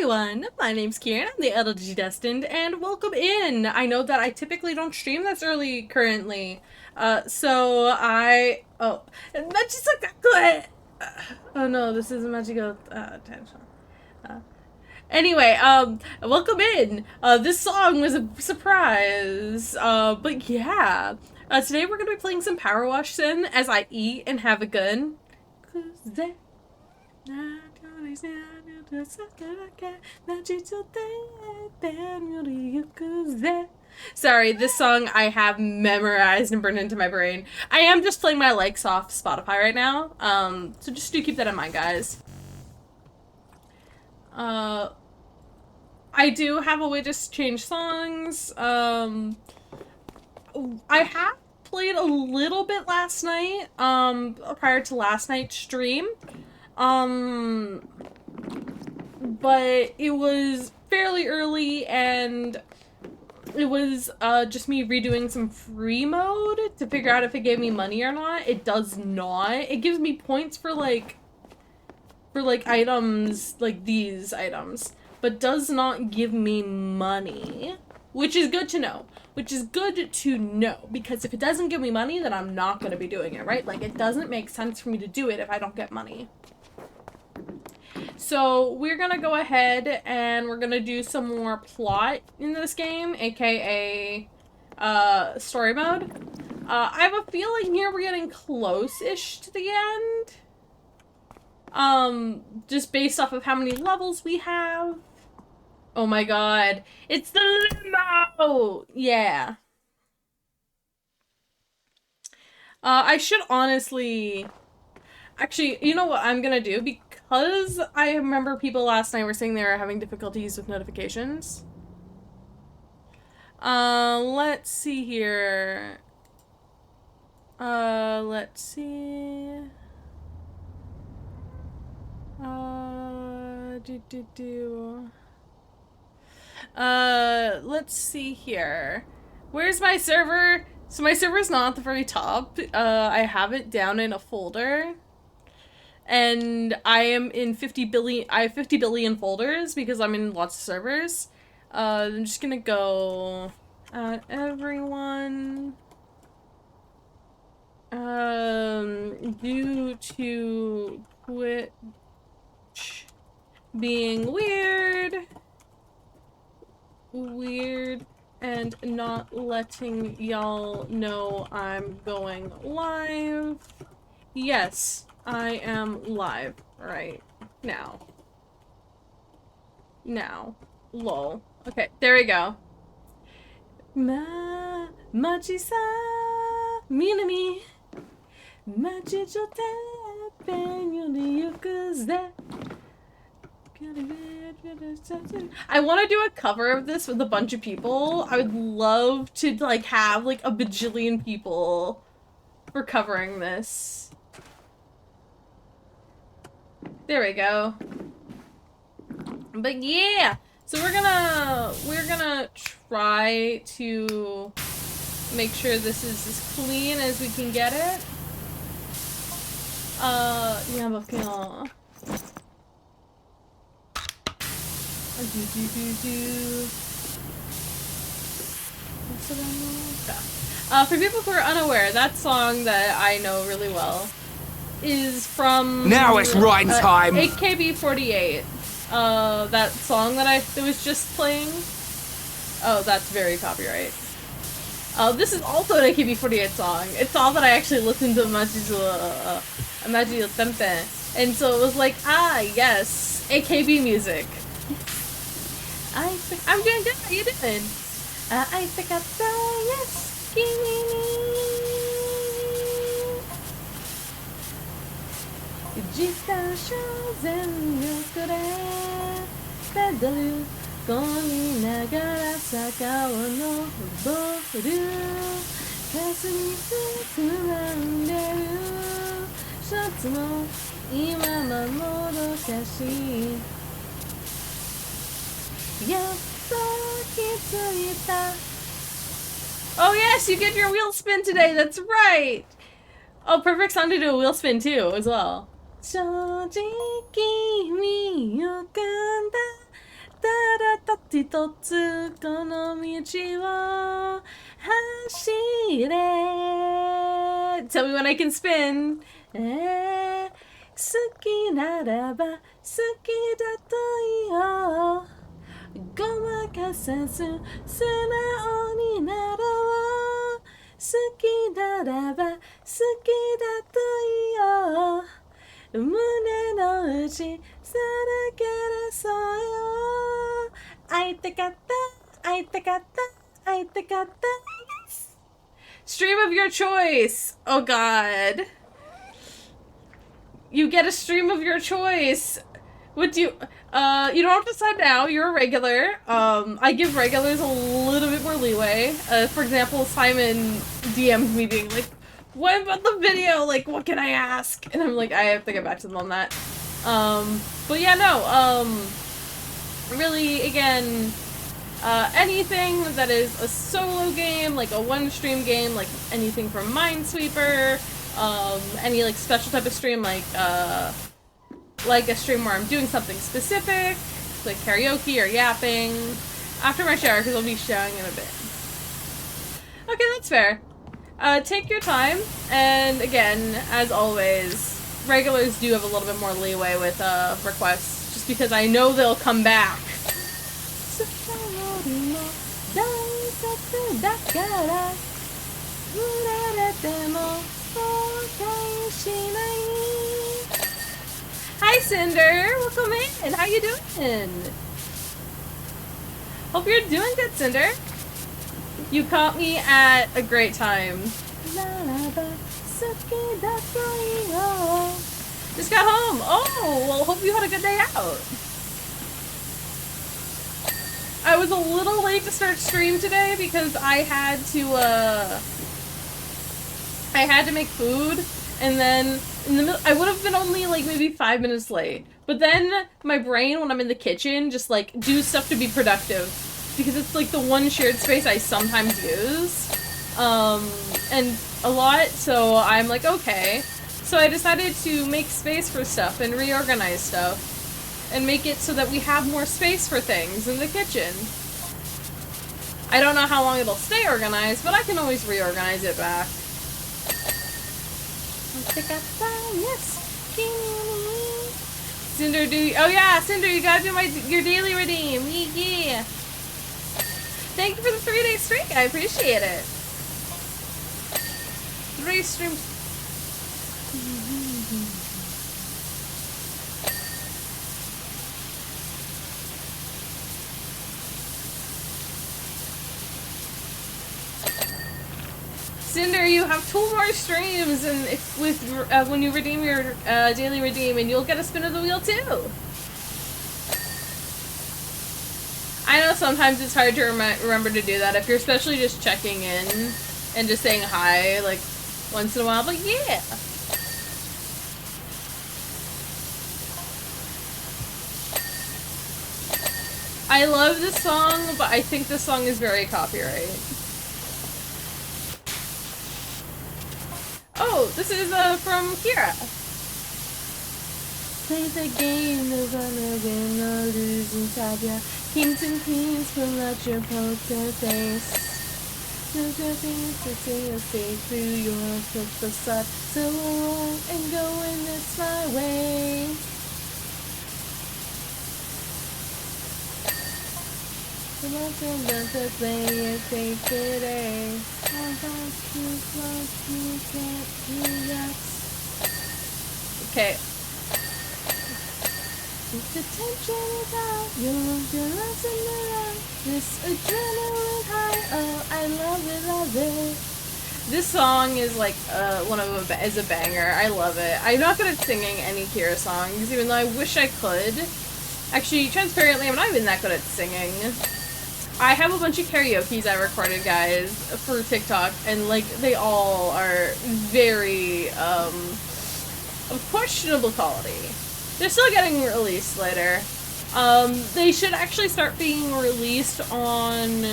everyone, my name's Kieran, I'm the LG Destined, and welcome in! I know that I typically don't stream this early currently, oh no, this is magical, attention. Anyway, welcome in! This song was a surprise, but yeah. Today we're gonna be playing some Power Wash Sim as I eat and have a good. Sorry, this song I have memorized and burned into my brain. I am just playing my likes off Spotify right now, so just do keep that in mind, guys. I do have a way to change songs. I have played a little bit last night, prior to last night's stream. But it was fairly early and it was, just me redoing some free mode to figure out if it gave me money or not. It does not. It gives me points for items, like these items, but does not give me money, which is good to know. Because if it doesn't give me money, then I'm not going to be doing it, right? Like, it doesn't make sense for me to do it if I don't get money. So we're gonna go ahead and we're gonna do some more plot in this game, aka story mode. I have a feeling here we're getting close-ish to the end. Just based off of how many levels we have. Oh my god, it's the limo! Yeah. I should honestly... Actually, you know what I'm gonna do? Because I remember people last night were saying they were having difficulties with notifications. Let's see here. Let's see. Let's see here. Where's my server? So my server's not at the very top. I have it down in a folder. And I am in 50 billion, I have 50 billion folders because I'm in lots of servers. I'm just gonna go, everyone, due to Twitch being weird and not letting y'all know I'm going live. Yes. I am live right now. Lol. Okay, there we go. Machi-sa minami I want to do a cover of this with a bunch of people. I would love to like have like a bajillion people for covering this. There we go. But yeah, so we're gonna try to make sure this is as clean as we can get it. For people who are unaware, that song that I know really well is from now it's writing time. AKB48. That song that was just playing. Oh, that's very copyright. This is also an AKB48 song. It's all that I actually listened to Maji Tempe. And so it was like, ah, yes, AKB music. I'm doing good. How you doing? I forgot the yes. Oh yes, you get your wheel spin today, that's right! Oh, Perfect Song to do a wheel spin too, as well. 正直見よくんだ一つこの道を走れ Tell me when I can spin 好きならば好きだと言おうごまかさず素直になろう好きならば好きだと言おう胸の内さらけ出そうよ会いたかった会いたかった会いたかった Stream of your choice. Oh god. You get a stream of your choice. What do you don't have to decide now, you're a regular. I give regulars a little bit more leeway. For example, Simon DM'd me being like, what about the video? Like, what can I ask? And I'm like, I have to get back to them on that. But yeah, no, really, again, anything that is a solo game, like a one-stream game, like anything from Minesweeper, any, like, special type of stream, like a stream where I'm doing something specific, like karaoke or yapping, after my shower, because I'll be showering in a bit. Okay, that's fair. Take your time, and again, as always, regulars do have a little bit more leeway with requests, just because I know they'll come back. Hi Cinder, welcome in. How you doing? Hope you're doing good, Cinder. You caught me at a great time. Just got home. Oh, well, hope you had a good day out. I was a little late to start stream today because I had to make food, and then in the middle, I would have been only like maybe 5 minutes late. But then my brain, when I'm in the kitchen, just like do stuff to be productive. Because it's like the one shared space I sometimes use, and a lot, so I'm like, okay. So I decided to make space for stuff and reorganize stuff, and make it so that we have more space for things in the kitchen. I don't know how long it'll stay organized, but I can always reorganize it back. Cinder, oh yeah, Cinder, you gotta do your daily redeem, yeah. Thank you for the 3-day streak. I appreciate it. 3 streams. Cinder, you have 2 more streams, and when you redeem your daily redeem, and you'll get a spin of the wheel too. I know sometimes it's hard to remember to do that if you're especially just checking in and just saying hi, like, once in a while, but yeah! I love this song, but I think this song is very copyright. Oh, this is from Kira. Play the game, no gonna win or lose inside ya. Kings and queens pull out your poker face. No things to say or stay through your facade. So I won't and go in this my way. So much of them to play it safe today. I got you like you can't do that. Okay. If the tension is out, you'll just in the light. This adrenaline high, oh, I love it. This song is like is a banger. I love it. I'm not good at singing any Kira songs, even though I wish I could. Actually, transparently, I'm not even that good at singing. I have a bunch of karaokes I recorded, guys, for TikTok, and like they all are very of questionable quality. They're still getting released later. They should actually start being released on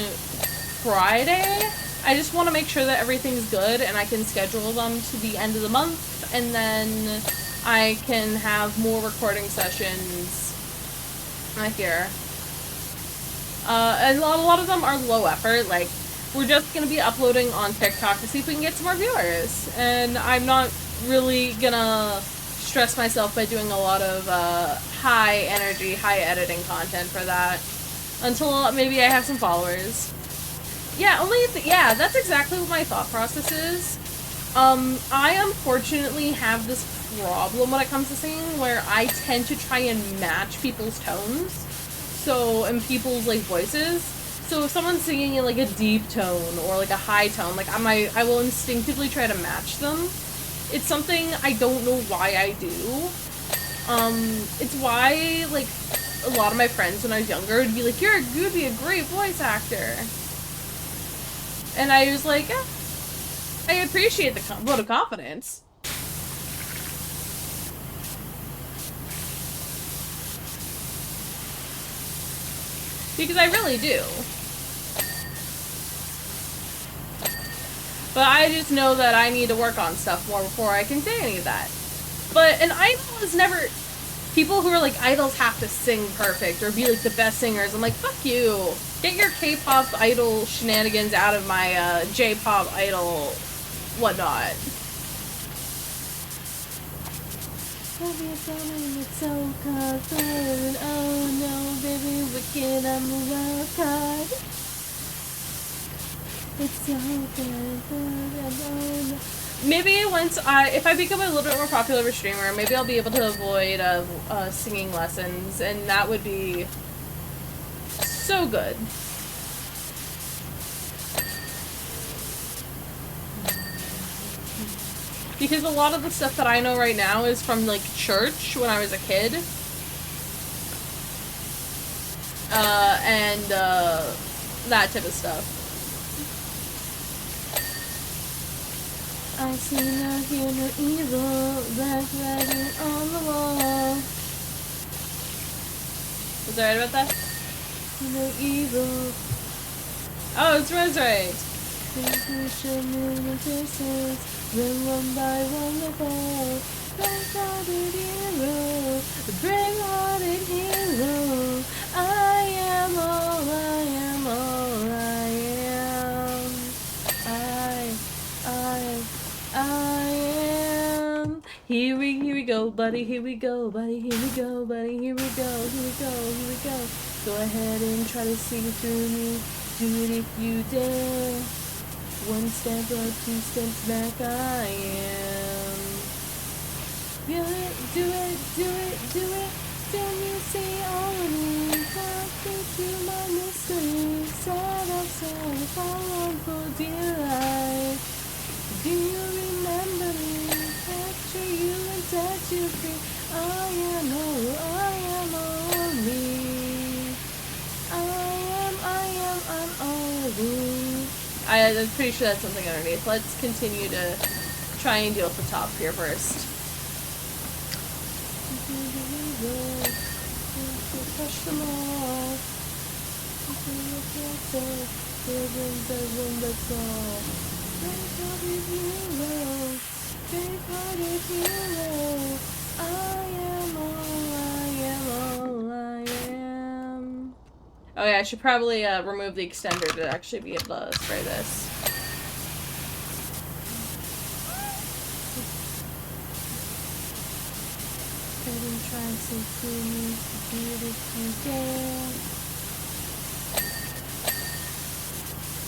Friday. I just want to make sure that everything's good and I can schedule them to the end of the month, and then I can have more recording sessions here. And a lot of them are low effort, like, we're just gonna be uploading on TikTok to see if we can get some more viewers. And I'm not really gonna stress myself by doing a lot of high energy, high editing content for that. Until maybe I have some followers. Yeah, yeah, that's exactly what my thought process is. I unfortunately have this problem when it comes to singing where I tend to try and match people's tones. So, and people's, like, voices. So if someone's singing in, like, a deep tone or, like, a high tone, like, I will instinctively try to match them. It's something I don't know why I do. It's why, like, a lot of my friends when I was younger would be like, you'd be a great voice actor. And I was like, eh, I appreciate the vote of confidence. Because I really do. But I just know that I need to work on stuff more before I can say any of that. But an idol is never... People who are like, idols have to sing perfect or be like the best singers. I'm like, fuck you. Get your K-pop idol shenanigans out of my J-pop idol whatnot. It's so cold, oh no, baby, wicked, I'm a wild card. It's so good, oh no. Maybe once if I become a little bit more popular of a streamer, maybe I'll be able to avoid singing lessons, and that would be so good. Because a lot of the stuff that I know right now is from, like, church when I was a kid. And that type of stuff. I see no hear no evil, black writing on the wall. Was I right about that? No evil. Oh, it's right. Then one by one they fall. Black-hearted hero, the brave-hearted hero. I am all I am, all I am. I am. Here we go, buddy. Here we go, buddy. Here we go, buddy. Here we go. Here we go. Here we go. Go ahead and try to see through me. Do it if you dare. One step up, two steps back, I am. Do it, do it, do it, do it. Then you see all of me. Talk into my mystery. Sort of, fall on for dear life. Do you remember me? Capture you and set you free. I am all me. I'm all me. I'm pretty sure that's something underneath. Let's continue to try and deal with the top here first. Push them all. Oh yeah, I should probably remove the extender to actually be able to spray this.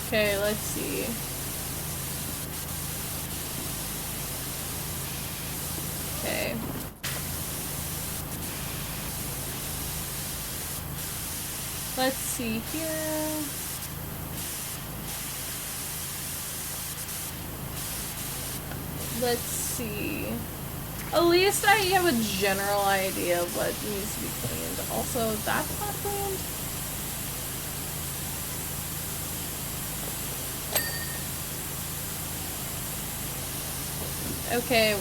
Okay, let's see. Okay. Let's see here. Let's see. At least I have a general idea of what needs to be cleaned. Also, that's not cleaned. Okay.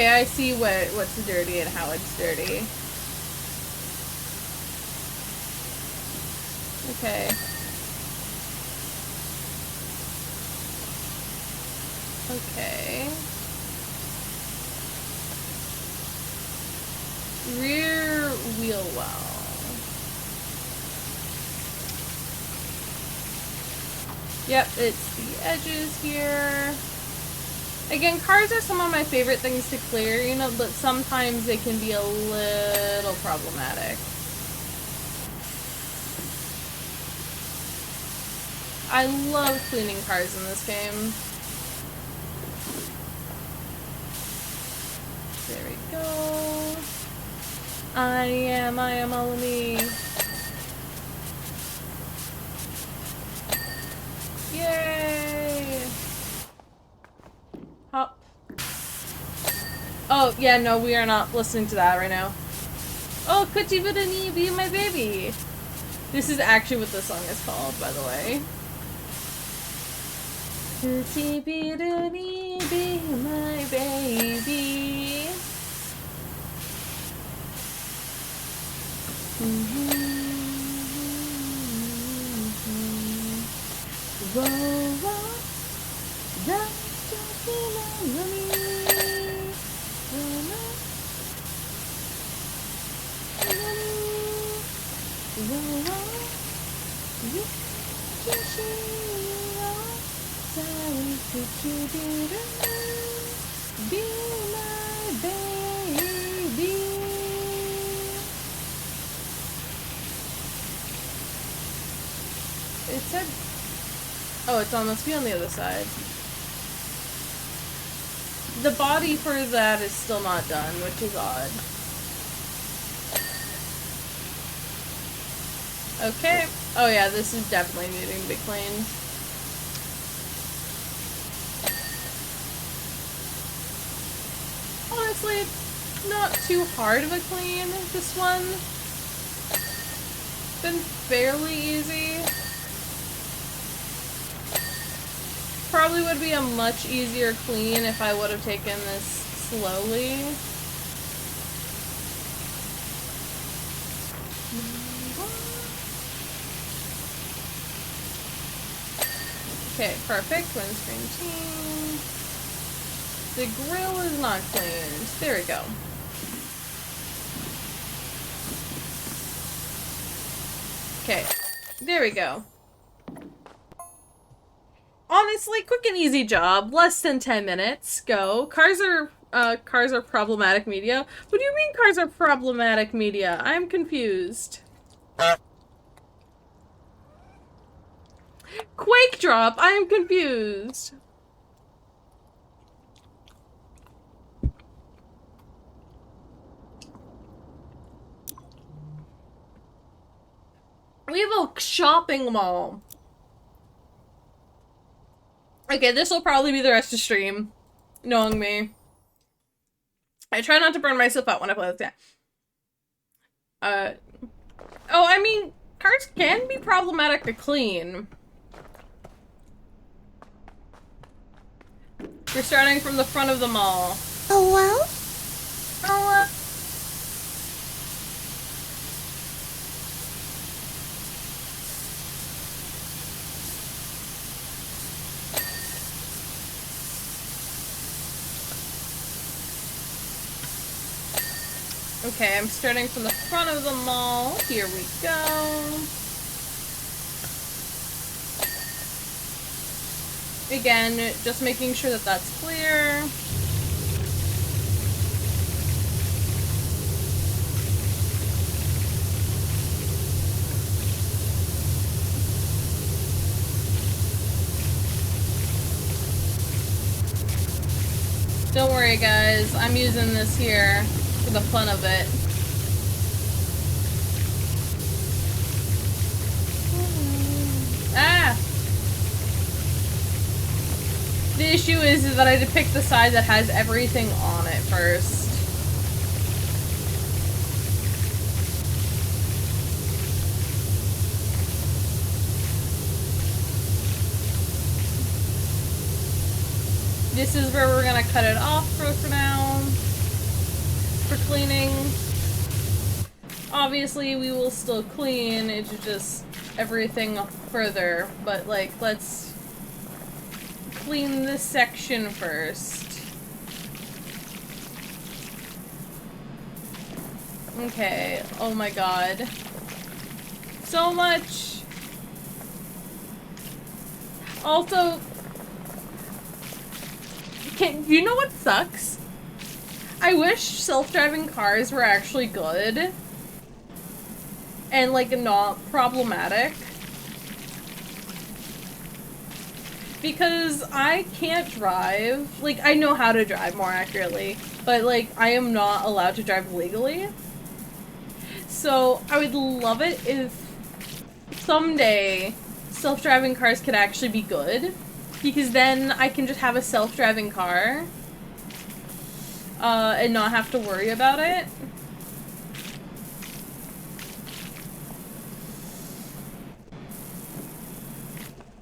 I see what's dirty and how it's dirty. Okay. Okay. Rear wheel well. Yep, it's the edges here. Again, cars are some of my favorite things to clear, you know, but sometimes they can be a little problematic. I love cleaning cars in this game. There we go. I am all of me. Yay! Hop. Oh, yeah, no, we are not listening to that right now. Oh, Kuchi Budani, be my baby! This is actually what this song is called, by the way. Kuchi Budani, be my baby. Whoa, whoa, that's just me. Be my baby. It said, oh, it's on, must be on the other side. The body for that is still not done, which is odd. Okay. Oh yeah, this is definitely needing to be cleaned. Honestly, not too hard of a clean, this one. Been fairly easy. Probably would be a much easier clean if I would have taken this slowly. Okay, perfect. Windscreen team. The grill is not cleaned. There we go. Okay, there we go. Honestly, quick and easy job. Less than 10 minutes. Go. Cars are problematic media. What do you mean cars are problematic media? I'm confused. Quake drop. I am confused. We have a shopping mall. Okay, this will probably be the rest of stream. Knowing me. I try not to burn myself out when I play this game. Oh, I mean, cars can be problematic to clean. We're starting from the front of the mall. Oh, well? Oh, well. Okay, I'm starting from the front of the mall. Here we go. Again, just making sure that that's clear. Don't worry, guys. I'm using this here for the fun of it. Ah! The issue is that I had to pick the side that has everything on it first. This is where we're gonna cut it off for now. For cleaning. Obviously, we will still clean, it's just everything further, but like, let's clean this section first. Okay, oh my god. So much. Also, you know what sucks? I wish self-driving cars were actually good and, like, not problematic. Because I can't drive. Like, I know how to drive more accurately, but, like, I am not allowed to drive legally. So, I would love it if someday self-driving cars could actually be good. Because then I can just have a self-driving car and not have to worry about it.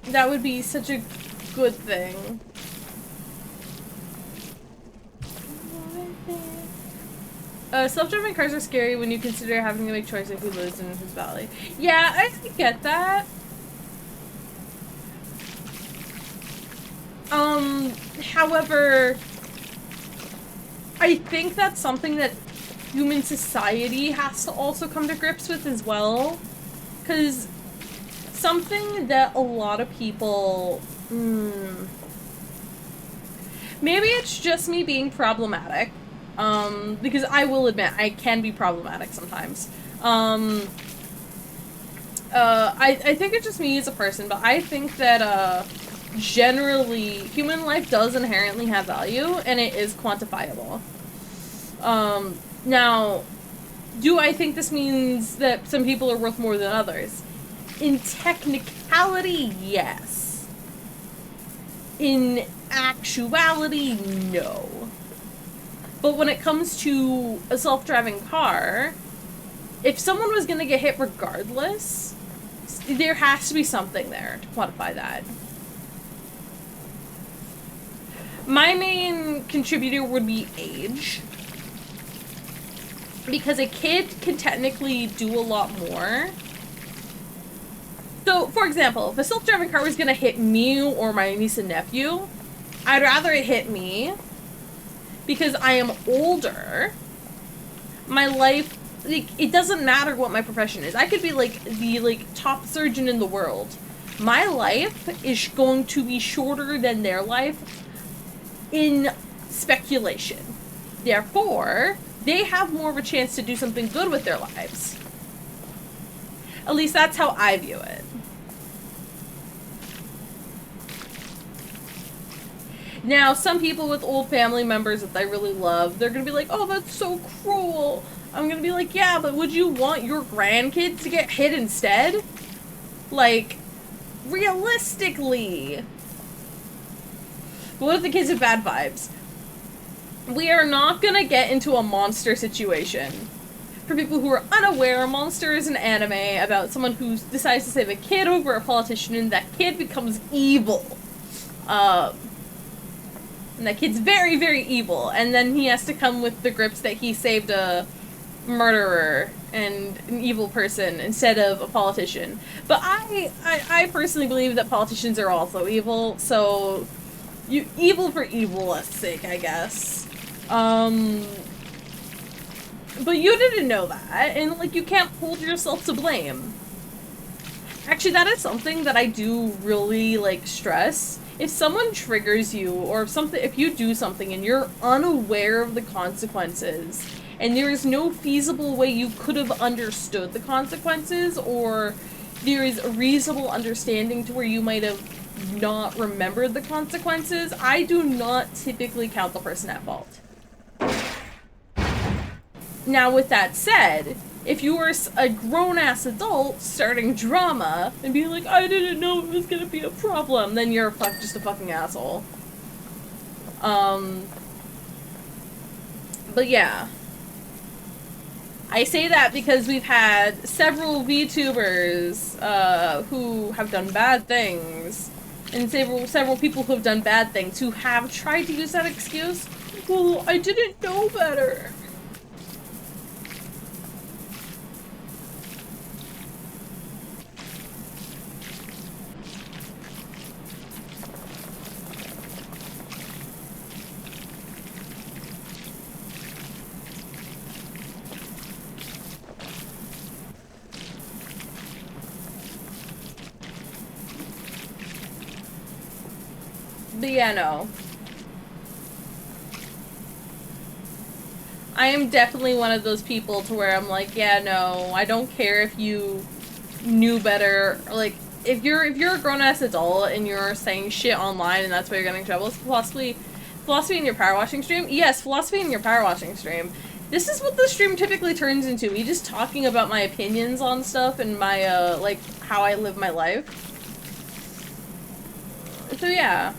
That would be such a good thing. Self-driving cars are scary when you consider having to make choices who lives in whose valley. Yeah, I get that. However, I think that's something that human society has to also come to grips with as well. Because something that a lot of people... maybe it's just me being problematic. Because I will admit, I can be problematic sometimes. I think it's just me as a person, but I think that, generally, human life does inherently have value, and it is quantifiable. Now, do I think this means that some people are worth more than others? In technicality, yes. In actuality, no. But when it comes to a self-driving car, if someone was gonna get hit regardless, there has to be something there to quantify that. My main contributor would be age. Because a kid can technically do a lot more. So, for example, if a self-driving car was gonna hit me or my niece and nephew, I'd rather it hit me. Because I am older. My life, like, it doesn't matter what my profession is. I could be, like, the, like, top surgeon in the world. My life is going to be shorter than their life in speculation. Therefore, they have more of a chance to do something good with their lives. At least that's how I view it. Now, some people with old family members that I really love, they're gonna be like, oh, that's so cruel. I'm gonna be like, yeah, but would you want your grandkids to get hit instead? Like, realistically. But what if the kids have bad vibes? We are not gonna get into a monster situation. For people who are unaware, Monster is an anime about someone who decides to save a kid over a politician, and that kid becomes evil. And that kid's very, very evil, and then he has to come with the grips that he saved a murderer and an evil person instead of a politician. But I personally believe that politicians are also evil, so evil for evil's sake, I guess. But you didn't know that, and, like, you can't hold yourself to blame. Actually, that is something that I do really, like, stress. If someone triggers you, or if you do something and you're unaware of the consequences, and there is no feasible way you could have understood the consequences, or there is a reasonable understanding to where you might have not remembered the consequences, I do not typically count the person at fault. Now, with that said, if you were a grown-ass adult starting drama and being like, I didn't know it was gonna be a problem, then you're just a fucking asshole. But yeah. I say that because we've had several VTubers, who have done bad things, and several people who have done bad things who have tried to use that excuse. Well, I didn't know better. But yeah, no. I am definitely one of those people to where I'm like, yeah, no, I don't care if you knew better. Like, if you're a grown-ass adult and you're saying shit online and that's why you're getting in trouble, it's philosophy in your power washing stream? Yes, philosophy in your power washing stream. This is what the stream typically turns into, me just talking about my opinions on stuff and my, like, how I live my life. So yeah.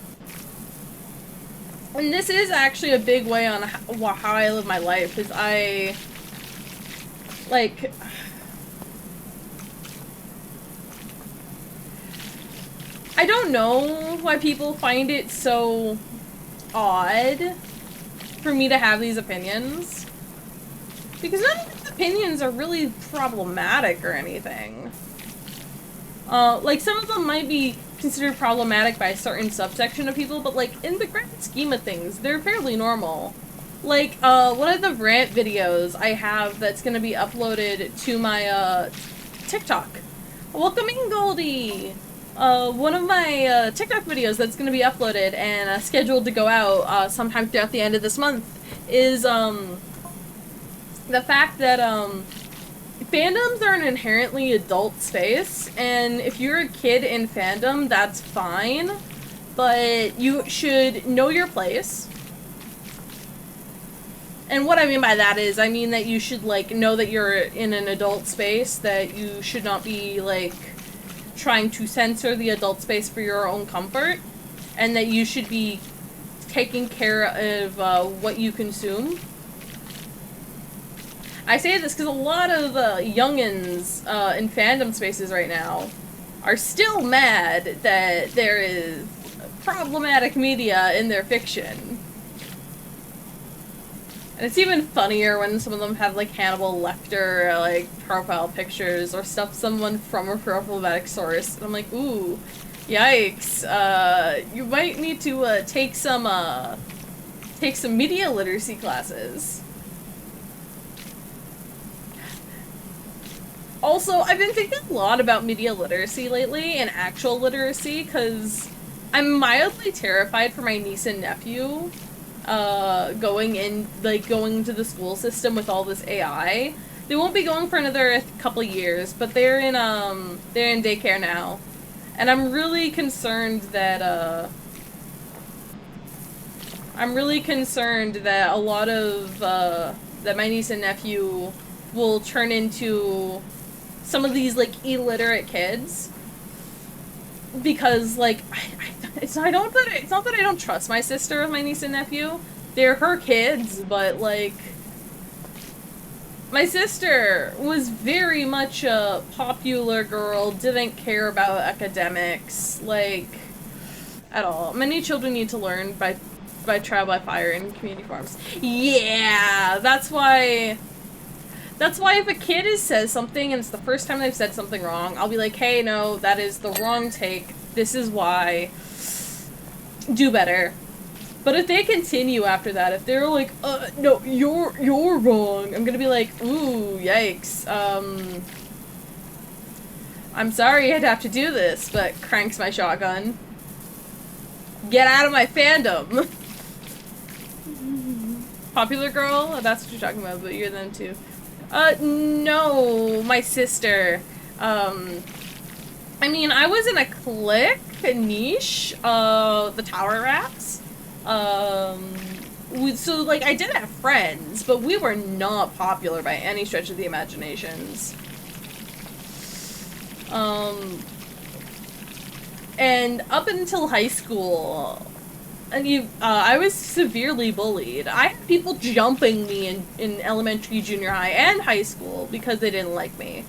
And this is actually a big way on how I live my life, is I don't know why people find it so odd for me to have these opinions. Because none of these opinions are really problematic or anything. Like, some of them might be considered problematic by a certain subsection of people, but, like, in the grand scheme of things, they're fairly normal. Like, one of the rant videos I have that's gonna be uploaded to my, TikTok. Welcome in, Goldie! One of my, TikTok videos that's gonna be uploaded and, scheduled to go out, sometime throughout the end of this month is, the fact that, fandoms are an inherently adult space, and if you're a kid in fandom, that's fine, but you should know your place. And what I mean by that is, I mean that you should, like, know that you're in an adult space, that you should not be, like, trying to censor the adult space for your own comfort, and that you should be taking care of, what you consume. I say this because a lot of youngins in fandom spaces right now are still mad that there is problematic media in their fiction. And it's even funnier when some of them have, like, Hannibal Lecter, like, profile pictures or stuff someone from a problematic source. And I'm like, ooh, yikes. You might need to take some media literacy classes. Also, I've been thinking a lot about media literacy lately and actual literacy, because I'm mildly terrified for my niece and nephew going to the school system with all this AI. They won't be going for another couple years, but they're in daycare now. And I'm really concerned that a lot of that my niece and nephew will turn into some of these, like, illiterate kids, because, like, it's not that I don't trust my sister with my niece and nephew. They're her kids, but, like, my sister was very much a popular girl, didn't care about academics, like, at all. Many children need to learn by trial by fire in community forums. Yeah, that's why if a kid says something and it's the first time they've said something wrong, I'll be like, hey, no, that is the wrong take. This is why. Do better. But if they continue after that, if they're like, no, you're wrong, I'm gonna be like, ooh, yikes. I'm sorry I'd have to do this, but cranks my shotgun. Get out of my fandom. Popular girl? That's what you're talking about, but you're them too. No, my sister. I mean, I was in a clique, a niche, the Tower Rats. So, like, I did have friends, but we were not popular by any stretch of the imaginations. And up until high school, I was severely bullied. I had people jumping me in elementary, junior high, and high school because they didn't like me.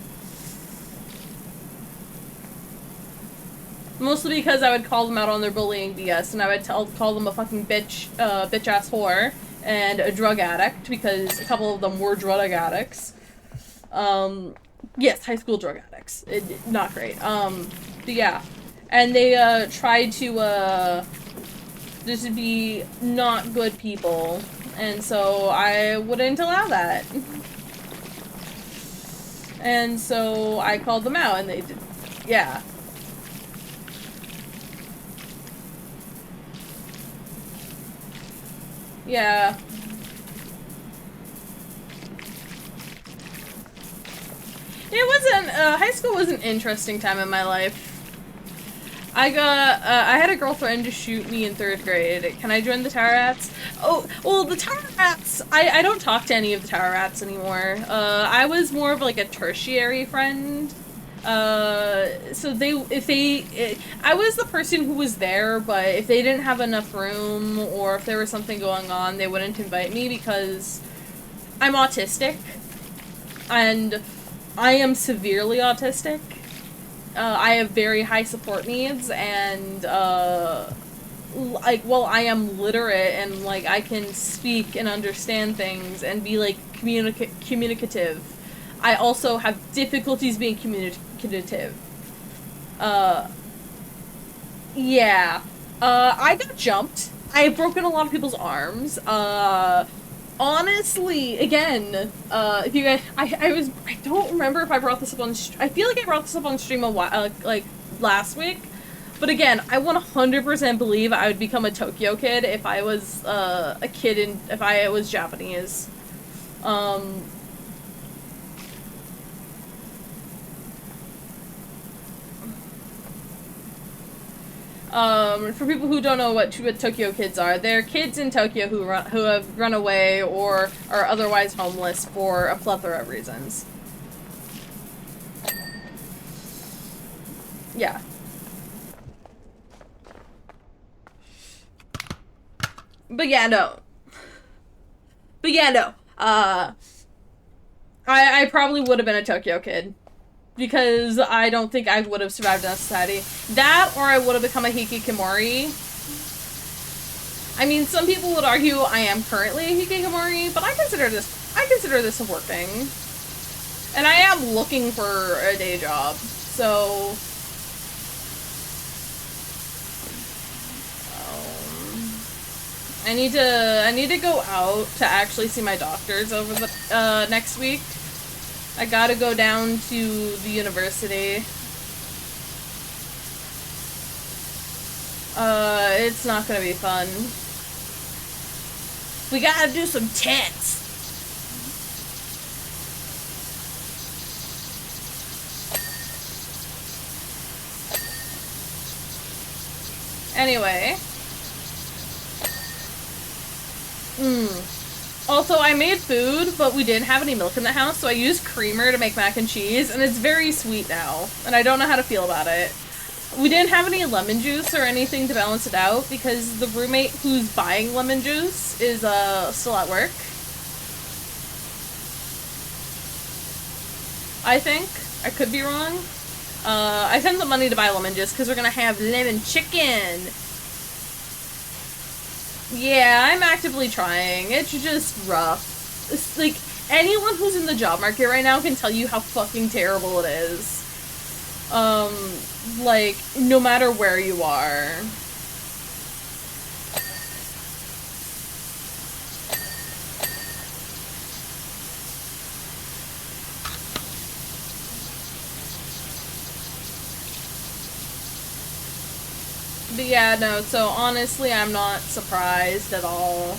Mostly because I would call them out on their bullying BS, and I would call them a fucking bitch-ass whore, and a drug addict, because a couple of them were drug addicts. Yes, high school drug addicts. Not great. But yeah. And they, tried to, just be not good people, and so I wouldn't allow that. And so I called them out, and they did, yeah. Yeah. High school was an interesting time in my life. I had a girlfriend to shoot me in 3rd grade. Can I join the Tower Rats? Oh, well, the Tower Rats, I don't talk to any of the Tower Rats anymore. I was more of like a tertiary friend. I was the person who was there, but if they didn't have enough room, or if there was something going on, they wouldn't invite me because I'm autistic. And I am severely autistic. I have very high support needs, and, like, while I am literate and, like, I can speak and understand things and be, like, communicative, I also have difficulties being communicative. Yeah. I got jumped. I've broken a lot of people's arms. Honestly, again, if you guys, I don't remember if I brought this up on, I feel like I brought this up on stream a while, like, last week, but again, I 100% believe I would become a Tokyo kid if I was, a kid if I was Japanese. For people who don't know what Tokyo kids are, they're kids in Tokyo who have run away or are otherwise homeless for a plethora of reasons. Yeah. But yeah, no. I probably would have been a Tokyo kid. Because I don't think I would have survived in that society. That, or I would have become a hikikomori. I mean, some people would argue I am currently a hikikomori, but I consider this a working. And I am looking for a day job, so... I need to go out to actually see my doctors over the, next week. I gotta go down to the university. It's not gonna be fun. We gotta do some tests. Anyway. Also, I made food, but we didn't have any milk in the house, so I used creamer to make mac and cheese, and it's very sweet now, and I don't know how to feel about it. We didn't have any lemon juice or anything to balance it out, because the roommate who's buying lemon juice is, still at work. I think. I could be wrong. I sent the money to buy lemon juice, because we're gonna have lemon chicken! Yeah, I'm actively trying. It's just rough. It's like, anyone who's in the job market right now can tell you how fucking terrible it is. Like, no matter where you are. But yeah, no, so honestly, I'm not surprised at all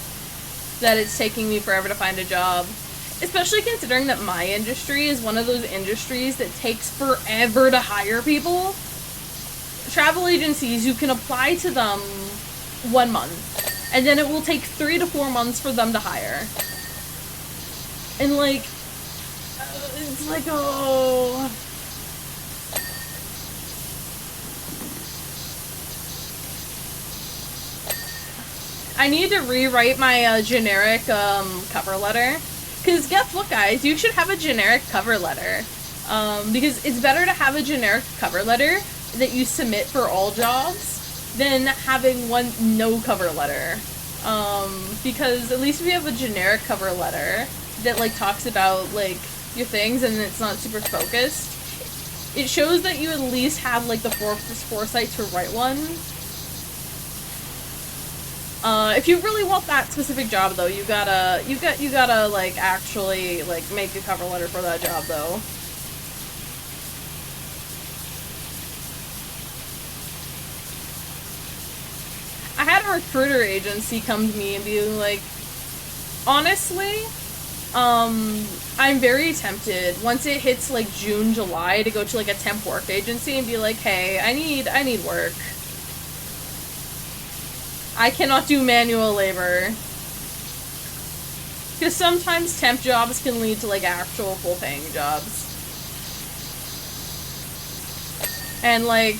that it's taking me forever to find a job. Especially considering that my industry is one of those industries that takes forever to hire people. Travel agencies, you can apply to them 1 month, and then it will take 3 to 4 months for them to hire. And like, it's like, oh... I need to rewrite my, generic, cover letter. Because guess what, guys? You should have a generic cover letter. Because it's better to have a generic cover letter that you submit for all jobs than having no cover letter. Because at least if you have a generic cover letter that, like, talks about, like, your things and it's not super focused, it shows that you at least have, like, the foresight to write one. If you really want that specific job, though, you gotta, like, actually, like, make a cover letter for that job, though. I had a recruiter agency come to me and be like, Honestly, I'm very tempted once it hits like June, July to go to like a temp work agency and be like, hey, I need work. I cannot do manual labor. Because sometimes temp jobs can lead to like actual full-paying jobs. And like,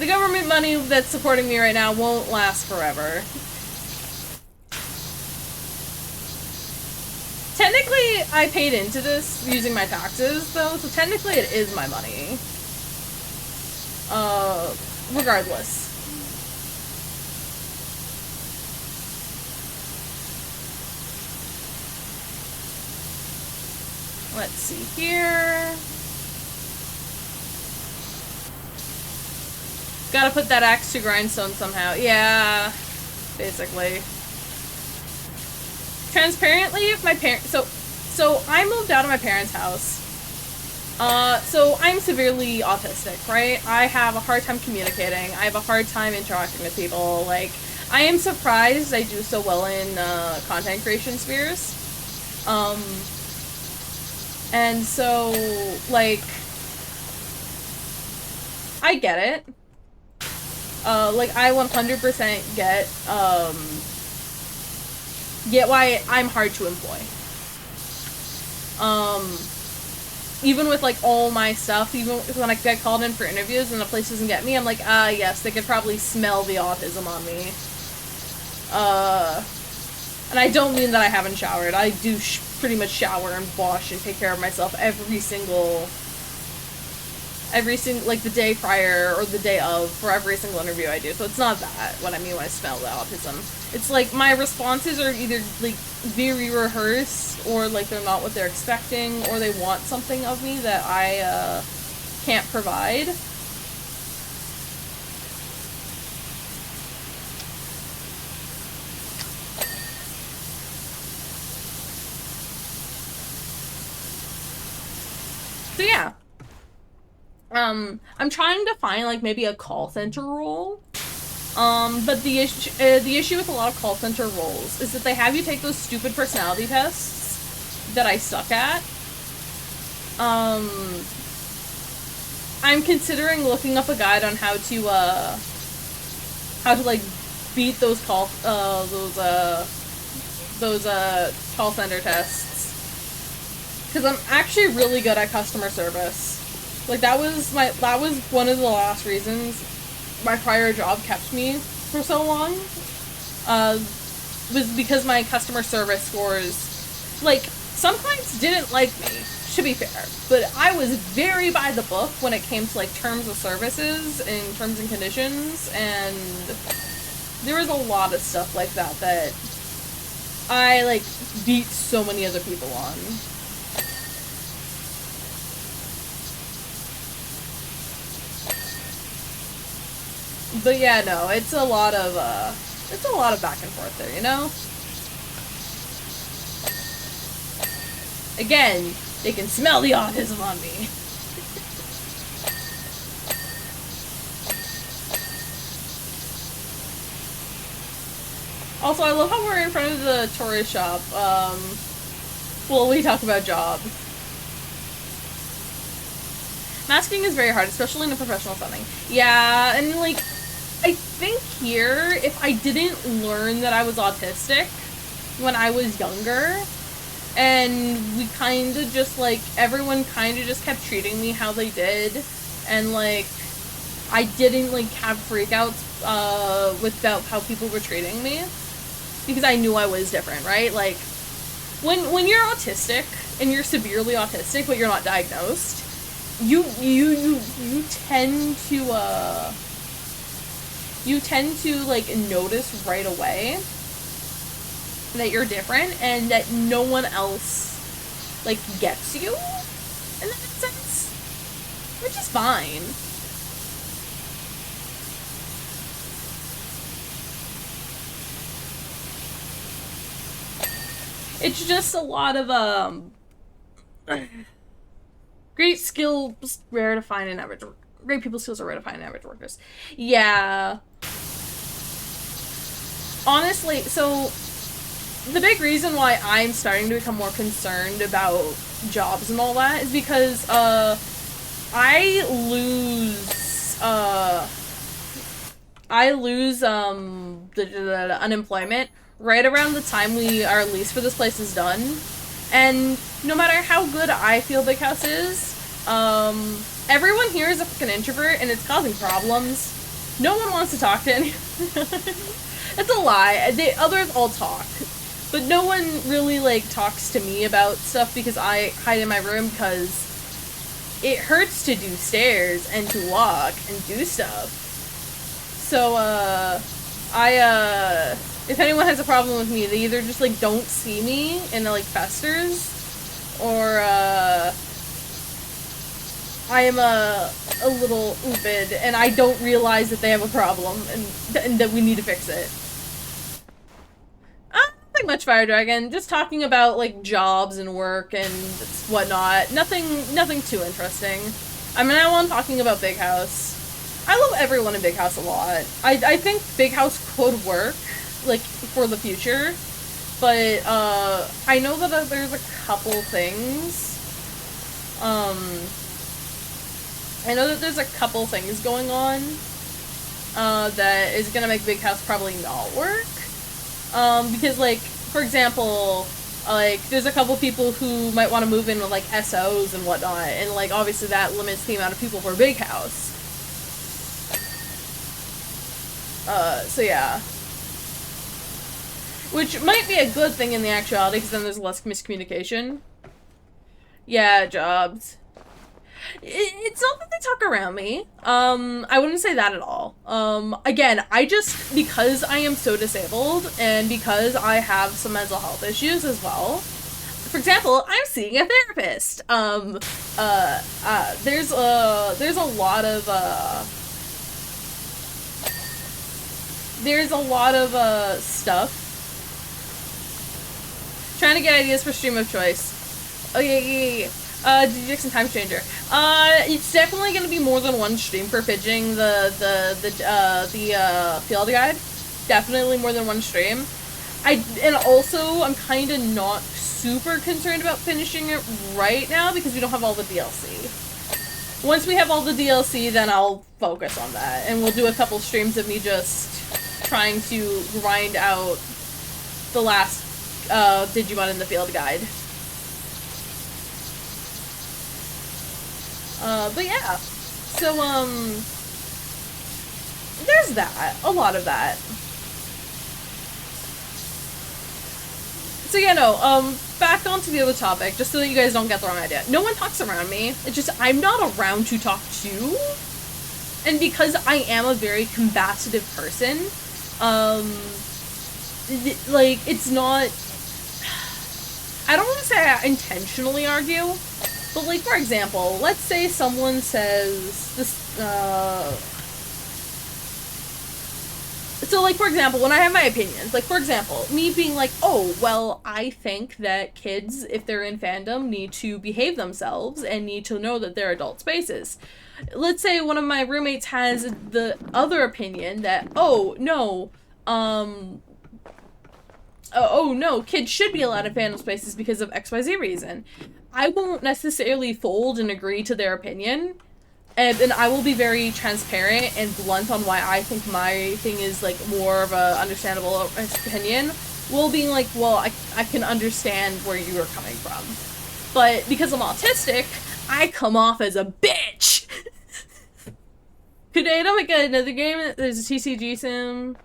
the government money that's supporting me right now won't last forever. Technically, I paid into this using my taxes, though, so technically it is my money. Regardless. Let's see here. Gotta put that axe to grindstone somehow. Yeah, basically. Transparently, if my parents... So I moved out of my parents' house. So I'm severely autistic, right? I have a hard time communicating. I have a hard time interacting with people. Like, I am surprised I do so well in, content creation spheres. And so, like... I get it. Like, I 100% get why I'm hard to employ. Even with, like, all my stuff, even when I get called in for interviews and the place doesn't get me, I'm like, yes, they could probably smell the autism on me. And I don't mean that I haven't showered. I do pretty much shower and wash and take care of myself every single, like, the day prior or the day of for every single interview I do. So it's not that, what I mean when I smell the autism. It's like my responses are either, like, very rehearsed, or, like, they're not what they're expecting, or they want something of me that I, can't provide. So yeah. I'm trying to find, like, maybe a call center role. But the issue with a lot of call center roles is that they have you take those stupid personality tests that I suck at. I'm considering looking up a guide on how to like beat those call center tests. Because I'm actually really good at customer service. Like, that was one of the last reasons my prior job kept me for so long, was because my customer service scores, like, some clients didn't like me, to be fair, but I was very by the book when it came to, like, terms of services and terms and conditions, and there was a lot of stuff like that that I, like, beat so many other people on. But yeah, no, it's a lot of back and forth there, you know? Again, they can smell the autism on me. Also, I love how we're in front of the tourist shop. Well, we talk about job. Masking is very hard, especially in a professional setting. Yeah, and, like, I think here, if I didn't learn that I was autistic when I was younger, and we kind of just, like, everyone kind of just kept treating me how they did, and, like, I didn't, like, have freakouts, without how people were treating me, because I knew I was different, right? Like, when you're autistic, and you're severely autistic, but you're not diagnosed, you tend to, like, notice right away that you're different and that no one else, like, gets you in that sense, which is fine. It's just a lot of, great skills rare to find in average work. Great people skills are rare to find in average workers. Yeah. Honestly, so the big reason why I'm starting to become more concerned about jobs and all that is because, I lose, the unemployment right around the time our lease for this place is done. And no matter how good I feel Big House is, everyone here is a fucking introvert and it's causing problems. No one wants to talk to anyone. It's a lie. Others all talk. But no one really, like, talks to me about stuff because I hide in my room because it hurts to do stairs and to walk and do stuff. So, if anyone has a problem with me, they either just, like, don't see me and it, like, festers, or, I am a little oopid, and I don't realize that they have a problem, and that we need to fix it. Nothing much, Fire Dragon. Just talking about, like, jobs and work and whatnot. Nothing too interesting. I mean, now I'm talking about Big House. I love everyone in Big House a lot. I think Big House could work, like, for the future, but, I know that there's a couple things. I know that there's a couple things going on, that is gonna make Big House probably not work. Because, like, for example, like, there's a couple people who might want to move in with, like, SOs and whatnot, and, like, obviously that limits the amount of people for Big House. So yeah. Which might be a good thing in the actuality, because then there's less miscommunication. Yeah, jobs. It's not that they talk around me. I wouldn't say that at all. Again, because I am so disabled, and because I have some mental health issues as well. For example, I'm seeing a therapist. There's a lot of, stuff. Trying to get ideas for stream of choice. Oh, yeah. DJ Jackson Time Changer. It's definitely gonna be more than one stream for pitching the field guide. Definitely more than one stream. And also, I'm kinda not super concerned about finishing it right now because we don't have all the DLC. Once we have all the DLC, then I'll focus on that. And we'll do a couple streams of me just trying to grind out the last, Digimon in the field guide. But yeah, so, there's that, a lot of that. So yeah, no, back onto the other topic, just so that you guys don't get the wrong idea. No one talks around me, it's just, I'm not around to talk to, and because I am a very combative person, like, it's not, I don't want to say I intentionally argue, but, like, for example, let's say someone says this, so, like, for example, when I have my opinions, like, for example, me being like, oh, well, I think that kids, if they're in fandom, need to behave themselves and need to know that they're adult spaces. Let's say one of my roommates has the other opinion that, oh, no, kids should be allowed in fandom spaces because of XYZ reason. I won't necessarily fold and agree to their opinion, and I will be very transparent and blunt on why I think my thing is, like, more of a understandable opinion, while being like, well, I can understand where you are coming from. But because I'm autistic, I come off as a bitch! Could Ada make another game? There's a TCG sim.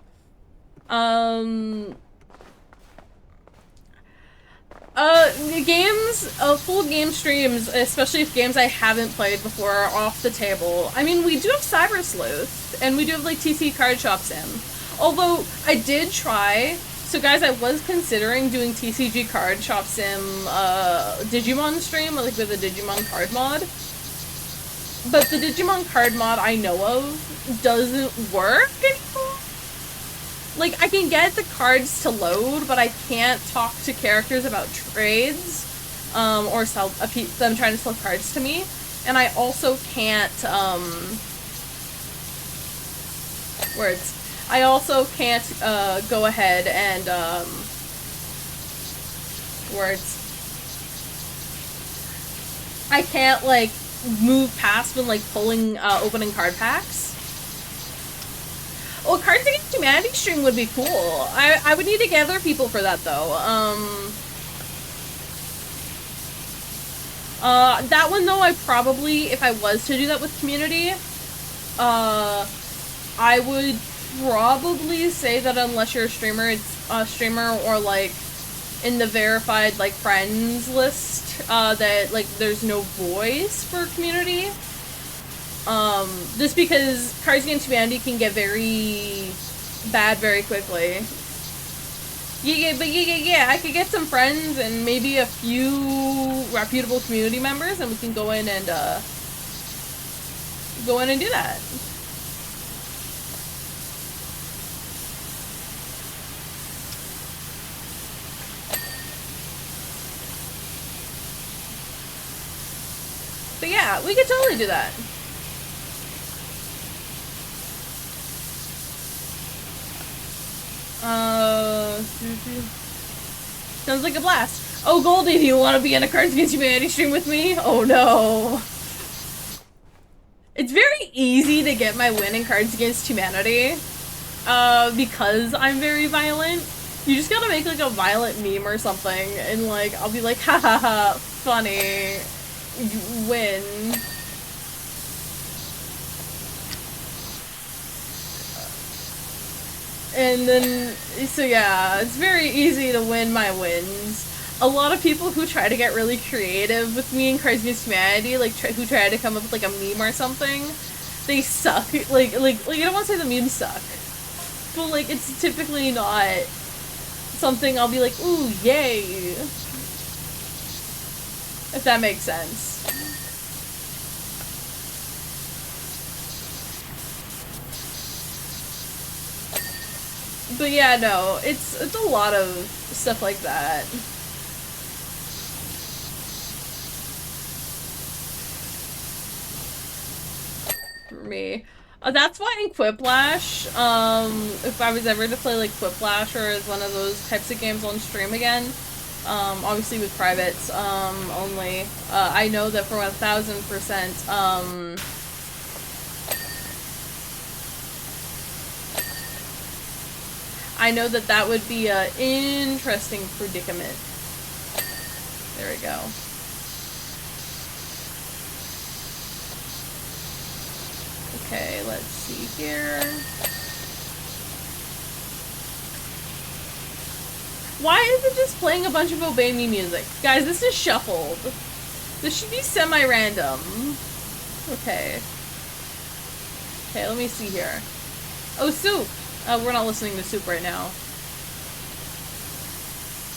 Games, full game streams, especially if games I haven't played before, are off the table. I mean, we do have Cyber Sleuth, and we do have, like, TC Card Shop Sim. Although, I did try, so guys, I was considering doing TCG Card Shop Sim, Digimon stream, like, with a Digimon card mod. But the Digimon card mod I know of doesn't work anymore. Like, I can get the cards to load, but I can't talk to characters about trades, or sell them trying to sell cards to me. And I also can't, I also can't, go ahead and, where it's I can't like move past when like pulling opening card packs. Well, Cards Against Humanity stream would be cool. I would need to gather people for that though. That one though, I probably, if I was to do that with community, I would probably say that unless you're a streamer, it's a streamer or like in the verified like friends list, that like there's no voice for community. Just because Cards Against Humanity can get very bad very quickly. Yeah, I could get some friends and maybe a few reputable community members and we can go in and do that. But yeah, we could totally do that. Sounds like a blast. Oh, Goldie, do you want to be in a Cards Against Humanity stream with me? Oh no. It's very easy to get my win in Cards Against Humanity, because I'm very violent. You just gotta make like a violent meme or something, and like, I'll be like, ha ha ha, funny, you win. And then, so yeah, it's very easy to win my wins. A lot of people who try to get really creative with me in Cards Against Humanity, like, who try to come up with, like, a meme or something, they suck. Like, I don't want to say the memes suck, but, like, it's typically not something I'll be like, ooh, yay. If that makes sense. But yeah, no, it's a lot of stuff like that. For me. That's why in Quiplash, if I was ever to play like Quiplash or as one of those types of games on stream again, obviously with privates, only, I know that for 1000%, I know that that would be an interesting predicament. There we go. Okay, let's see here. Why is it just playing a bunch of Obey Me music? Guys, this is shuffled. This should be semi-random. Okay. Okay, let me see here. Oh, Soup! We're not listening to Soup right now.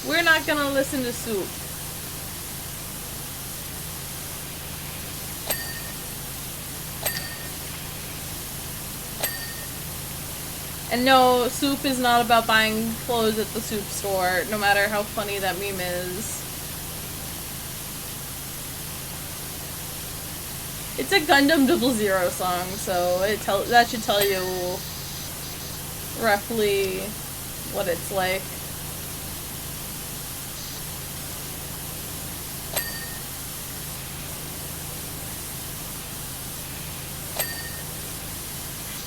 We're not gonna listen to Soup. And no, Soup is not about buying clothes at the soup store, no matter how funny that meme is. It's a Gundam 00 song, so that should tell you roughly what it's like.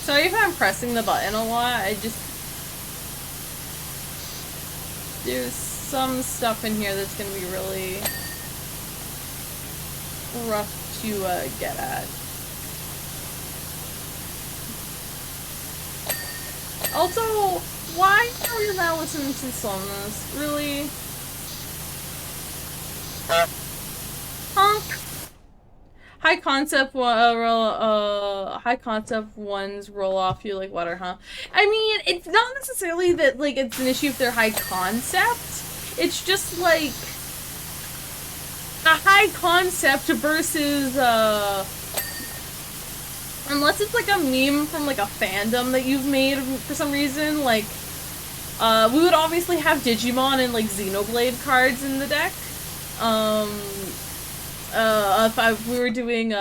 Sorry if I'm pressing the button a lot, there's some stuff in here that's gonna be really rough to get at. Also, why are we now listening to Somnus? Really? Honk! High concept ones roll off you like water, huh? I mean, it's not necessarily that like it's an issue if they're high concept. It's just like a high concept versus unless it's like a meme from like a fandom that you've made for some reason, like we would obviously have Digimon and like Xenoblade cards in the deck. If we were doing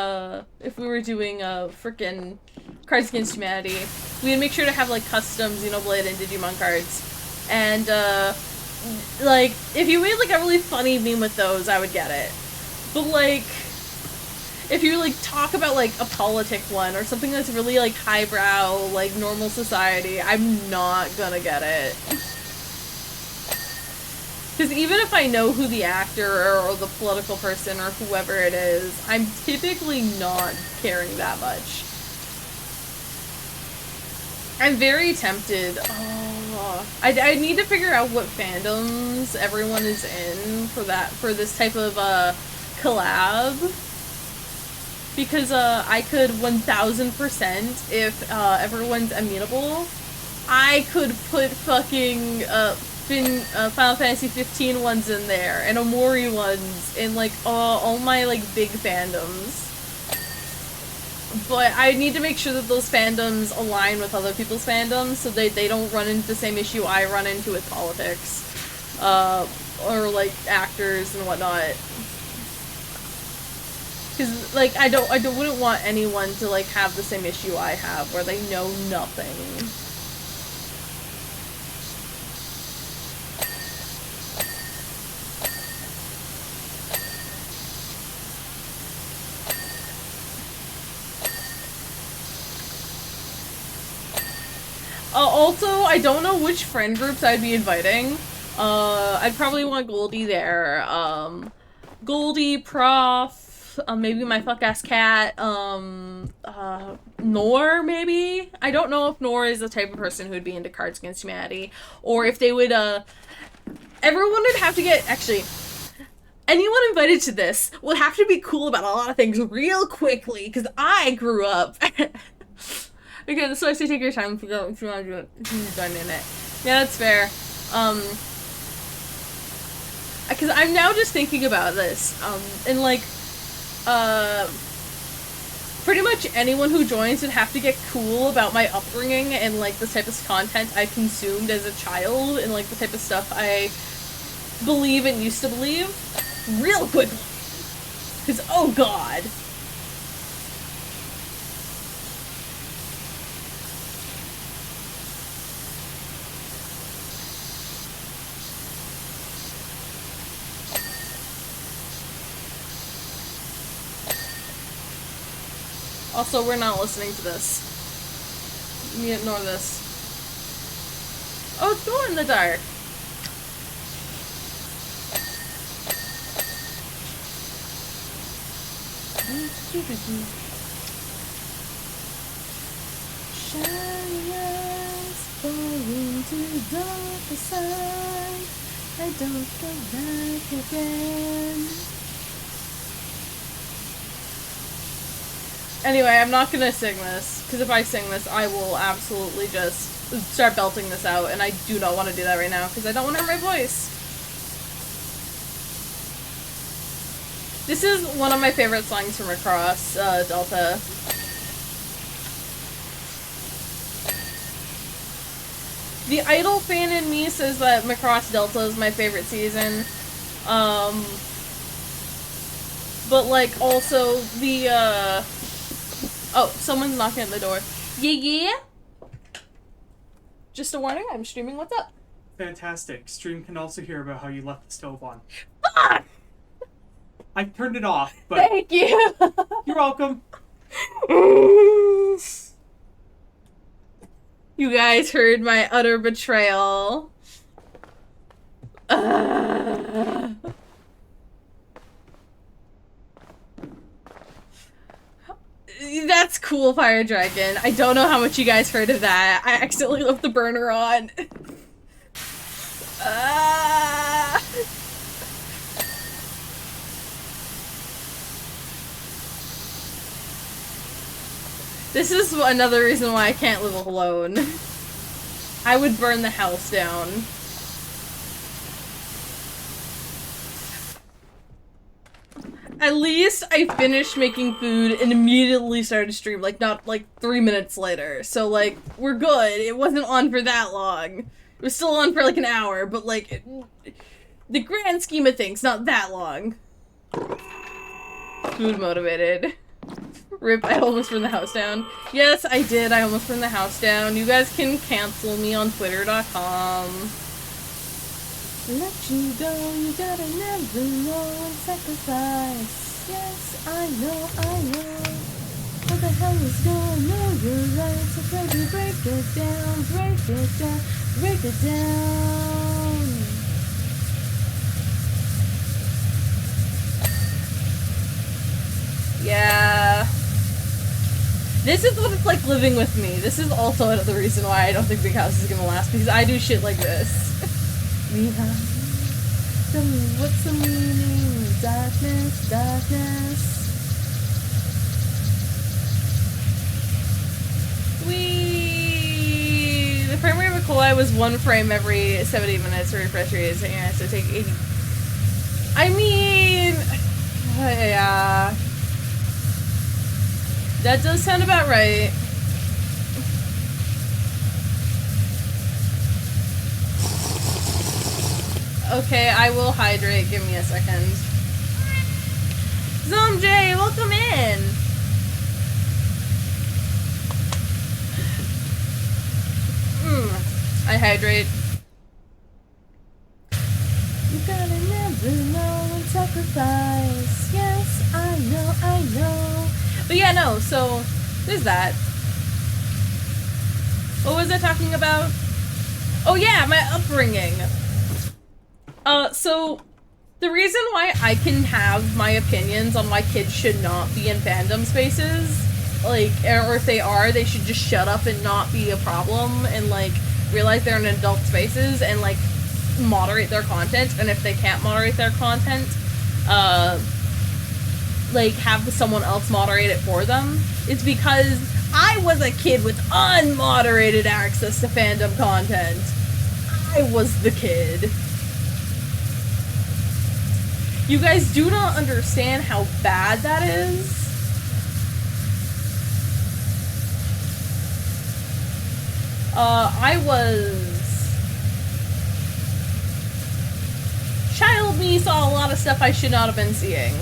frickin' Cards Against Humanity, we'd make sure to have like custom Xenoblade and Digimon cards. And like, if you made, like, a really funny meme with those, I would get it. But, like, if you, like, talk about, like, a politic one or something that's really, like, highbrow, like, normal society, I'm not gonna get it. Because even if I know who the actor or the political person or whoever it is, I'm typically not caring that much. I'm very tempted. Oh, I need to figure out what fandoms everyone is in for this type of collab. Because I could 1000%, if everyone's amenable, I could put fucking Final Fantasy 15 ones in there and Omori ones in like all my like big fandoms. But I need to make sure that those fandoms align with other people's fandoms so they don't run into the same issue I run into with politics. Or like actors and whatnot. Cause like I wouldn't want anyone to like have the same issue I have where they know nothing. Also, I don't know which friend groups I'd be inviting. I'd probably want Goldie there. Goldie, Prof, maybe my fuck-ass cat, Nor, maybe? I don't know if Nor is the type of person who'd be into Cards Against Humanity, or if they would, everyone would have to get, actually, anyone invited to this would have to be cool about a lot of things real quickly, because I grew up... Okay, so I say take your time if you want to do it. Done in it. Yeah, that's fair. Because I'm now just thinking about this, and like, pretty much anyone who joins would have to get cool about my upbringing and like the type of content I consumed as a child and like the type of stuff I believe and used to believe real quickly. Because, oh god. Also, we're not listening to this. You ignore this. Oh, it's glow in the dark. Shines falling to the darker side. I don't go back again. Anyway, I'm not gonna sing this, because if I sing this, I will absolutely just start belting this out, and I do not want to do that right now, because I don't want to hurt my voice. This is one of my favorite songs from Across Delta. The Idol fan in me says that Macross Delta is my favorite season. But, like, also the, Oh, someone's knocking at the door. Yeah? Just a warning, I'm streaming. What's up? Fantastic. Stream can also hear about how you left the stove on. Fuck! I turned it off, but... Thank you! You're welcome. You guys heard my utter betrayal. That's cool, Fire Dragon. I don't know how much you guys heard of that. I accidentally left the burner on. This is another reason why I can't live alone. I would burn the house down. At least I finished making food and immediately started to stream, like, not, like, 3 minutes later. So, like, we're good. It wasn't on for that long. It was still on for, like, an hour, but, like, the grand scheme of things, not that long. Food motivated. Rip, I almost burned the house down. Yes, I did. I almost burned the house down. You guys can cancel me on Twitter.com. Let you go, you gotta never know and sacrifice. Yes, I know. What the hell is going on? You're right, so try to break it down, break it down, break it down. Yeah. This is what it's like living with me. This is also another reason why I don't think Big House is gonna last, because I do shit like this. Tell me what's the meaning? Darkness, darkness. The frame rate of Koi was 1 frame every 70 minutes to refresh rates, and yeah, so take 80. I mean, yeah. That does sound about right. Okay, I will hydrate. Give me a second. Zomjay, welcome in! I hydrate. You gotta never know and sacrifice. Yes, I know. But yeah, no, so there's that. What was I talking about? Oh yeah, my upbringing. So the reason why I can have my opinions on why kids should not be in fandom spaces, like, or if they are, they should just shut up and not be a problem and, like, realize they're in adult spaces and, like, moderate their content. And if they can't moderate their content, like, have someone else moderate it for them. It's because I was a kid with unmoderated access to fandom content. I was the kid. You guys do not understand how bad that is. I was... Child me saw a lot of stuff I should not have been seeing.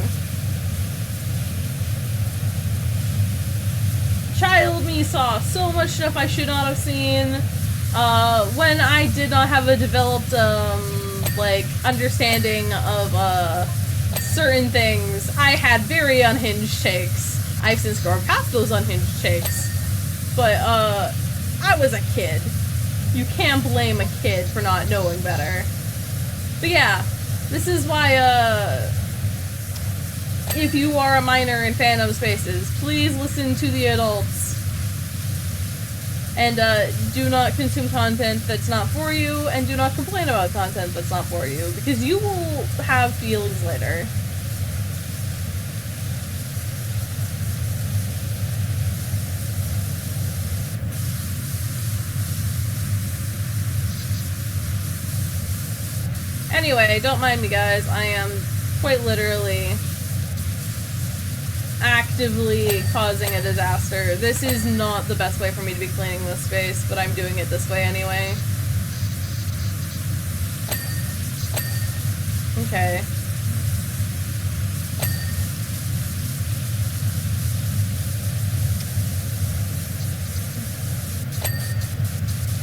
Child me saw so much stuff I should not have seen. When I did not have a developed, like, understanding of, certain things, I had very unhinged takes. I've since grown past those unhinged takes. But, I was a kid. You can't blame a kid for not knowing better. But yeah, this is why, if you are a minor in fandom spaces, please listen to the adults. And, do not consume content that's not for you, and do not complain about content that's not for you, because you will have feelings later. Anyway, don't mind me, guys. I am quite literally actively causing a disaster. This is not the best way for me to be cleaning this space, but I'm doing it this way anyway. Okay.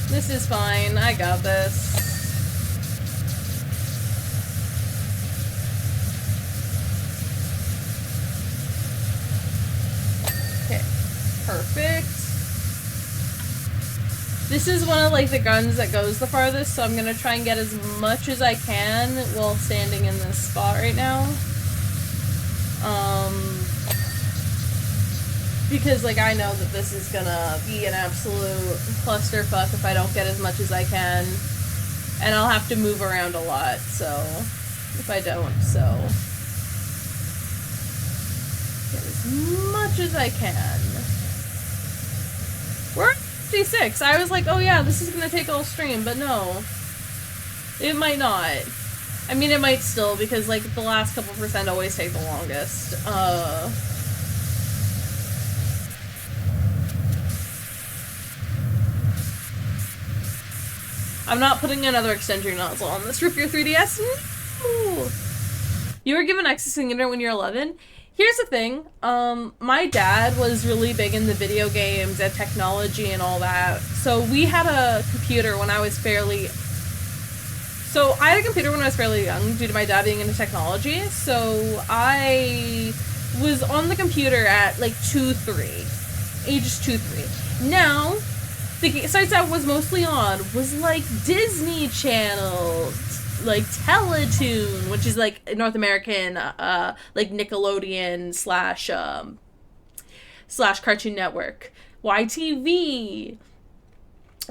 This is fine. I got this. Perfect. This is one of, like, the guns that goes the farthest, so I'm gonna try and get as much as I can while standing in this spot right now. Because, like, I know that this is gonna be an absolute clusterfuck if I don't get as much as I can. And I'll have to move around a lot, so... if I don't, so... get as much as I can. We're at 56. I was like, oh yeah, this is gonna take all stream, but no. It might not. I mean, it might still, because, like, the last couple percent always take the longest. I'm not putting another extension nozzle on this. Rip your 3DS? No! You were given access to the internet when you're 11? Here's the thing, my dad was really big into video games and technology and all that, so we had a computer when I was fairly So I had a computer when I was fairly young due to my dad being into technology. So I was on the computer at like 2-3, ages 2-3. Now, the sites I was mostly on was like Disney Channel, like Teletoon, which is like North American, like Nickelodeon slash Cartoon Network, YTV.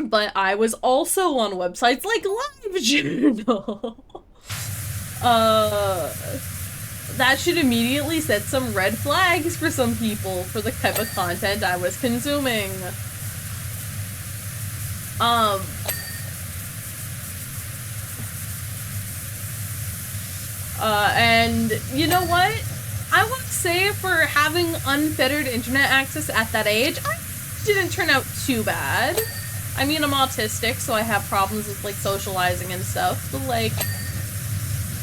But I was also on websites like LiveJournal. That should immediately set some red flags for some people for the type of content I was consuming. And you know what? I would say for having unfettered internet access at that age, I didn't turn out too bad. I mean, I'm autistic, so I have problems with, like, socializing and stuff, but, like,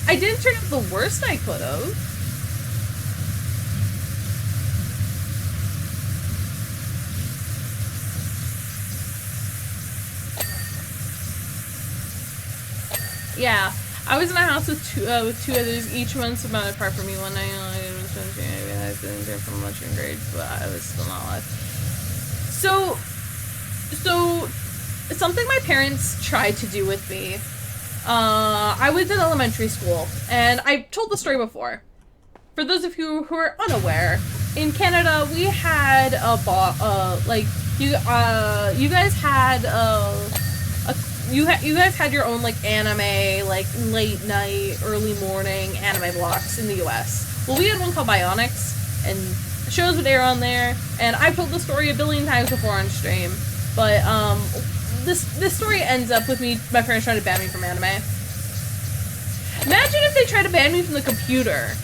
I didn't turn out the worst I could have. Yeah, I was in a house with two others, each month's amount apart from me. One night, I didn't there for much in grades, but I was still not alive. So something my parents tried to do with me. I was in elementary school, and I've told the story before. For those of you who are unaware, in Canada we had you guys had you guys had your own like anime, like late night, early morning anime blocks in the US. Well, we had one called Bionics, and shows would air on there, and I've told the story a billion times before on stream, but this story ends up with my parents trying to ban me from anime. Imagine if they tried to ban me from the computer.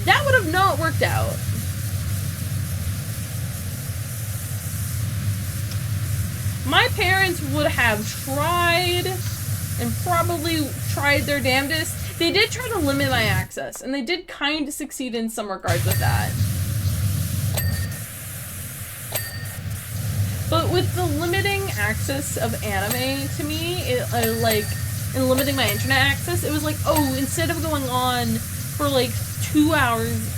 That would have not worked out. My parents would have tried, and probably tried their damnedest. They did try to limit my access, and they did kind of succeed in some regards with that. But with the limiting access of anime to me, and limiting my internet access, it was like, oh, instead of going on for like 2 hours,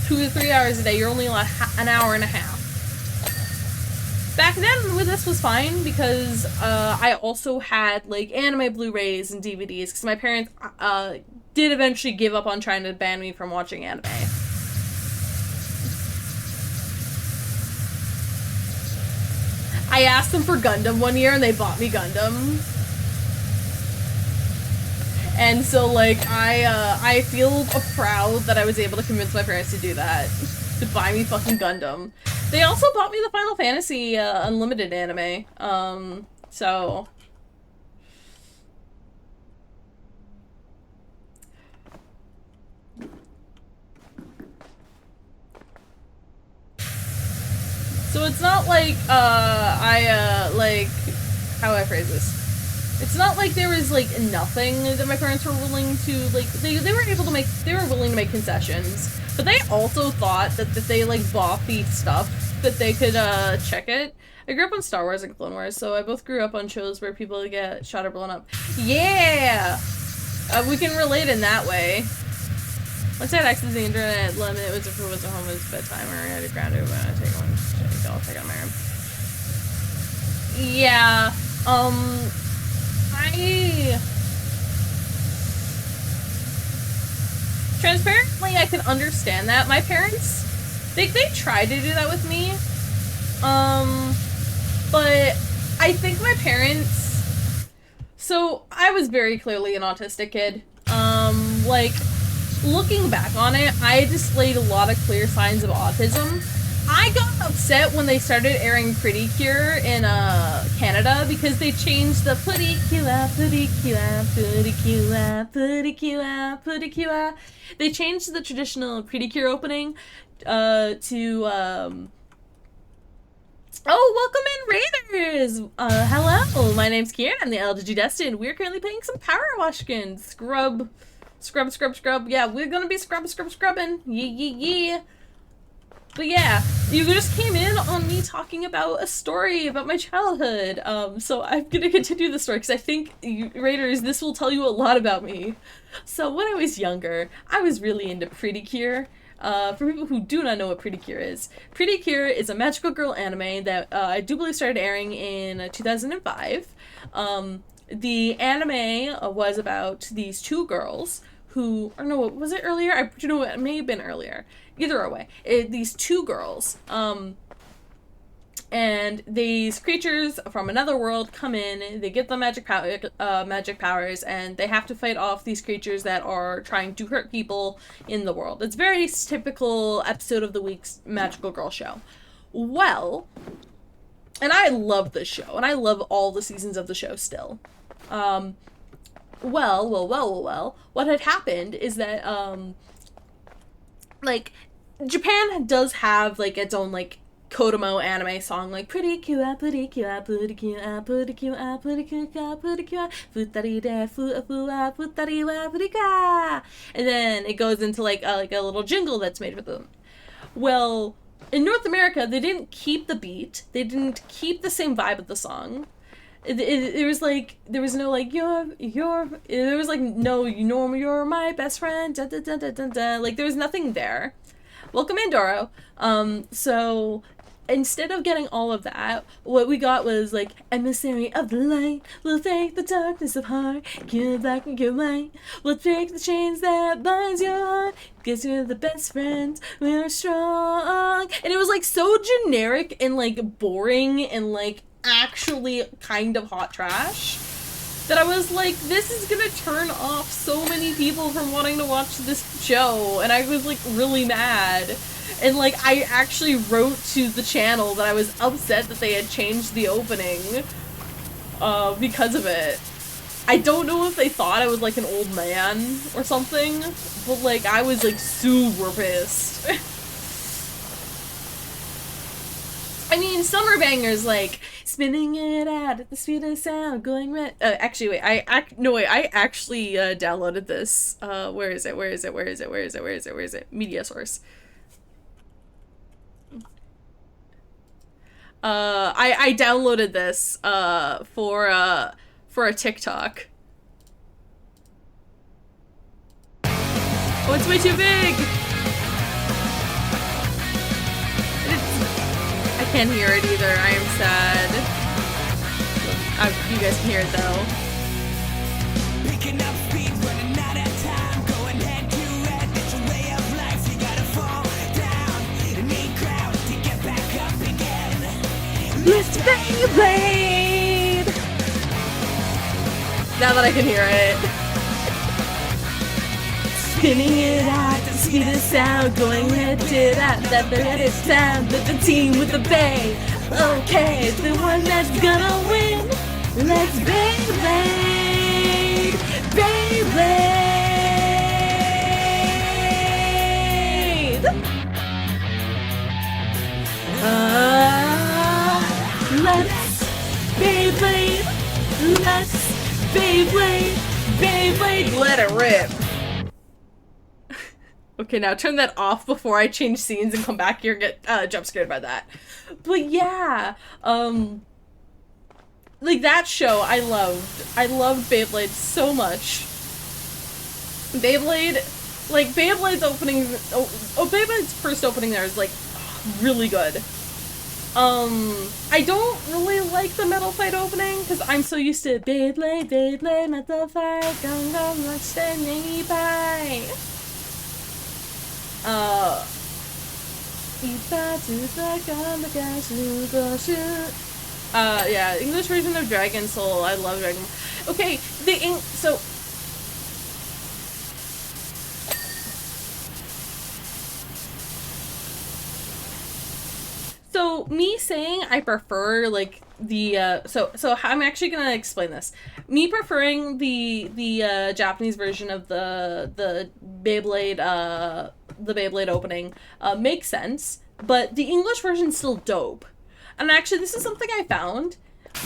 2 to 3 hours a day, you're only allowed an hour and a half. Back then, with this was fine because I also had like anime Blu-rays and DVDs because my parents did eventually give up on trying to ban me from watching anime. I asked them for Gundam one year and they bought me Gundam. And so like I feel proud that I was able to convince my parents to do that. To buy me fucking Gundam. They also bought me the Final Fantasy Unlimited anime. So it's not like like how do I phrase this? It's not like there was like nothing that my parents were willing to like they were willing to make concessions. But they also thought that they like bought the stuff that they could check it. I grew up on Star Wars and Clone Wars, so I both grew up on shows where people get shot or blown up. Yeah! We can relate in that way. Once I had access to the internet limit, it was if it was a home, it was bedtime, or I had to ground it when I take one. I'll check out my room. Yeah. Transparently, I can understand that. My parents, they tried to do that with me. But I think my parents, so I was very clearly an autistic kid. Like, looking back on it, I displayed a lot of clear signs of autism. I got upset when they started airing Pretty Cure in Canada because they changed the Pretty Cure, Pretty Cure, Pretty Cure, Pretty Cure, Pretty Cure. They changed the traditional Pretty Cure opening to oh, welcome in Raiders! Hello, my name's Kieran, I'm the LDG Destined. We're currently playing some Power Washkin. Scrub. Yeah, we're gonna be scrubbing. Yeah. But yeah, you just came in on me talking about a story about my childhood. So I'm gonna continue the story because I think, Raiders, this will tell you a lot about me. So when I was younger, I was really into Pretty Cure. For people who do not know what Pretty Cure is a magical girl anime that I do believe started airing in 2005. The anime was about these two girls who, or no, was it earlier? It may have been earlier. Either way, these two girls, and these creatures from another world come in. They get the magic powers, and they have to fight off these creatures that are trying to hurt people in the world. It's a very typical episode of the week's magical girl show. Well, and I love this show, and I love all the seasons of the show still. Well, what had happened is that, like, Japan does have, like, its own, like, Kodomo anime song, like, pretty cute, pretty cute, pretty cute, pretty cute, pretty cute, pretty cute, futari de futari wa pretty ka. And then it goes into, like a little jingle that's made for them. Well, in North America, they didn't keep the beat. They didn't keep the same vibe of the song. It was like, there was no, like, there was, like, no, you're my best friend, da da da da da da. Like, there was nothing there. Welcome in, Doro. So instead of getting all of that, what we got was, like, emissary of the light, we'll take the darkness of heart, kill black and kill white, we'll break the chains that binds your heart, because we're the best friends, we're strong. And it was, like, so generic and, like, boring and, like, actually kind of hot trash that I was like, this is gonna turn off so many people from wanting to watch this show, and I was, like, really mad. And, like, I actually wrote to the channel that I was upset that they had changed the opening because of it. I don't know if they thought I was, like, an old man or something, but, like, I was, like, super pissed. I mean, summer bangers, like, spinning it out at the speed of sound, going red. Actually, wait, I actually downloaded this. Where is it? Media source. I downloaded this, for a TikTok. Oh, it's way too big! I can't hear it either. I am sad. You guys can hear it though. Picking up speed, running out of time, going head to head. It's a way of life. You gotta fall down and need ground to get back up again. Let's Beyblade. Now that I can hear it. Spinning it out to see the sound, going head to that it's sound, but the team with the bay. Okay, the one that's gonna win. Let's Beyblade, Beyblade. Let's Beyblade, Beyblade, let it rip. Okay, now turn that off before I change scenes and come back here and get jump scared by that. But yeah, like, that show I loved. I loved Beyblade so much. Beyblade's opening, Beyblade's first opening there is, like, really good. I don't really like the metal fight opening because I'm so used to Beyblade, metal fight, gong, let's stand pie. Yeah, English version of Dragon Soul. I love Dragon. Okay, So me saying I prefer, like, the so I'm actually gonna explain this. Me preferring the Japanese version of the Beyblade opening makes sense, but the English version's still dope. And actually, this is something I found.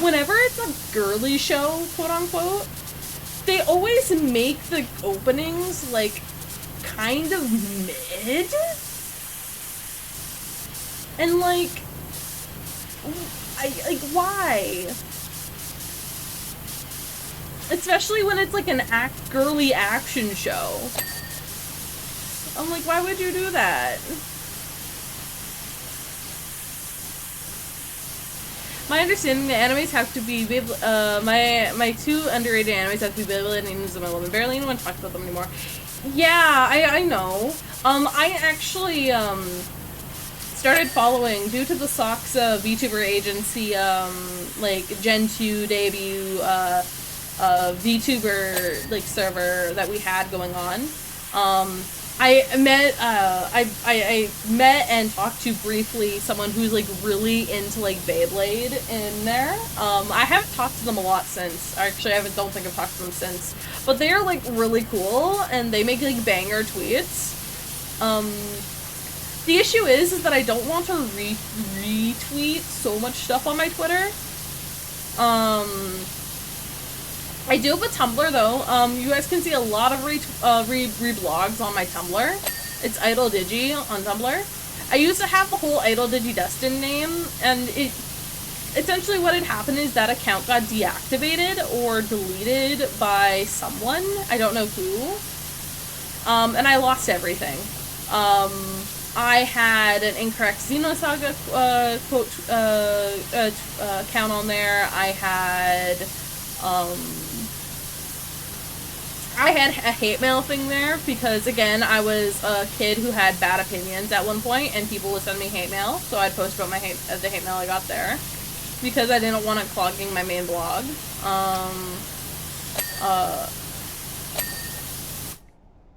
Whenever it's a girly show, quote unquote, they always make the openings, like, kind of mid. And like, why? Especially when it's like an girly action show. I'm like, why would you do that? My understanding, the animes have to be my two underrated animes have to be Beyblade and Inazuma Eleven. Barely anyone talks about them anymore. Yeah, I know. I actually started following due to the Sox VTuber agency like Gen 2 debut VTuber like server that we had going on. I met and talked to briefly someone who's like really into like Beyblade in there. I haven't talked to them a lot since. Actually, don't think I've talked to them since. But they are like really cool and they make like banger tweets. The issue is that I don't want to retweet so much stuff on my Twitter. I do have a Tumblr though. You guys can see a lot of reblogs on my Tumblr. It's Idol Digi on Tumblr. I used to have the whole Idol Digi Destin name, and it essentially what had happened is that account got deactivated or deleted by someone. I don't know who. And I lost everything. I had an incorrect Xenosaga account on there. I had a hate mail thing there because, again, I was a kid who had bad opinions at one point, and people would send me hate mail, so I'd post about the hate mail I got there because I didn't want it clogging my main blog.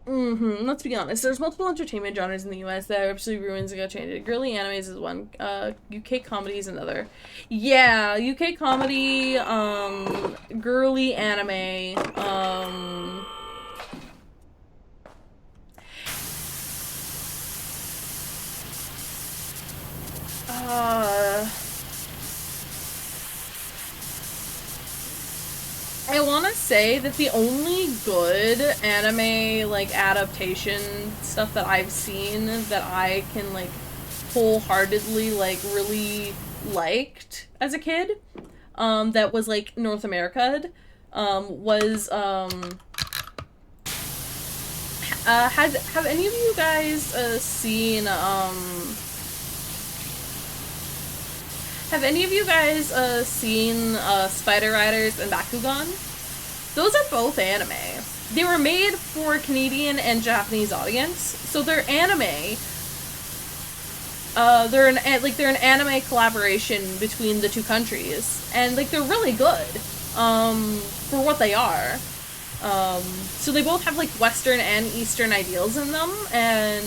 Let's be honest. There's multiple entertainment genres in the US that absolutely ruins and got changed. Girly animes is one. UK comedy is another. Yeah, UK comedy, girly anime, I want to say that the only good anime, like, adaptation stuff that I've seen that I can, like, wholeheartedly, like, really liked as a kid, that was, like, North America, was, have any of you guys, seen, Spider Riders and Bakugan? Those are both anime. They were made for Canadian and Japanese audience, so they're anime. They're an anime collaboration between the two countries, and like they're really good, for what they are. So they both have like Western and Eastern ideals in them, and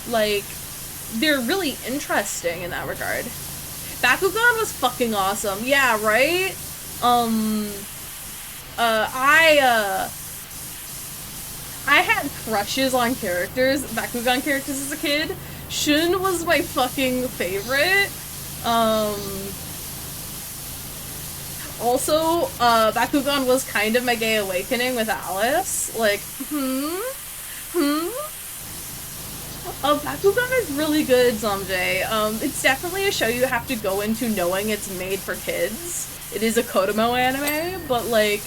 like they're really interesting in that regard. Bakugan was fucking awesome. Yeah, right? I had crushes on Bakugan characters as a kid. Shun was my fucking favorite. Also, Bakugan was kind of my gay awakening with Alice. Like, Bakugan is really good, Zamjay. It's definitely a show you have to go into knowing it's made for kids. It is a Kodomo anime, but, like,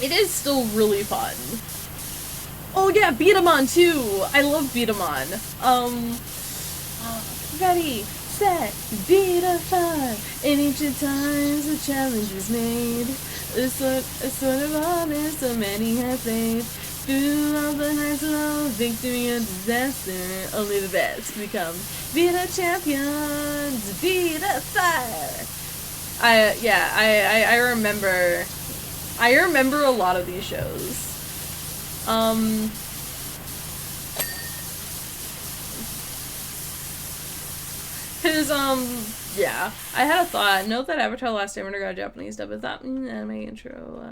it is still really fun. Oh yeah, Beatamon too! I love Beatamon. Ready, set, Beatamon! In ancient times a challenge was made. A sort of honor so many have faith. Through all the highs and lows, victory and disaster, only the best become Vita champions, Vita fire. I remember a lot of these shows. Cause, yeah, I had a thought. Note that Avatar: Last Airbender got a Japanese dub. Is that anime intro?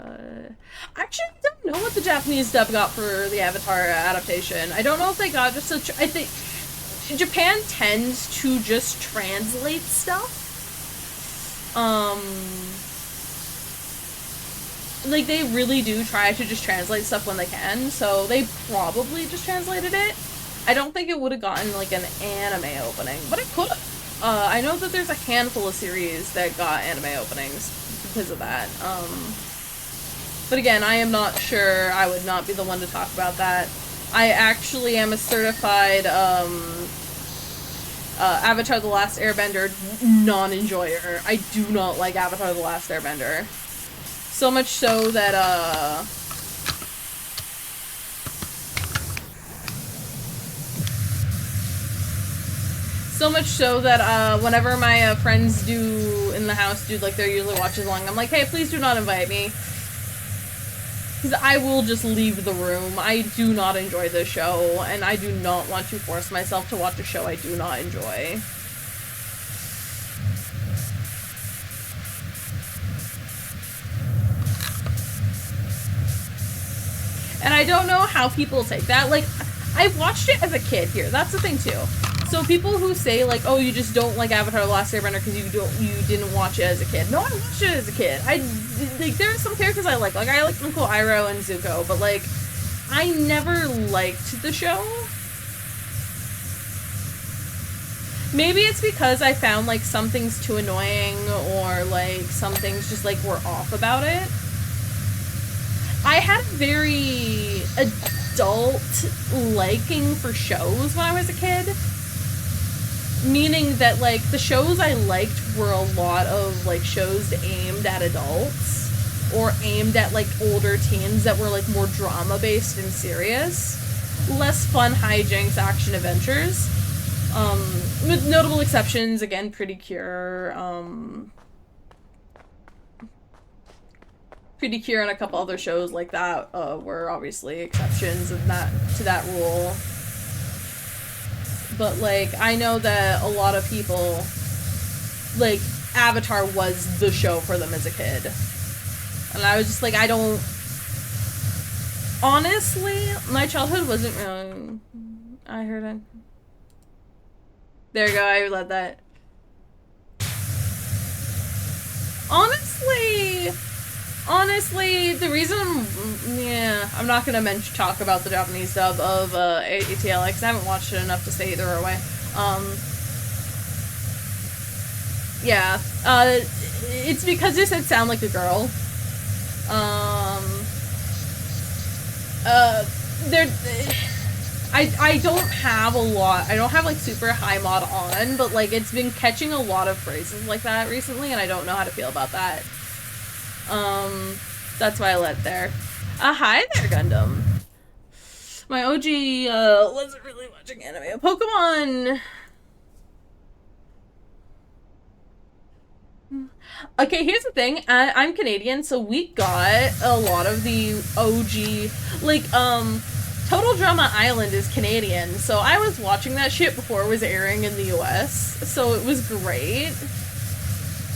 Actually, I don't know what the Japanese dub got for the Avatar adaptation. I don't know if they got just I think Japan tends to just translate stuff. Like, they really do try to just translate stuff when they can, so they probably just translated it. I don't think it would have gotten like an anime opening, but it could have. I know that there's a handful of series that got anime openings because of that. But again, I am not sure. I would not be the one to talk about that. I actually am a certified Avatar The Last Airbender non-enjoyer. I do not like Avatar The Last Airbender. So much so that, whenever my friends do in the house do like their usually watches along, I'm like, hey, please do not invite me. Because I will just leave the room. I do not enjoy this show, and I do not want to force myself to watch a show I do not enjoy. And I don't know how people take that. Like, I watched it as a kid here. That's the thing, too. So people who say, like, oh, you just don't like Avatar The Last Airbender because you didn't watch it as a kid. No, I watched it as a kid. Like, there are some characters I like. Like, I like Uncle Iroh and Zuko, but, like, I never liked the show. Maybe it's because I found, like, some things too annoying or, like, some things just, like, were off about it. I had a very adult liking for shows when I was a kid. Meaning that, like, the shows I liked were a lot of, like, shows aimed at adults. Or aimed at, like, older teens that were, like, more drama-based and serious. Less fun hijinks, action adventures. With notable exceptions, again, Pretty Cure, Pretty Cure and a couple other shows like that, were obviously exceptions to that rule. But, like, I know that a lot of people, like, Avatar was the show for them as a kid. And I was just like, I don't... Honestly, my childhood wasn't really... I heard it. There you go, I read that. Honestly, the reason I'm not gonna talk about the Japanese dub of ATLX. I haven't watched it enough to say either way. It's because they said sound like a girl. I don't have a lot. I don't have, like, super high mod on, but, like, it's been catching a lot of phrases like that recently, and I don't know how to feel about that. That's why I let it there. Hi there, Gundam. My OG, wasn't really watching anime. Pokemon! Okay, here's the thing. I'm Canadian, so we got a lot of the OG, like, Total Drama Island is Canadian, so I was watching that shit before it was airing in the US, so it was great.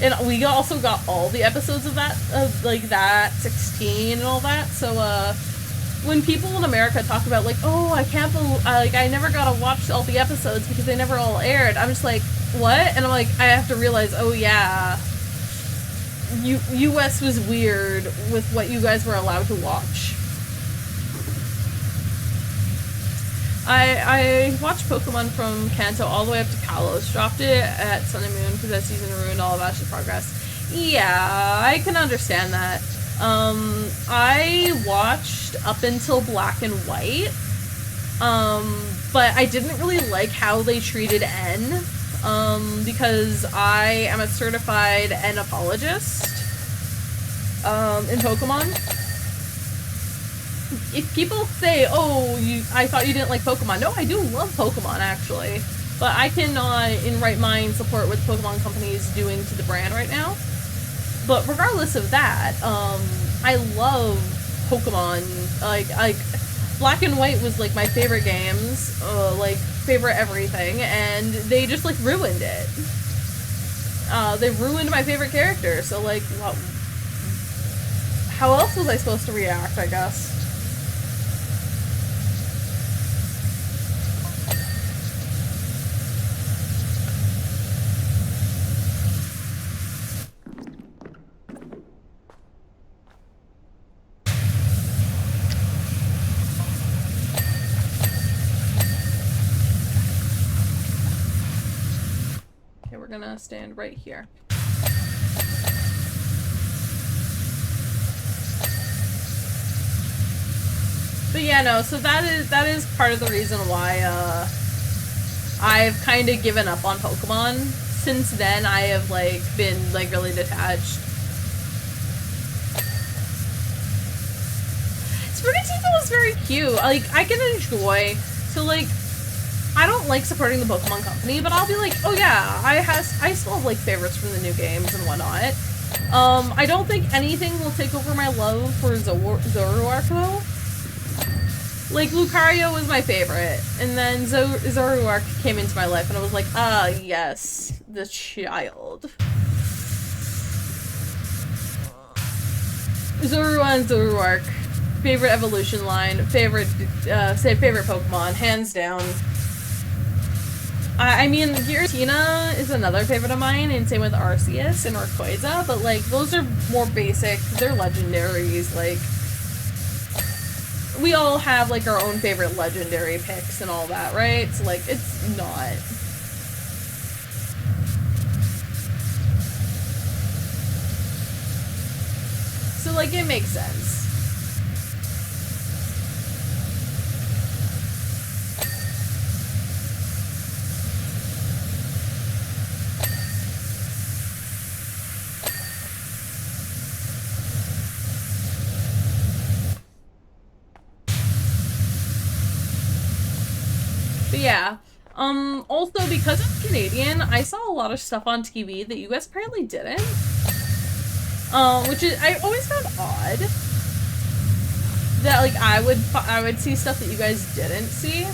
And we also got all the episodes of that, like, that 16 and all that, so, when people in America talk about, like, oh, I can't believe, like, I never got to watch all the episodes because they never all aired, I'm just like, what? And I'm like, I have to realize, oh, yeah, US was weird with what you guys were allowed to watch. I watched Pokemon from Kanto all the way up to Kalos. Dropped it at Sun and Moon because that season ruined all of Ash's progress. Yeah, I can understand that. I watched up until Black and White. But I didn't really like how they treated N. Because I am a certified N apologist. In Pokemon. If people say, oh, I thought you didn't like Pokemon. No, I do love Pokemon, actually. But I cannot, in right mind, support what the Pokemon Company is doing to the brand right now. But regardless of that, I love Pokemon. Like, Black and White was, like, my favorite games. Like, favorite everything. And they just, like, ruined it. They ruined my favorite character. So, like, how else was I supposed to react, I guess? gonna stand right here. But yeah, no, so that is part of the reason why, I've kind of given up on Pokemon. Since then, I have, like, been, like, really detached. Sprigatito was very cute. Like, I can enjoy, so, like, I don't like supporting the Pokemon Company, but I'll be like, oh yeah, I still have, like, favorites from the new games and whatnot. I don't think anything will take over my love for Zoroark, though. Like, Lucario was my favorite, and then Zoroark came into my life, and I was like, ah, yes, the child. Zoroark, favorite evolution line, favorite Pokemon, hands down. I mean, Giratina is another favorite of mine, and same with Arceus and Rayquaza, but, like, those are more basic, they're legendaries, like, we all have, like, our own favorite legendary picks and all that, right? So, like, it's not. So, like, it makes sense. But yeah, also because I'm Canadian, I saw a lot of stuff on TV that you guys apparently didn't. Which is, I always found odd. That, like, I would see stuff that you guys didn't see.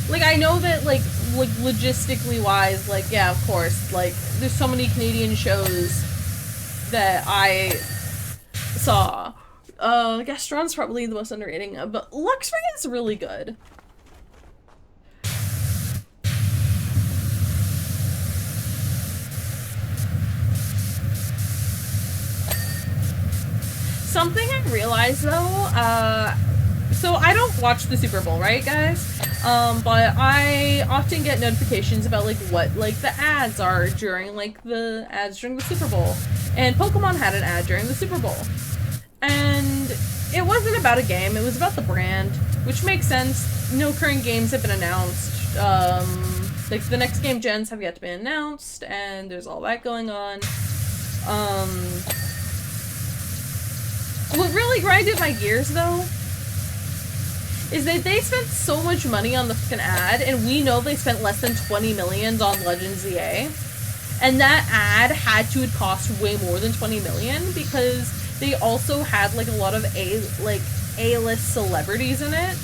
Like, I know that, like logistically wise, like, yeah, of course, like, there's so many Canadian shows that I saw. Gastron's probably the most underrated, but Luxray is really good. Something I realized, though, so I don't watch the Super Bowl, right, guys? But I often get notifications about, like, what, like, the ads are during, like, the ads during the Super Bowl. And Pokemon had an ad during the Super Bowl. And it wasn't about a game, it was about the brand, which makes sense. No current games have been announced. Like, the next game gens have yet to be announced, and there's all that going on. What really grinded my gears, though, is that they spent so much money on the fucking ad, and we know they spent less than 20 million on Legends EA. And that ad had to cost way more than 20 million, because they also had, like, a lot of A-list celebrities in it.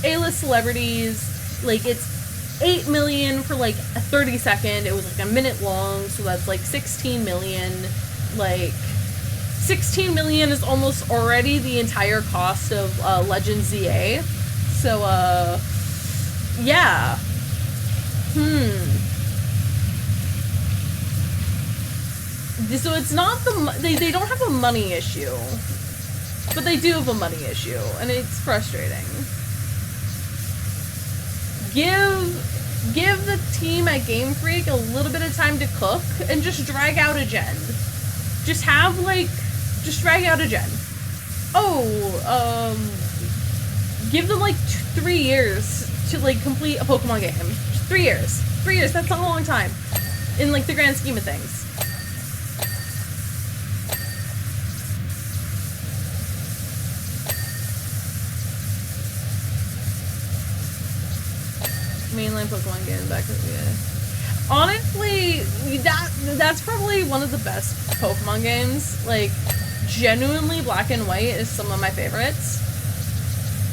A-list celebrities, like, it's 8 million for, like, a 30-second. It was, like, a minute long, so that's, like, 16 million. Like, 16 million is almost already the entire cost of Legends ZA. So, yeah. So it's not they don't have a money issue, but they do have a money issue, and it's frustrating. Give the team at Game Freak a little bit of time to cook, and just drag out a gen. Just drag out a gen. Give them, like, 3 years to, like, complete a Pokemon game. Just 3 years. 3 years, that's not a long time. In, like, the grand scheme of things. Mainline Pokemon games back in the day. Honestly, that's probably one of the best Pokemon games. Like, genuinely, Black and White is some of my favorites.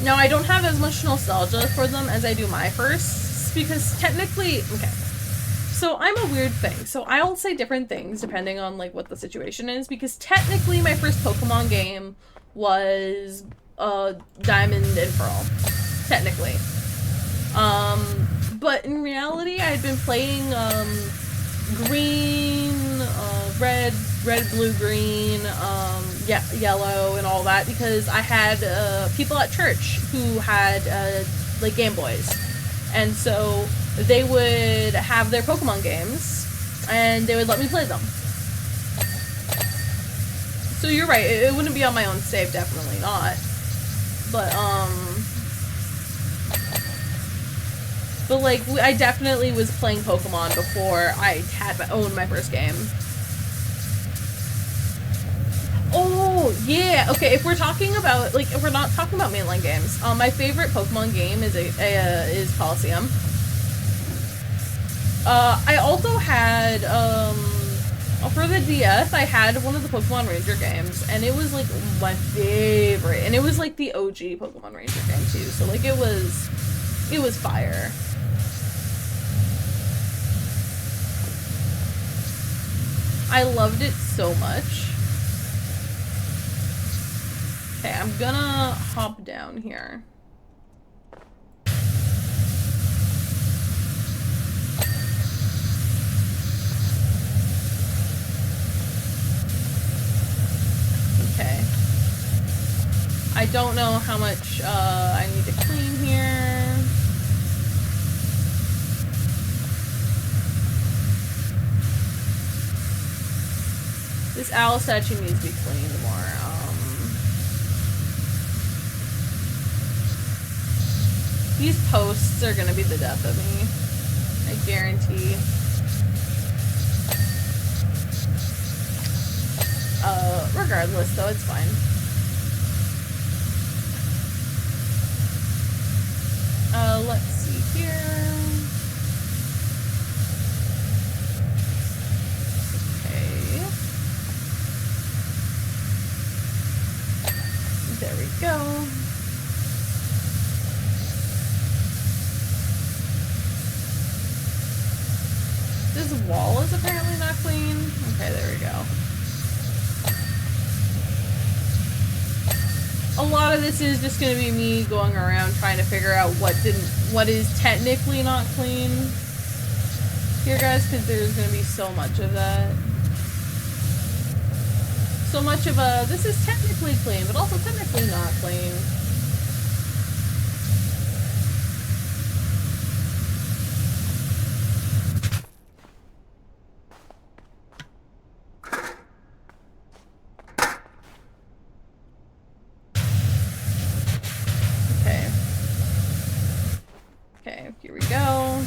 Now, I don't have as much nostalgia for them as I do my firsts, because technically, okay, so I'm a weird thing, so I'll say different things depending on, like, what the situation is, because technically my first Pokemon game was, Diamond and Pearl, technically. But in reality, I had been playing, green, red, blue, green, yellow, and all that, because I had, people at church who had, like, Game Boys. And so they would have their Pokemon games, and they would let me play them. So you're right, it wouldn't be on my own save, definitely not. But like, I definitely was playing Pokemon before I had owned my first game. Oh, yeah, okay, if we're talking about, like, if we're not talking about mainline games, my favorite Pokemon game is Coliseum. I also had, for the DS, I had one of the Pokemon Ranger games, and it was, like, my favorite, and it was, like, the OG Pokemon Ranger game, too, so, like, it was fire. I loved it so much. Okay, I'm gonna hop down here. Okay. I don't know how much I need to clean here. This owl statue needs to be cleaned more. These posts are gonna be the death of me. I guarantee. Regardless, though, it's fine. Let's see here. Okay. There we go. This wall is apparently not clean. Okay, there we go. A lot of this is just gonna be me going around trying to figure out what is technically not clean here, guys, because there's gonna be so much of that. So much of this is technically clean, but also technically not clean. Here we go.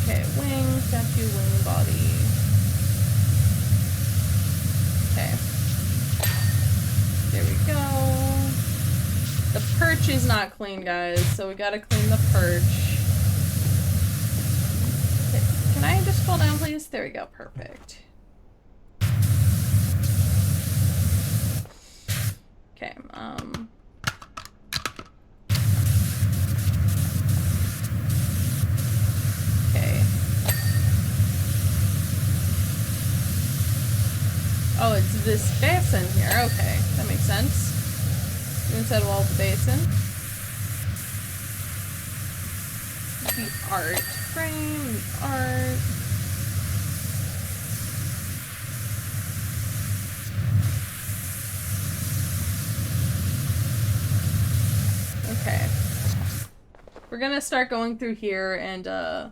Okay, wing, statue, wing, body. Okay. There we go. The perch is not clean, guys, so we gotta clean the perch. Okay. Can I just fall down, please? There we go, perfect. Okay, okay. Oh, it's this basin here. Okay, that makes sense. Inside wall of the basin. The art frame, the art. Okay. We're gonna start going through here and, oh.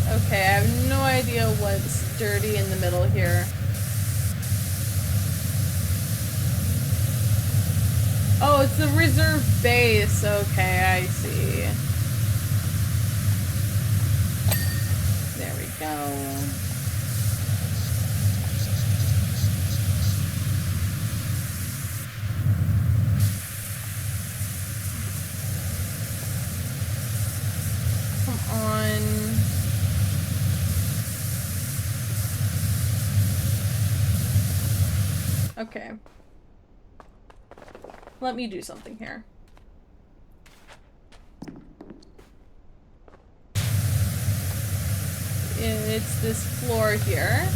Okay, I have no idea what's dirty in the middle here. Oh, it's the reserve base. Okay, I see. There we go. Come on. Okay. Let me do something here. It's this floor here,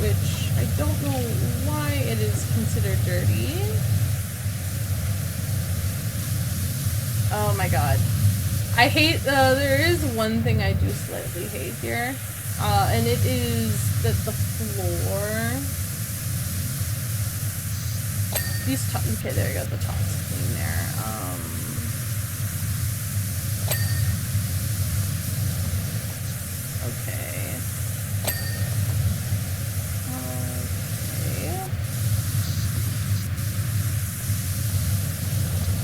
which I don't know why it is considered dirty. Oh my god. I hate, there is one thing I do slightly hate here. And it is that the floor... okay, there you go, the top's clean there. Okay. Okay.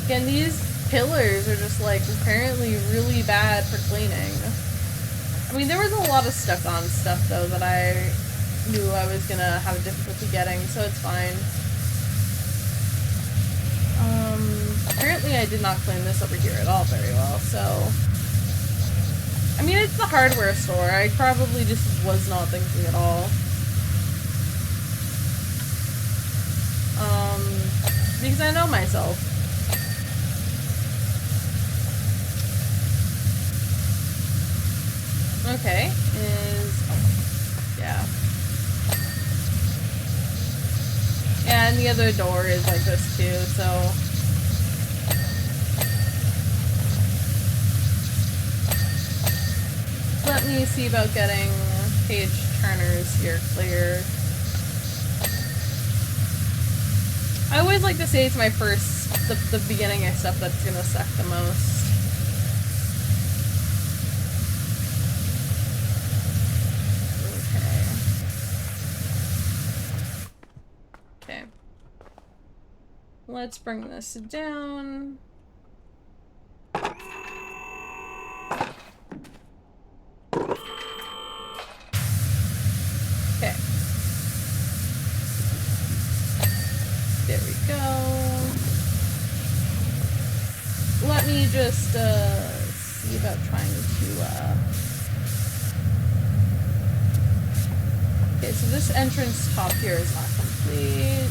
Again, these pillars are just, like, apparently really bad for cleaning. I mean, there was a lot of stuck-on stuff, though, that I knew I was gonna have difficulty getting, so it's fine. Apparently I did not clean this over here at all very well, so... I mean, it's the hardware store. I probably just was not thinking at all. Because I know myself. Okay, yeah. Yeah, and the other door is like this too, so... Let me see about getting page turners here clear. I always like to say it's my first, the beginning of stuff that's gonna suck the most. Okay. Let's bring this down. Okay. There we go. Let me just, see about trying to, okay, so this entrance top here is not complete.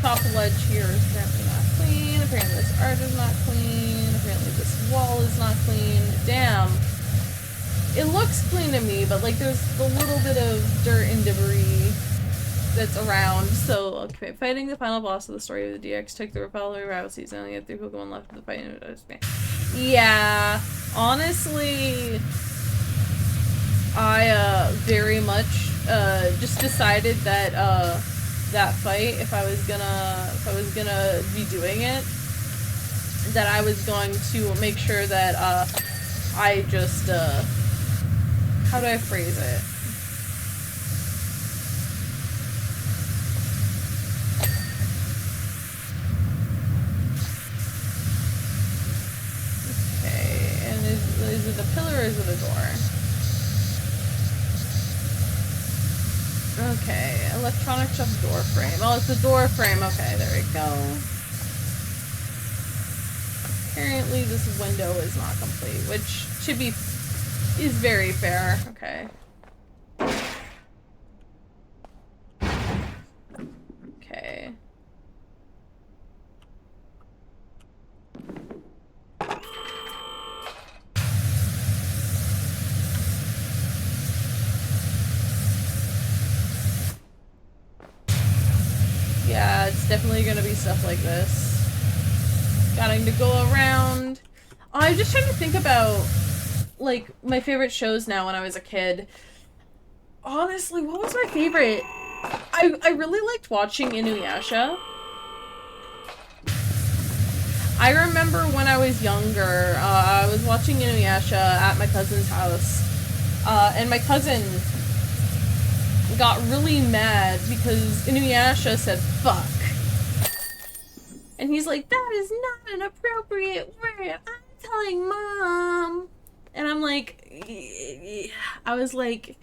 Top ledge here is apparently not clean. Apparently this art is not clean. Apparently this wall is not clean. Damn. It looks clean to me, but like there's a little bit of dirt and debris that's around. So, okay, fighting the final boss of the story of the DX took the following rival season. Only had 3 Pokemon left in the fight. Yeah, honestly, I very much just decided that that fight, if I was gonna be doing it, that I was going to make sure that I just how do I phrase it? Okay, and is it a pillar or is it a door? Okay, electronic shelf door frame. Oh, it's a door frame. Okay, there we go. Apparently this window is not complete, which should be, is very fair. Okay. Okay. Yeah, it's definitely gonna be stuff like this. Gotta go around. I'm just trying to think about, like, my favorite shows now when I was a kid. Honestly, what was my favorite? I really liked watching Inuyasha. I remember when I was younger, I was watching Inuyasha at my cousin's house. And my cousin got really mad because Inuyasha said fuck. And he's like, that is not an appropriate word. I'm telling Mom. And I'm like, I was like,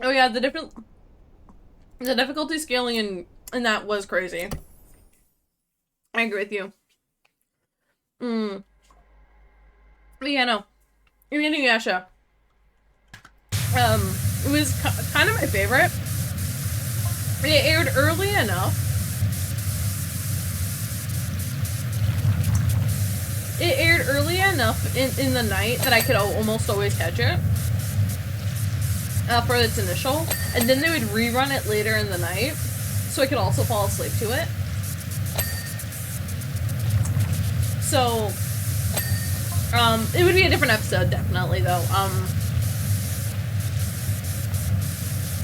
oh yeah, the difficulty scaling in that was crazy. I agree with you. But yeah, no. Inuyasha. It was kind of my favorite. It aired early enough. It aired early enough in the night that I could almost always catch it. For its initial. And then they would rerun it later in the night. So I could also fall asleep to it. So, it would be a different episode, definitely, though.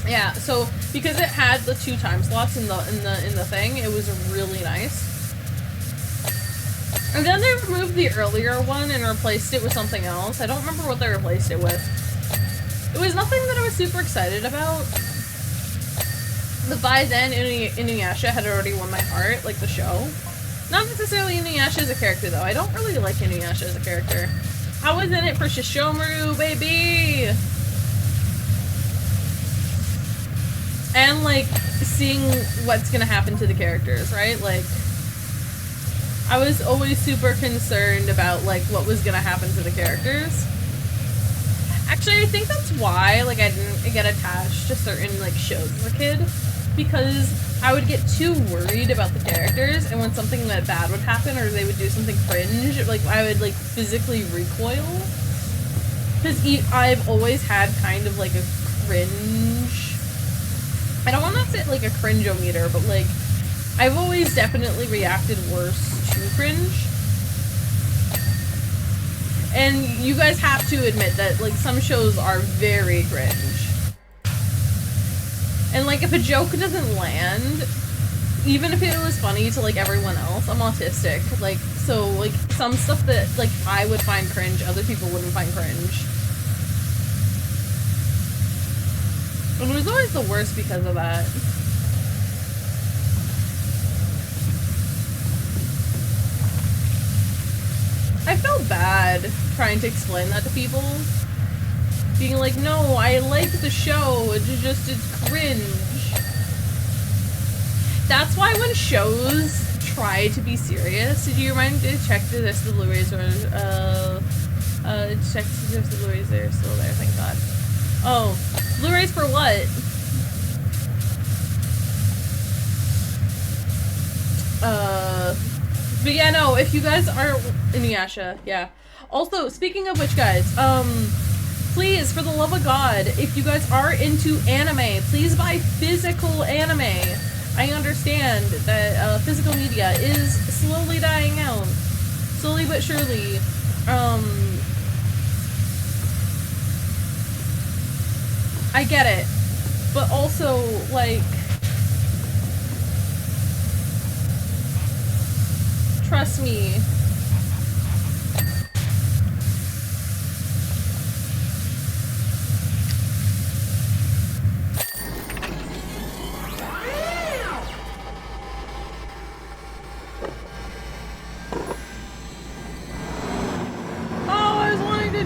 Yeah, so because it had the 2 time slots in the thing, it was really nice. And then they removed the earlier one and replaced it with something else. I don't remember what they replaced it with. It was nothing that I was super excited about. But by then, Inuyasha had already won my heart, like the show. Not necessarily Inuyasha as a character, though. I don't really like Inuyasha as a character. I was in it for Shishomaru, baby! And, like, seeing what's gonna happen to the characters, right? Like, I was always super concerned about, like, what was gonna happen to the characters. Actually, I think that's why, like, I didn't get attached to certain, like, shows as a kid. Because I would get too worried about the characters, and when something that bad would happen, or they would do something cringe, like, I would, like, physically recoil. Because I've always had kind of, like, a cringe... I don't want to say, like, a cringe-o-meter, but, like, I've always definitely reacted worse to cringe. And you guys have to admit that, like, some shows are very cringe. And, like, if a joke doesn't land, even if it was funny to, like, everyone else, I'm autistic. Like, so, like, some stuff that, like, I would find cringe, other people wouldn't find cringe. And it was always the worst because of that. I felt bad trying to explain that to people. Being like, no, I like the show, it's cringe. That's why when shows try to be serious, do you mind to check this the Blu-rays or, check if the Blu-rays are still there, thank god. Oh, Blu-rays for what? But yeah, no, if you guys are Inuyasha, yeah. Also, speaking of which, guys, please, for the love of God, if you guys are into anime, please buy physical anime. I understand that physical media is slowly dying out. Slowly but surely. I get it. But also, like... Trust me.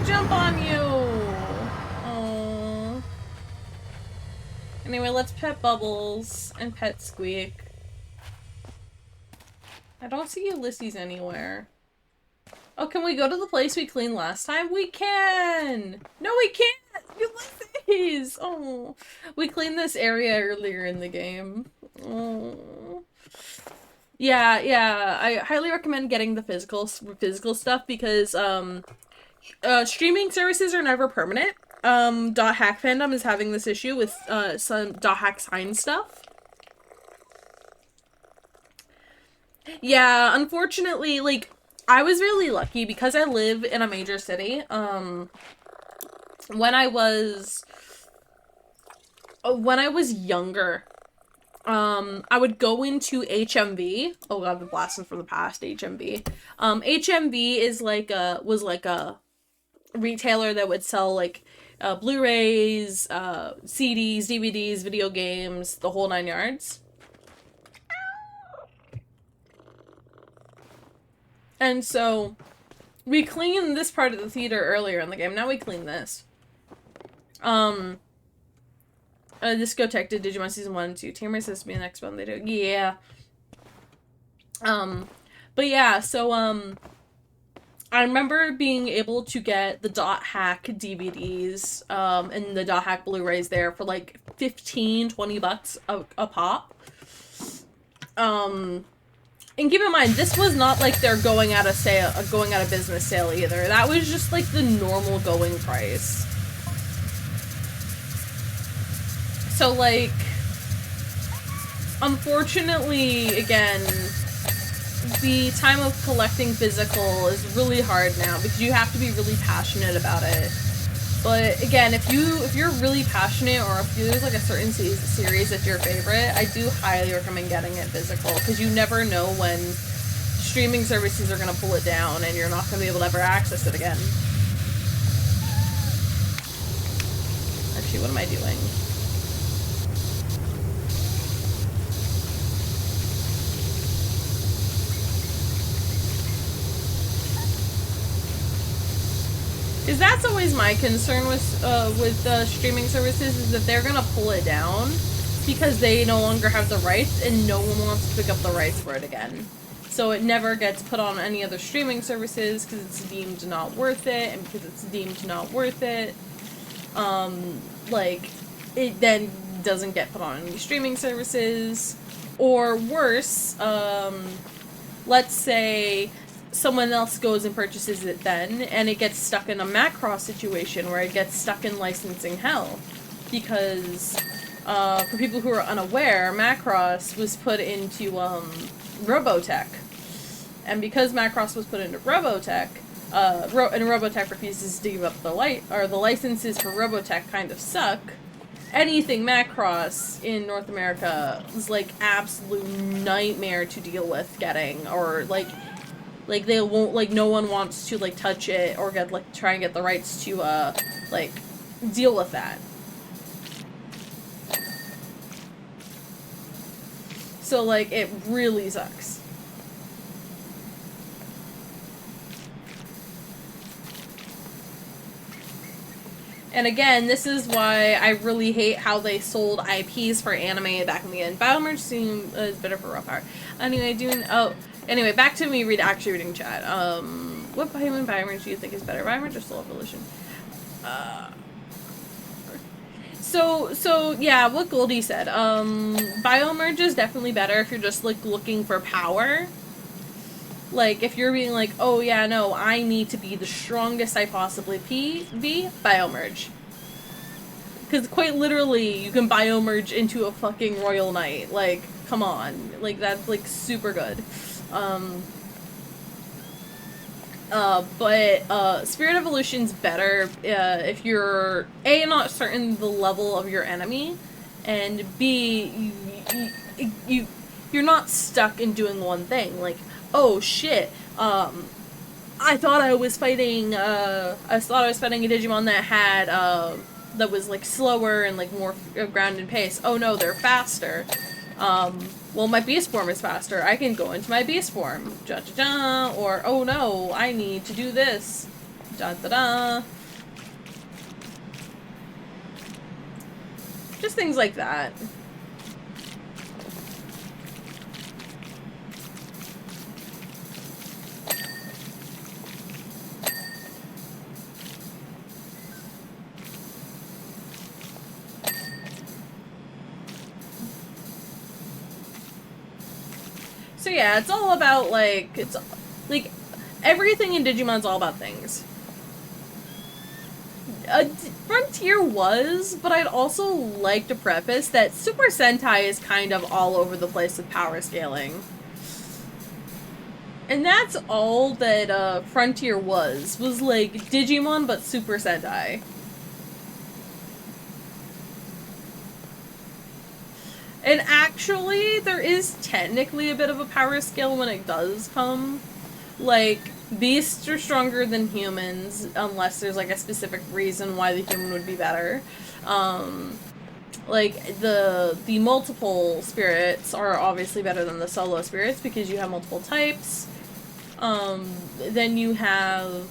Jump on you! Aww. Anyway, let's pet Bubbles and pet Squeak. I don't see Ulysses anywhere. Oh, can we go to the place we cleaned last time? We can! No, we can't! Ulysses! Oh, we cleaned this area earlier in the game. Oh. Yeah, I highly recommend getting the physical stuff because, streaming services are never permanent. Hack Fandom is having this issue with, some Hack Sign stuff. Yeah, unfortunately, like, I was really lucky because I live in a major city. When I was younger, I would go into HMV. Oh god, the blasting from the past, HMV. HMV is was like a retailer that would sell, like, Blu-rays, CDs, DVDs, video games, the whole 9 yards. And so, we cleaned this part of the theater earlier in the game. Now we clean this. Discotech did Digimon Season 1 and 2. Tamer says to be the next one they do. Yeah. But yeah, so, I remember being able to get the Dot Hack DVDs and the Dot Hack Blu-rays there for like 15-20 bucks a pop. And keep in mind, this was not like they're going out of business sale either. That was just like the normal going price. So like, unfortunately, again, the time of collecting physical is really hard now because you have to be really passionate about it. But again, if you're really passionate, or if there's like a certain series that's your favorite, I do highly recommend getting it physical, because you never know when streaming services are gonna pull it down and you're not gonna be able to ever access it again. Actually, what am I doing? Because that's always my concern with streaming services, is that they're gonna pull it down because they no longer have the rights and no one wants to pick up the rights for it again. So it never gets put on any other streaming services because it's deemed not worth it, and because it's deemed not worth it, like, it then doesn't get put on any streaming services. Or worse, let's say someone else goes and purchases it then, and it gets stuck in a Macross situation where it gets stuck in licensing hell. Because, for people who are unaware, Macross was put into, Robotech. And because Macross was put into Robotech, and Robotech refuses to give up the licenses for Robotech kind of suck, anything Macross in North America is, like, absolute nightmare to deal with getting, or, like, they won't, like, no one wants to, like, touch it or get, like, try and get the rights to, like, deal with that. So, like, it really sucks. And again, this is why I really hate how they sold IPs for anime back in the end. Biomerge is better for raw power. Anyway, back to me actually reading chat. What Biomerge do you think is better? Biomerge or Soul Evolution? So yeah, what Goldie said. Biomerge is definitely better if you're just, like, looking for power. Like, if you're being like, oh yeah, no, I need to be the strongest I possibly be, Biomerge. Because quite literally, you can Biomerge into a fucking Royal Knight. Like, come on. Like, that's, like, super good. But Spirit Evolution's better if you're, A, not certain the level of your enemy, and B, you're not stuck in doing one thing. Like, oh shit, I thought I was fighting a Digimon that had, that was, like, slower and, like, more grounded pace. Oh no, they're faster. Well, my beast form is faster. I can go into my beast form. Ja-ja-ja. Or, oh no, I need to do this. Da-da-da. Just things like that. So yeah, it's all about, like, it's, like, everything in Digimon's all about things. Frontier was, but I'd also like to preface that Super Sentai is kind of all over the place with power scaling. And that's all that, Frontier was, like, Digimon but Super Sentai. And actually, there is technically a bit of a power scale when it does come. Like, beasts are stronger than humans, unless there's, like, a specific reason why the human would be better. Like, the multiple spirits are obviously better than the solo spirits, because you have multiple types. Then you have,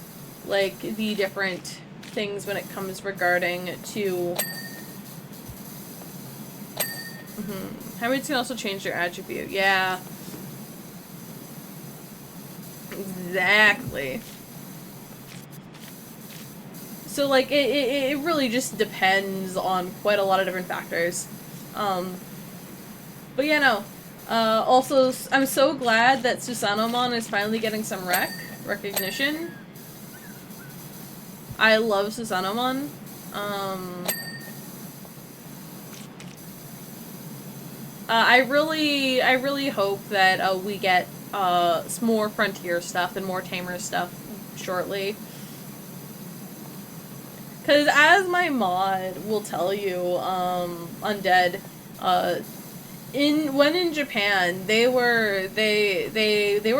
like, the different things when it comes regarding to... Hybrids can also change their attribute. Yeah. Exactly. So, like, it really just depends on quite a lot of different factors. But yeah, no. Also, I'm so glad that Susanomon is finally getting some recognition. I love Susanomon. I really hope that we get some more Frontier stuff and more Tamer stuff shortly. Because as my mod will tell you, Undead, when in Japan, they were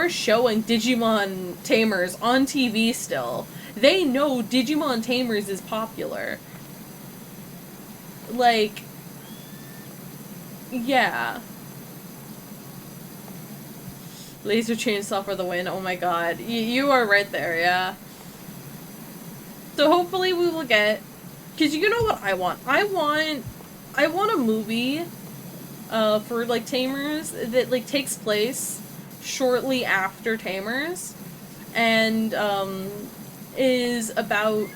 showing Digimon Tamers on TV still. They know Digimon Tamers is popular. Like, yeah. Laser chainsaw for the win. Oh my god. You are right there, yeah. So hopefully we will get... Because you know what I want? I want a movie for, like, Tamers that, like, takes place shortly after Tamers. And, is about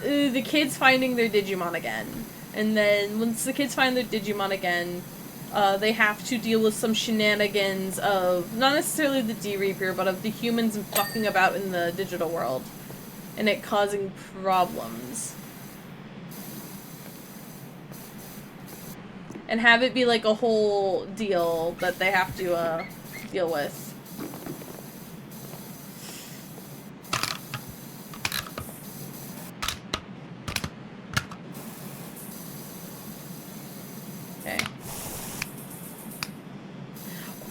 the kids finding their Digimon again. And then once the kids find their Digimon again, they have to deal with some shenanigans of, not necessarily the D-Reaper, but of the humans fucking about in the digital world. And it causing problems. And have it be like a whole deal that they have to, deal with. Okay.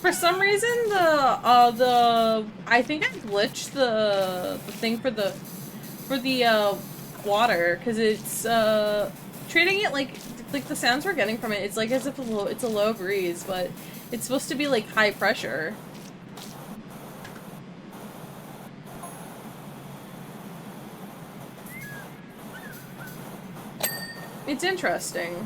For some reason, I think I glitched the thing for the water, because it's, treating it like the sounds we're getting from it, it's like as if it's a low breeze, but it's supposed to be like high pressure. It's interesting.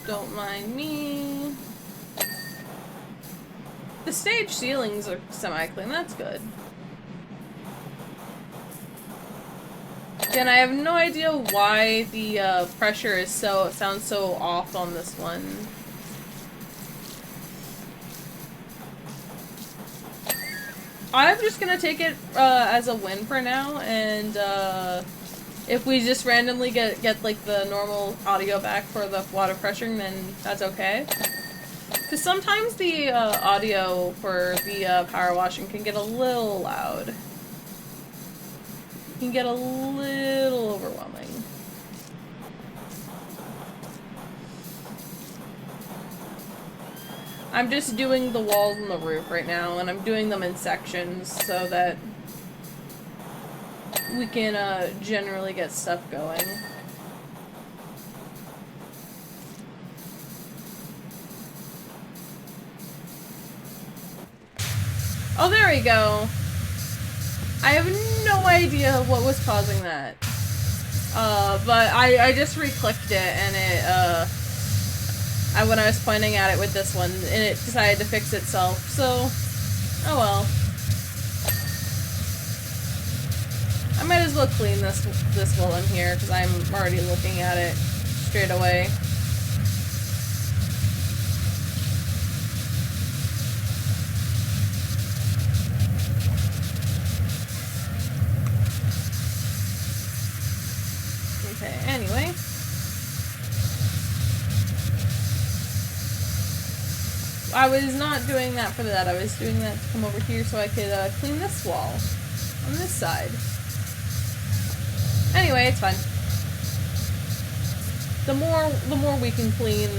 Don't mind me. The stage ceilings are semi-clean, that's good. Again, I have no idea why the pressure is sounds so off on this one. I'm just gonna take it as a win for now, and if we just randomly get like the normal audio back for the water pressuring, then that's okay. Because sometimes the audio for the power washing can get a little loud. It can get a little overwhelming. I'm just doing the walls and the roof right now, and I'm doing them in sections so that we can generally get stuff going. Oh, there we go. I have no idea what was causing that. But I just re-clicked it, and it, when I was pointing at it with this one, and it decided to fix itself, so, oh well. I might as well clean this while I'm here, because I'm already looking at it straight away. Okay, anyway. I was not doing that for that. I was doing that to come over here so I could clean this wall on this side. Anyway, it's fine. The more we can clean,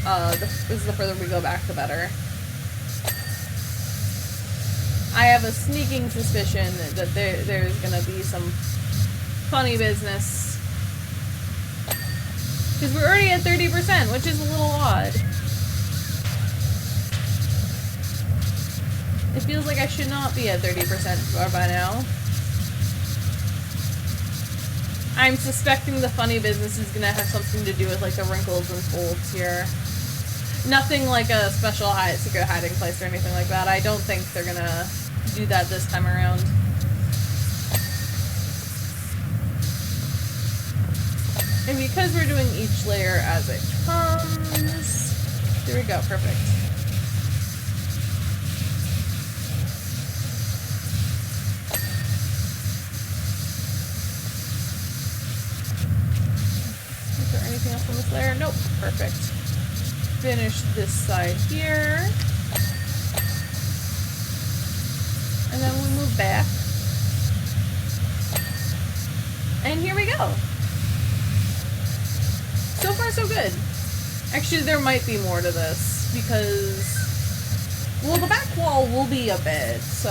the further we go back, the better. I have a sneaking suspicion that there's gonna be some funny business. Because we're already at 30%, which is a little odd. It feels like I should not be at 30% by now. I'm suspecting the funny business is gonna have something to do with, like, the wrinkles and folds here. Nothing like a special secret hiding place or anything like that. I don't think they're gonna do that this time around. And because we're doing each layer as it comes, here we go, perfect. Is there anything else on this layer? Nope, perfect. Finish this side here. And then we move back. And here we go. So far, so good. Actually, there might be more to this, because... well, the back wall will be a bit, so...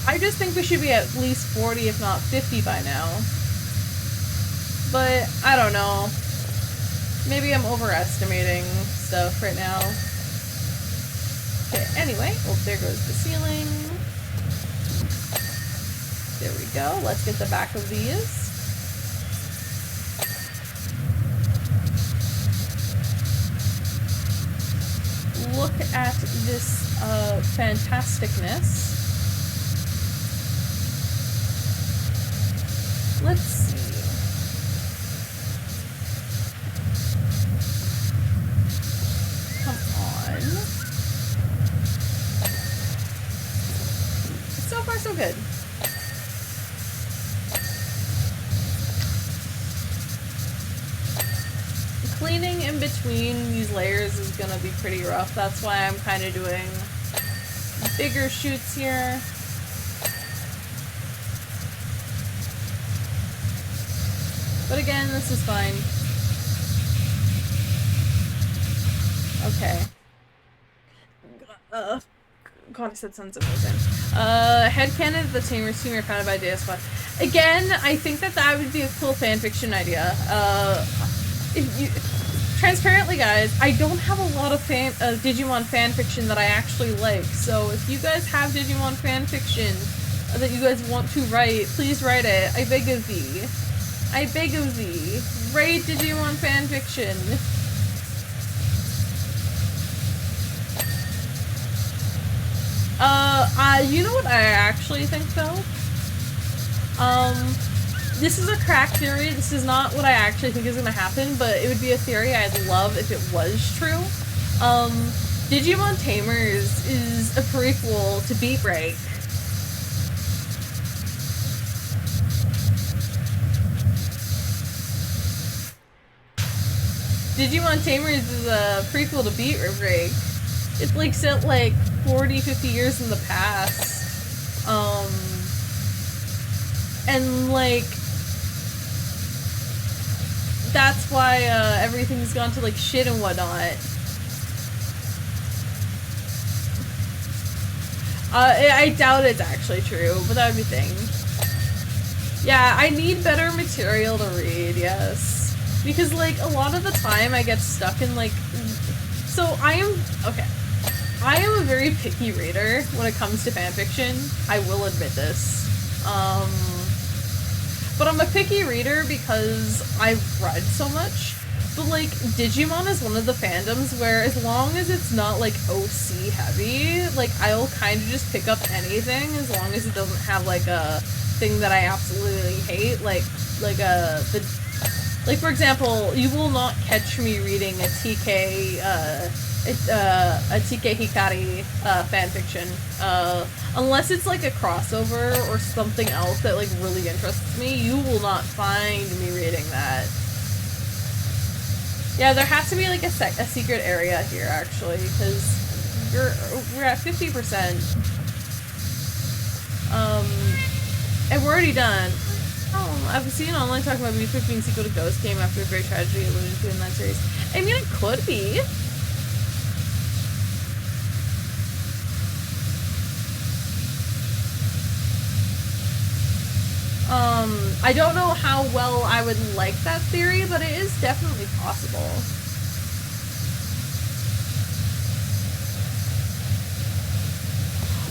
I just think we should be at least 40, if not 50 by now. But, I don't know. Maybe I'm overestimating stuff right now. Okay, anyway. Oh, there goes the ceiling. There we go. Let's get the back of these. Look at this fantasticness. Let's see. Come on. So far, so good. Cleaning in between these layers is gonna be pretty rough. That's why I'm kind of doing bigger shoots here. But again, this is fine. Okay. God, I said sounds amazing. Headcanon, the Tamers team are founded by Data Squad. Again, I think that would be a cool fanfiction idea. Transparently, guys, I don't have a lot of Digimon fanfiction that I actually like, so if you guys have Digimon fanfiction that you guys want to write, please write it. I beg of thee. I beg of thee. Write Digimon fanfiction. You know what I actually think, though? This is a crack theory. This is not what I actually think is gonna happen, but it would be a theory I'd love if it was true. Digimon Tamers is a prequel to Beat Break. Digimon Tamers is a prequel to Beat Break. It's like set like 40, 50 years in the past. And like, that's why everything's gone to like shit and whatnot. I doubt it's actually true, but that would be a thing. Yeah, I need better material to read, yes. Because like, a lot of the time I get stuck in like... So I am a very picky reader when it comes to fanfiction. I will admit this. But I'm a picky reader because I've read so much. But like, Digimon is one of the fandoms where as long as it's not like OC heavy, like I'll kind of just pick up anything as long as it doesn't have like a thing that I absolutely hate. Like for example, you will not catch me reading a TK Hikari fanfiction, unless it's like a crossover or something else that like really interests me. You will not find me reading that. Yeah, there has to be like a secret area here actually, because we're at 50%, and we're already done. Oh, I've seen online talking about B-Fic being sequel to Ghost Game after a great tragedy alluded to in that series. I mean, it could be. I don't know how well I would like that theory, but it is definitely possible.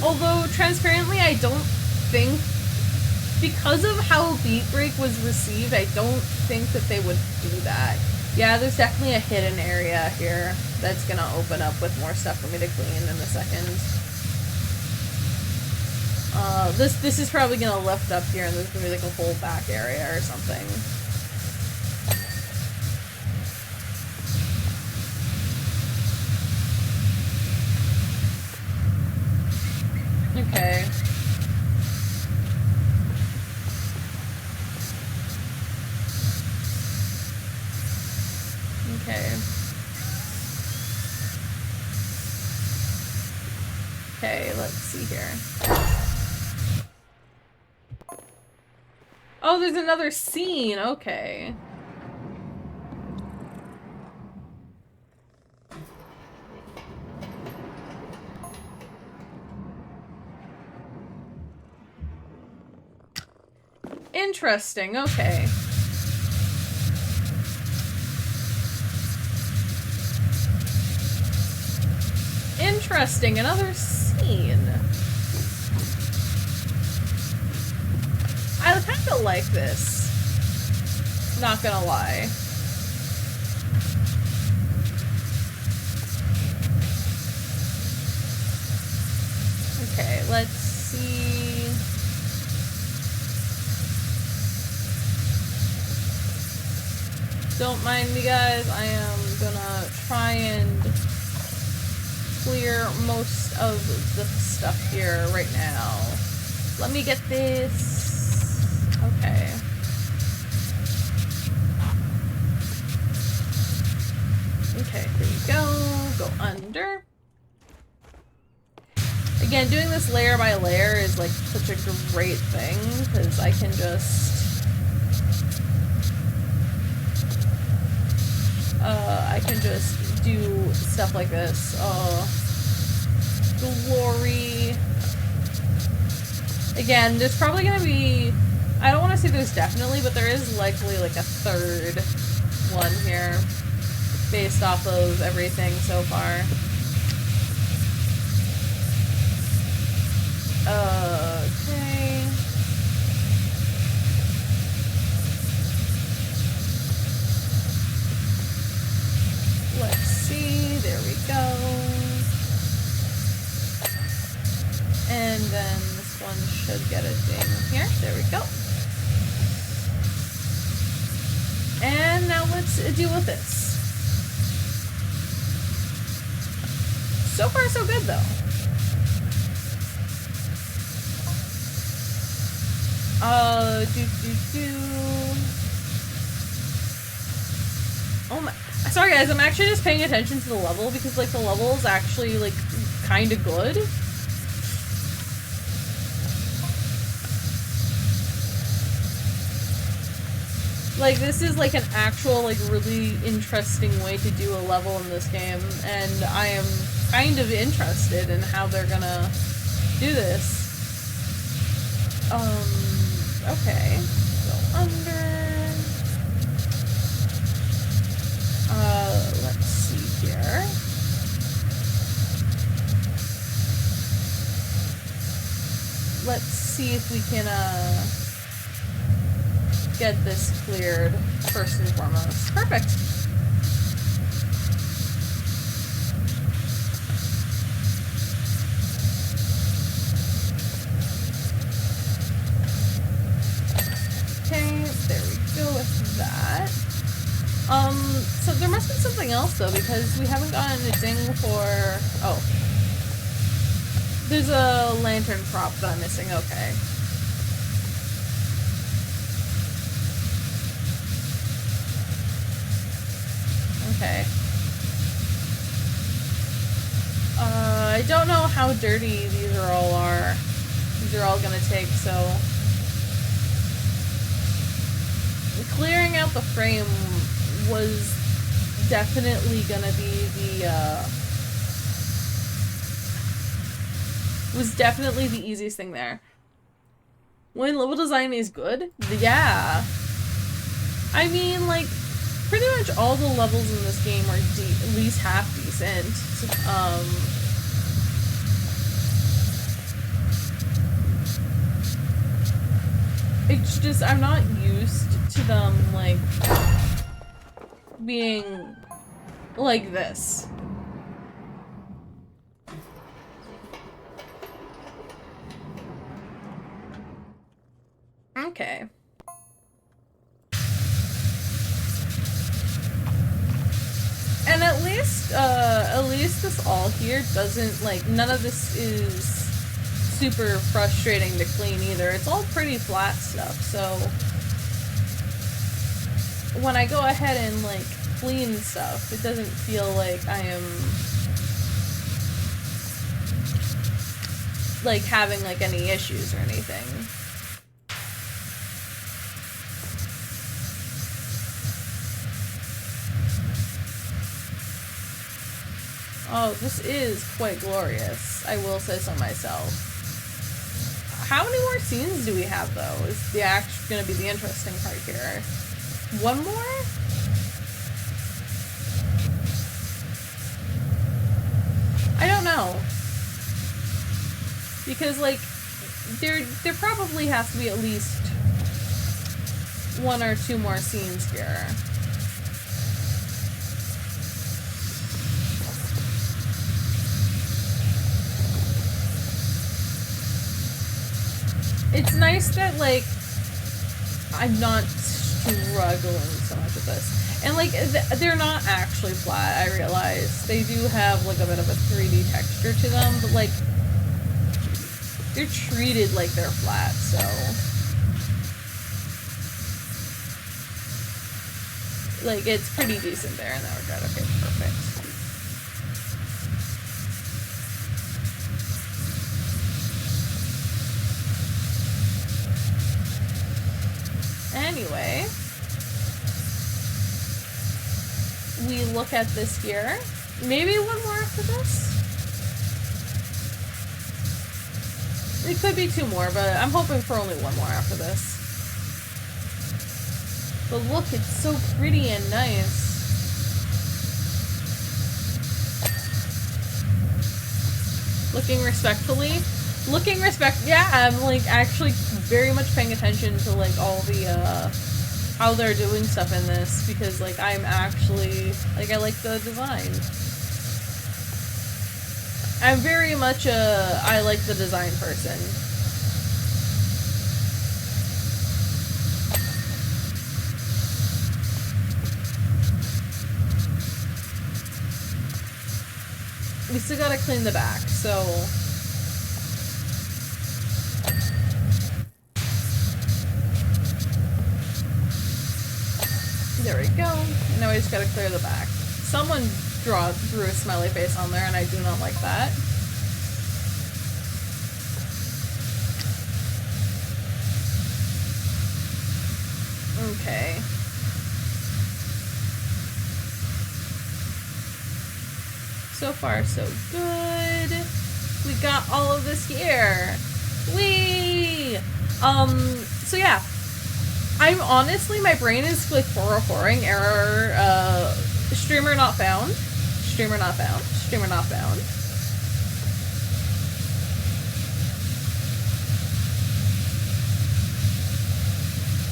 Although, transparently, I don't think because of how Beat Break was received, I don't think that they would do that. Yeah, there's definitely a hidden area here that's gonna open up with more stuff for me to clean in a second. This is probably gonna lift up here and there's gonna be like a whole back area or something. Okay. Okay. Okay, let's see here. Oh, there's another scene. Okay. Interesting. Okay. Interesting. Another scene. I kind of like this. Not gonna lie. Okay, let's see. Don't mind me, guys. I am gonna try and clear most of the stuff here right now. Let me get this. Okay. Okay, here we go. Go under. Again, doing this layer by layer is like such a great thing because I can just do stuff like this. Glory. Again, there's probably gonna be, I don't want to say there's definitely, but there is likely like a third one here based off of everything so far. Okay. Let's see, there we go. And then this one should get a ding here. There we go. And now let's deal with this. So far, so good, though. Oh my. Sorry, guys, I'm actually just paying attention to the level because, like, the level is actually, like, kind of good. Like, this is, like, an actual, like, really interesting way to do a level in this game, and I am kind of interested in how they're gonna do this. Okay. Go under. Let's see here. Let's see if we can, get this cleared first and foremost. Perfect. Okay, there we go with that. So there must be something else though, because we haven't gotten a ding for, oh. There's a lantern prop that I'm missing, okay. Okay. I don't know how dirty these are all gonna take, so clearing out the frame was definitely gonna be the easiest thing there. When level design is good, yeah. I mean, like, pretty much all the levels in this game are at least half decent. It's just, I'm not used to them, like, being like this. Okay. And at least this all here doesn't, like, none of this is super frustrating to clean either. It's all pretty flat stuff, so when I go ahead and, like, clean stuff, it doesn't feel like I am, like, having, like, any issues or anything. Oh, this is quite glorious. I will say so myself. How many more scenes do we have, though? Is the actually going to be the interesting part here. One more? I don't know. Because, like, there probably has to be at least 1 or 2 more scenes here. It's nice that, like, I'm not struggling so much with this. And, like, they're not actually flat, I realize. They do have, like, a bit of a 3D texture to them, but, like, they're treated like they're flat, so... like, it's pretty decent there in that regard. Okay, perfect. Anyway, we look at this here. Maybe 1 more after this? It could be 2 more, but I'm hoping for only 1 more after this. But look, it's so pretty and nice. Looking respectfully. Yeah, I'm, like, actually very much paying attention to, like, all the, how they're doing stuff in this, because, like, I'm actually, like, I like the design. I'm very much a I like the design person. We still gotta clean the back, so... there we go. Now we just gotta clear the back. Someone drew a smiley face on there, and I do not like that. Okay. So far, so good. We got all of this here. Whee! So yeah. I'm honestly, my brain is like 404ing error, streamer not found. Streamer not found. Streamer not found.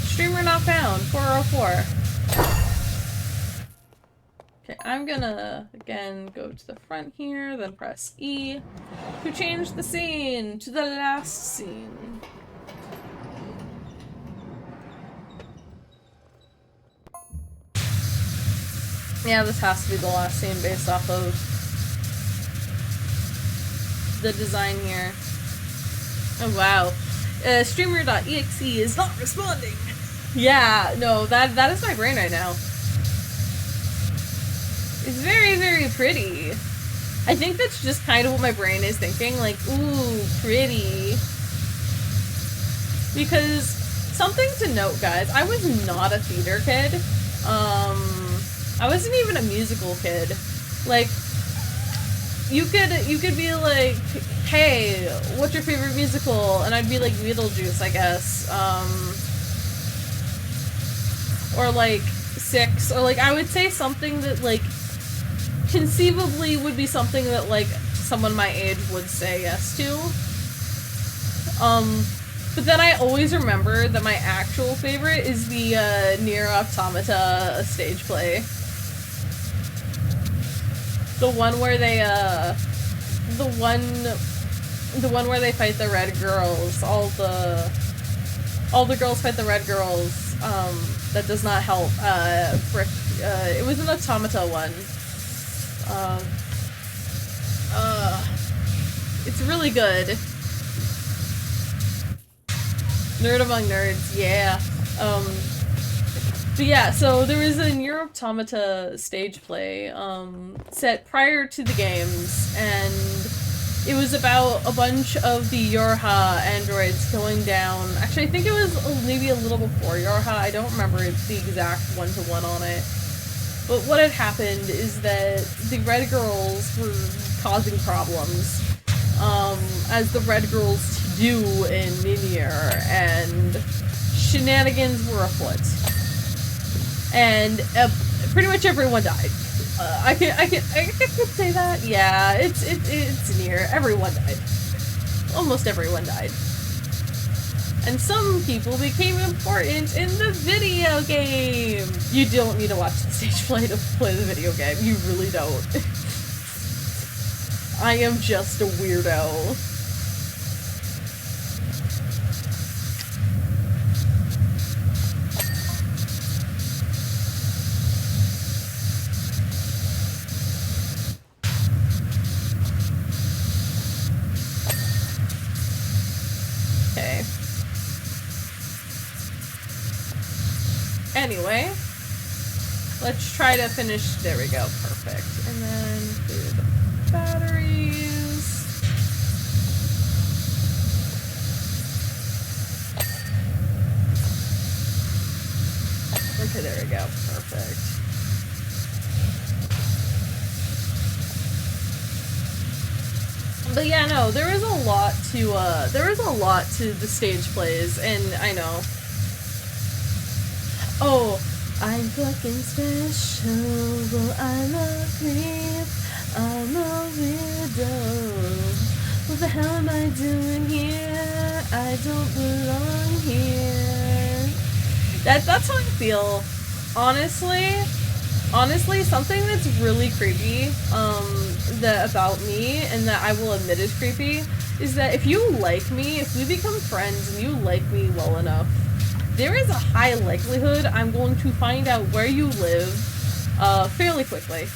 Streamer not found. 404. Okay, I'm gonna, again, go to the front here, then press E to change the scene to the last scene. Yeah, this has to be the last scene based off of the design here. Oh, wow. Streamer.exe is not responding. Yeah, no, that is my brain right now. It's very, very pretty. I think that's just kind of what my brain is thinking, like, ooh, pretty. Because, something to note, guys, I was not a theater kid. I wasn't even a musical kid. Like, you could be like, hey, what's your favorite musical? And I'd be like, Beetlejuice, I guess. Or like, Six. Or like, I would say something that, like, conceivably would be something that, like, someone my age would say yes to. But then I always remember that my actual favorite is the Nier Automata stage play. The one where they the one where they fight the red girls. All the girls fight the red girls. That does not help. It was an Automata one. It's really good. Nerd among nerds, yeah. But yeah, so there was a Nier Automata stage play, set prior to the games, and it was about a bunch of the Yorha androids going down. Actually, I think it was maybe a little before Yorha. I don't remember the exact one-to-one on it. But what had happened is that the red girls were causing problems, as the red girls do in Nier, and shenanigans were afoot. And pretty much everyone died. I could say that. Yeah, it's Nier. Everyone died. Almost everyone died. And some people became important in the video game. You don't need to watch the stage play to play the video game. You really don't. I am just a weirdo. Okay. Anyway, let's try to finish. There we go. Perfect. And then do the batteries. Okay, there we go. Perfect. But yeah, no, there is a lot to the stage plays, and I know. Oh, I'm fucking special, well, I'm a creep, I'm a weirdo. What the hell am I doing here? I don't belong here. That's how I feel. Honestly, something that's really creepy, about me, and that I will admit is creepy, is that if you like me, if we become friends and you like me well enough, there is a high likelihood I'm going to find out where you live, fairly quickly,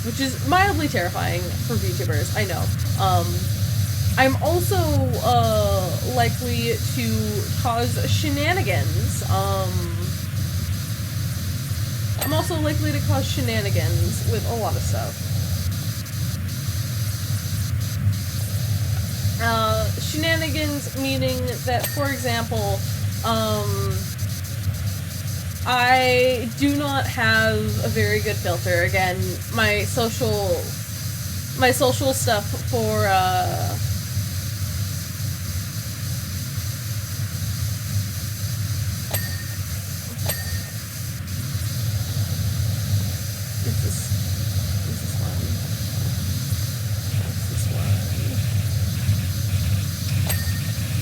which is mildly terrifying for VTubers, I know. I'm also, likely to cause shenanigans, I'm also likely to cause shenanigans with a lot of stuff. Shenanigans meaning that, for example, I do not have a very good filter. Again, my social stuff for, is this one? What's this one?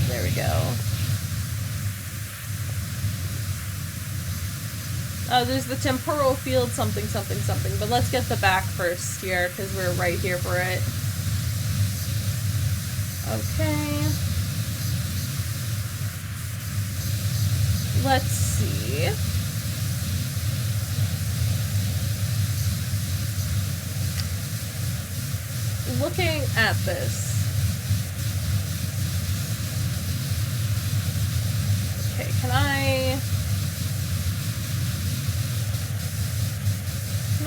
There we go. There's the temporal field something something something, but let's get the back first here, because we're right here for it. Okay. Let's see. Looking at this. Okay, can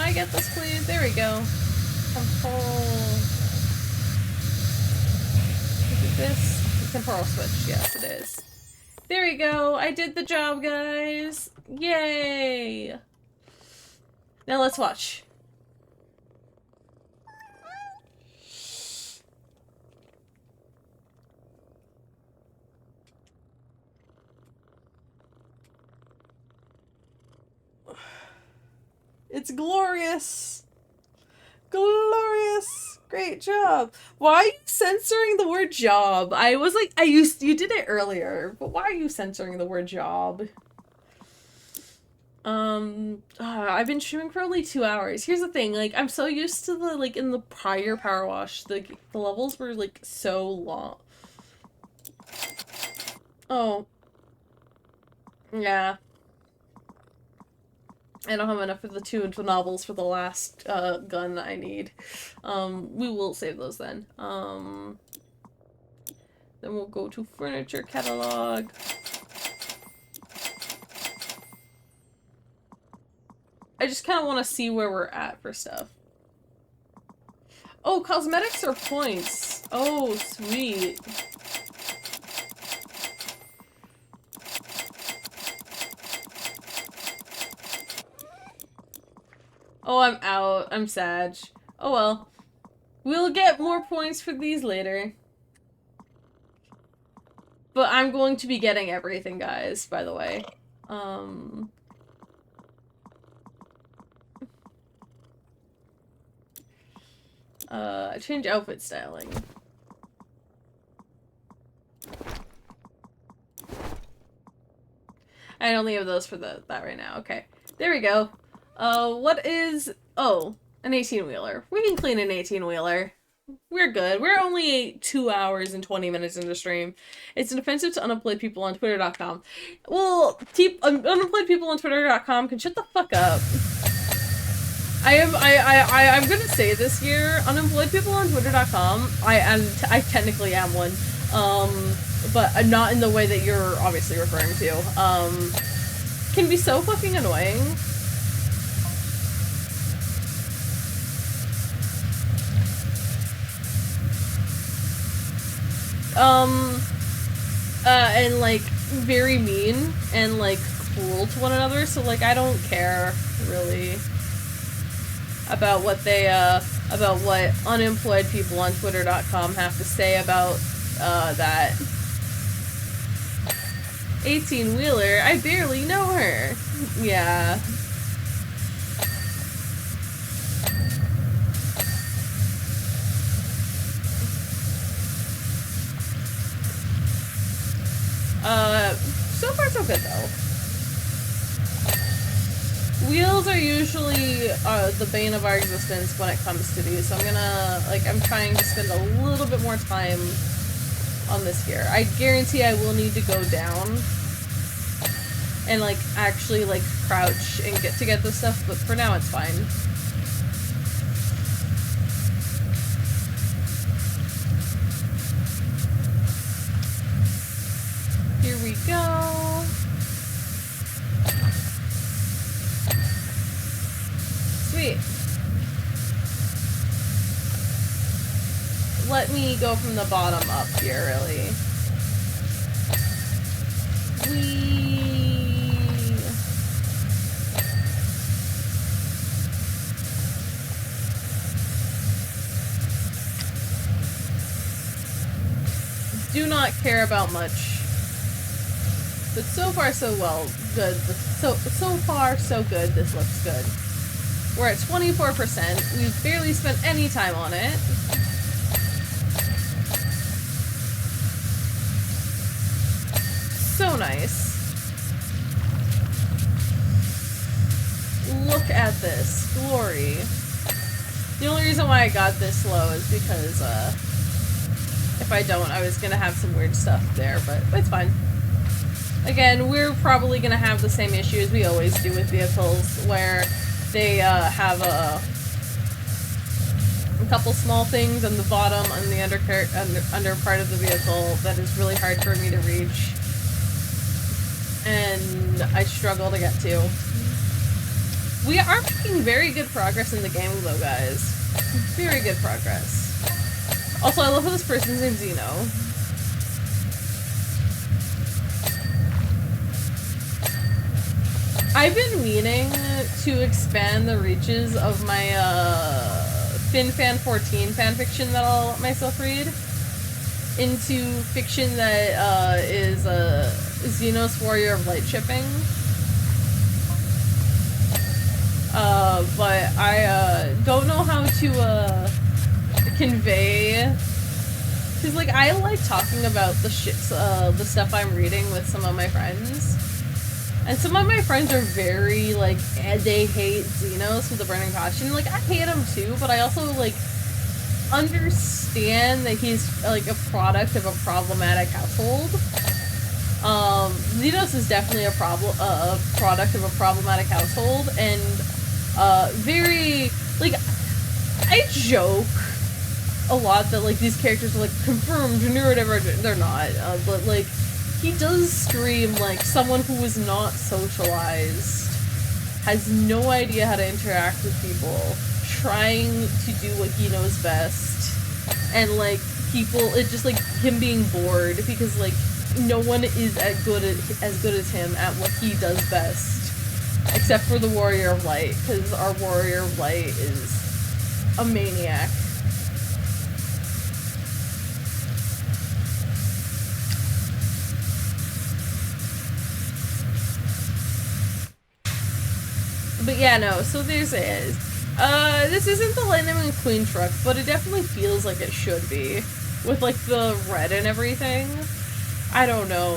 I get this, please? There we go. Temporal. Is it this? The temporal switch. Yes, it is. There we go. I did the job, guys. Yay! Now let's watch. It's glorious! Glorious! Great job. Why are you censoring the word job? I was like, you did it earlier, but why are you censoring the word job? I've been streaming for only 2 hours. Here's the thing, like, I'm so used to the, like, in the prior Power Wash, the levels were, like, so long. Oh. Yeah. I don't have enough of the 2 novels for the last, gun I need. We will save those then. Then we'll go to furniture catalog. I just kind of want to see where we're at for stuff. Oh, cosmetics are points. Oh, sweet. Oh, I'm out. I'm sad. Oh well. We'll get more points for these later. But I'm going to be getting everything, guys, by the way. Change outfit styling. I only have those for that right now. Okay. There we go. What is... Oh, an 18-wheeler. We can clean an 18-wheeler. We're good. We're only 2 hours and 20 minutes into stream. It's an offensive to unemployed people on Twitter.com. Well, unemployed people on Twitter.com can shut the fuck up. I'm gonna say this year, unemployed people on Twitter.com, I technically am one, but not in the way that you're obviously referring to, can be so fucking annoying. And like, very mean and like cruel to one another, so like, I don't care, really, about what they, about what unemployed people on Twitter.com have to say about, that. 18-wheeler, I barely know her. Yeah. So far so good though. Wheels are usually the bane of our existence when it comes to these, so I'm gonna, like, I'm trying to spend a little bit more time on this here. I guarantee I will need to go down and, like, actually, like, crouch and get this stuff, but for now it's fine. Here we go. Sweet. Let me go from the bottom up here, really. Do not care about much. But so far so good. So far so good, this looks good. We're at 24%. We've barely spent any time on it. So nice. Look at this. Glory. The only reason why I got this low is because, if I don't, I was gonna have some weird stuff there, but it's fine. Again, we're probably gonna have the same issue as we always do with vehicles, where they, have a couple small things on the bottom and the under part of the vehicle that is really hard for me to reach. And I struggle to get to. We are making very good progress in the game though, guys. Very good progress. Also, I love how this person's named Zeno. I've been meaning to expand the reaches of my, FinFan14 fanfiction that I'll let myself read into fiction that, is, Xenos Warrior of Light shipping. But I, don't know how to, convey, because like I like talking about the stuff I'm reading with some of my friends, and some of my friends are very like they hate Xenos with a burning passion. Like I hate him too, but I also like understand that he's like a product of a problematic household. Xenos is definitely a product of a problematic household, and very like I joke a lot that like these characters are like confirmed neurodivergent. They're not, but like he does scream like someone who is not socialized, has no idea how to interact with people, trying to do what he knows best, and like people, it's just like him being bored because like no one is as good as him at what he does best, except for the Warrior of Light, because our Warrior of Light is a maniac. But yeah, no, so there's it. This isn't the Lightning McQueen truck, but it definitely feels like it should be. With, like, the red and everything. I don't know.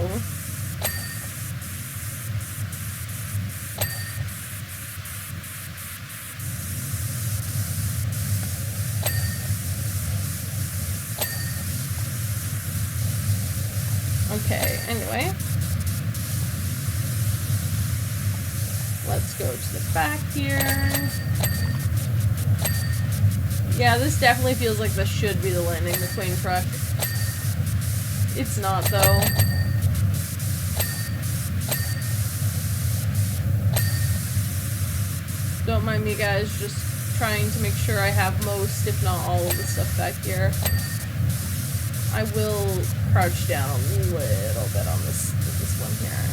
Okay, anyway. Let's go to the back here. Yeah, this definitely feels like this should be the Lightning McQueen truck. It's not, though. Don't mind me, guys, just trying to make sure I have most, if not all, of the stuff back here. I will crouch down a little bit on this one here.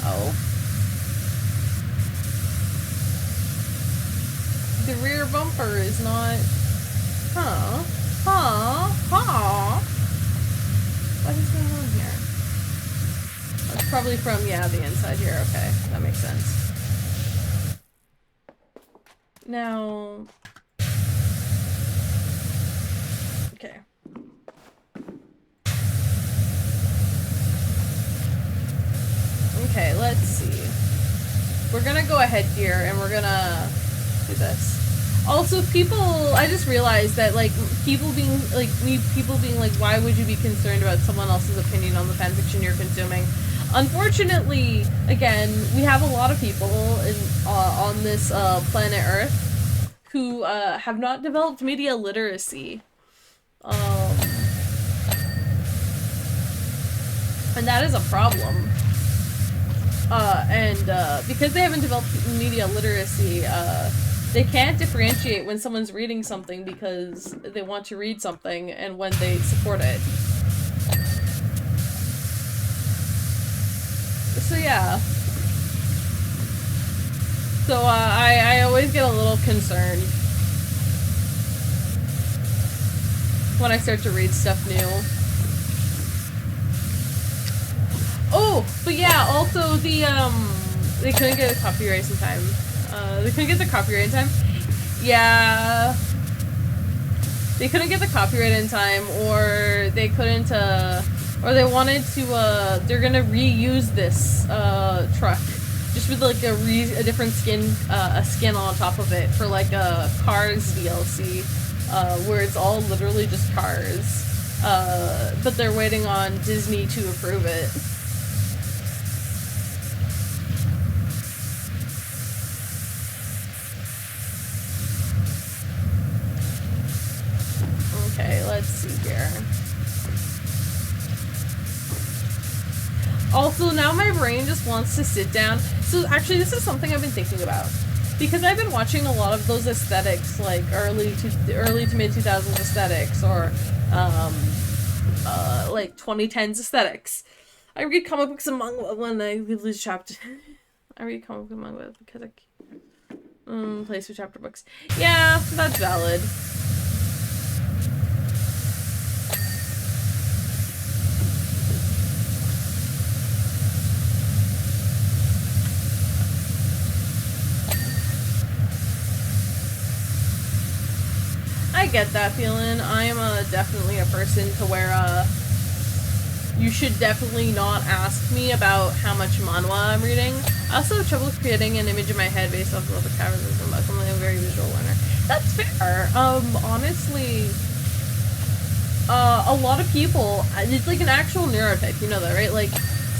Oh. The rear bumper is not... Huh. What is going on here? That's probably from, yeah, the inside here. Okay, that makes sense. Now... Okay. Okay, let's see. We're gonna go ahead here and we're gonna do this. Also, I just realized that, like, people being like, why would you be concerned about someone else's opinion on the fanfiction you're consuming? Unfortunately, again, we have a lot of people on this planet Earth who have not developed media literacy. And that is a problem. Because they haven't developed media literacy, they can't differentiate when someone's reading something because they want to read something and when they support it. So yeah. So I always get a little concerned when I start to read stuff new. Oh, but yeah, also the they couldn't get the copyrights in time. They couldn't get the copyright in time. Yeah. They couldn't get the copyright in time, or they couldn't, or they wanted to, they're gonna reuse this, truck. Just with, like, a different skin, a skin on top of it for, like, a Cars DLC, where it's all literally just cars. But they're waiting on Disney to approve it. Okay, let's see here. Also, now my brain just wants to sit down. So actually, this is something I've been thinking about. Because I've been watching a lot of those aesthetics, like early to mid 2000s aesthetics, or like 2010s aesthetics. I read comic books and manga when I lose chapter. I read comic books and manga because I place with chapter books. Yeah, that's valid. get that feeling. I am definitely a person to where, you should definitely not ask me about how much manhwa I'm reading. I also have trouble creating an image in my head based off of the characters and I'm a very visual learner. That's fair. Honestly, a lot of people, it's like an actual neurotype, you know that, right? Like,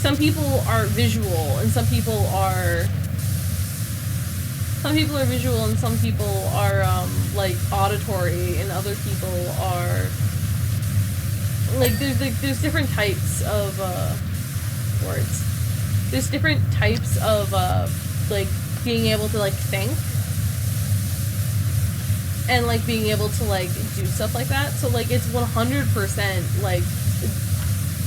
some people are visual and some people are visual and some people are, like, auditory and other people are, like, there's different types of, words. There's different types of, like, being able to, like, think. And, like, being able to, like, do stuff like that. So, like, it's 100%, like,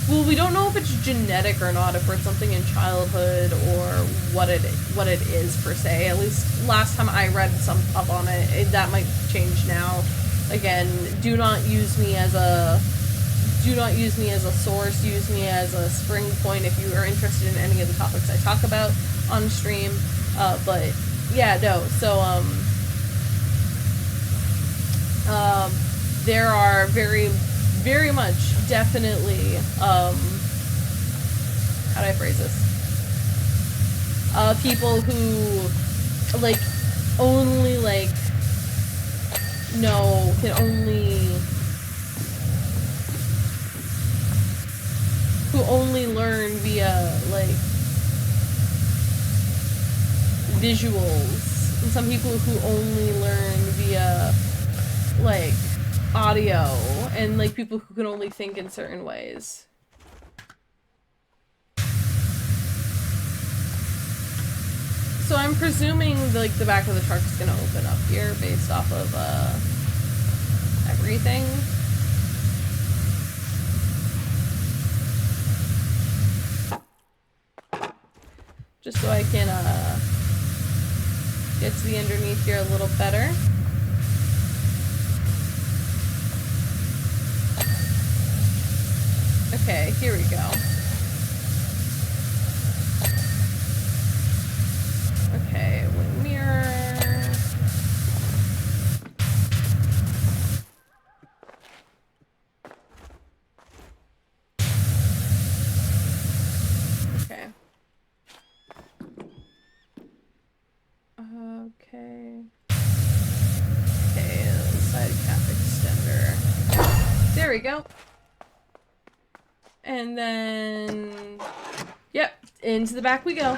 well, we don't know if it's genetic or not, if it's something in childhood or what it is, per se. At least last time I read some up on it, that might change now. Again, do not use me as a source, use me as a spring point if you are interested in any of the topics I talk about on stream. But yeah, no, so, there are very, very much, definitely, how do I phrase this? People who, like, only, like, can only, who only learn via, like, visuals, and some people who only learn via, like, audio, and, like, people who can only think in certain ways. So I'm presuming, like, the back of the truck is gonna open up here based off of, everything. Just so I can, get to the underneath here a little better. Okay, here we go. Okay, wing mirror. Okay. Okay. Okay, side cap extender. There we go. And then, yep, into the back we go.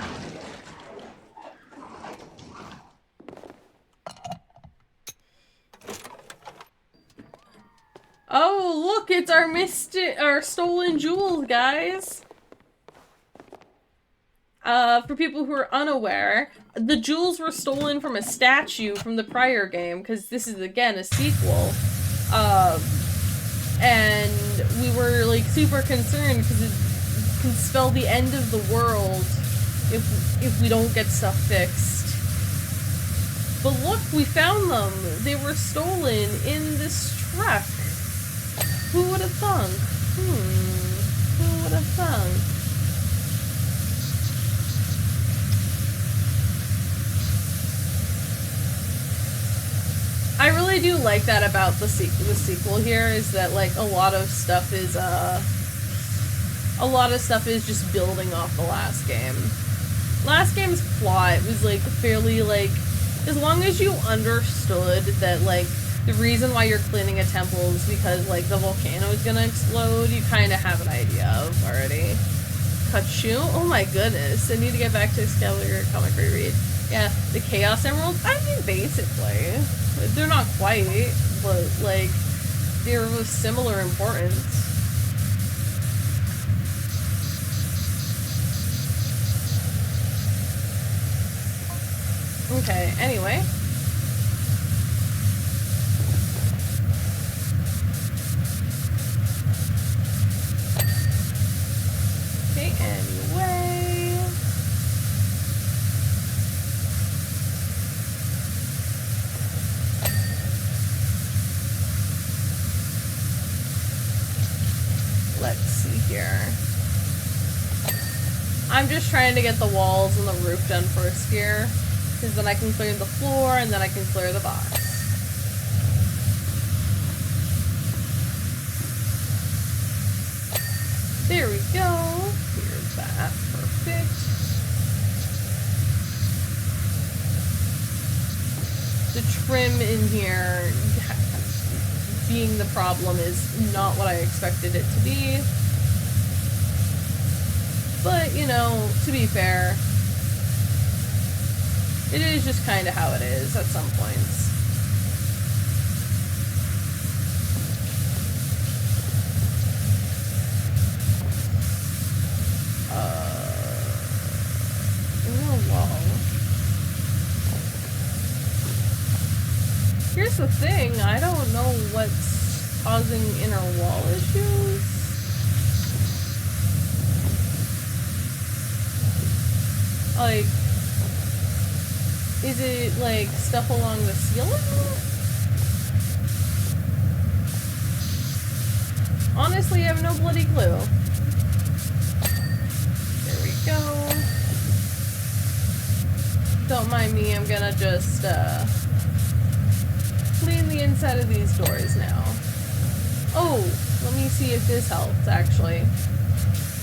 Oh, look, it's our stolen jewels, guys. For people who are unaware, the jewels were stolen from a statue from the prior game, because this is, again, a sequel. And we were, like, super concerned because it can spell the end of the world if we don't get stuff fixed. But look, we found them! They were stolen in this truck. Who would have thunk? Who would have thunk? I really do like that about the sequel here, is that, like, a lot of stuff is just building off the last game. Last game's plot was, like, fairly, like, as long as you understood that, like, the reason why you're cleaning a temple is because, like, the volcano is gonna explode, you kind of have an idea of already. Kachu? Oh my goodness, I need to get back to Excalibur comic reread. Yeah, the Chaos Emeralds? I mean, basically. They're not quite, but, like, they're of similar importance. Okay, anyway. Okay, anyway. Let's see here. I'm just trying to get the walls and the roof done first here, because then I can clear the floor and then I can clear the box. trim in here being the problem is not what I expected it to be. But, you know, to be fair, it is just kind of how it is at some points. Inner wall. Here's the thing, I don't know what's causing inner wall issues. Like, is it like stuff along the ceiling? Honestly, I have no bloody clue. There we go. Don't mind me, I'm gonna just clean the inside of these doors now. Oh, let me see if this helps, actually.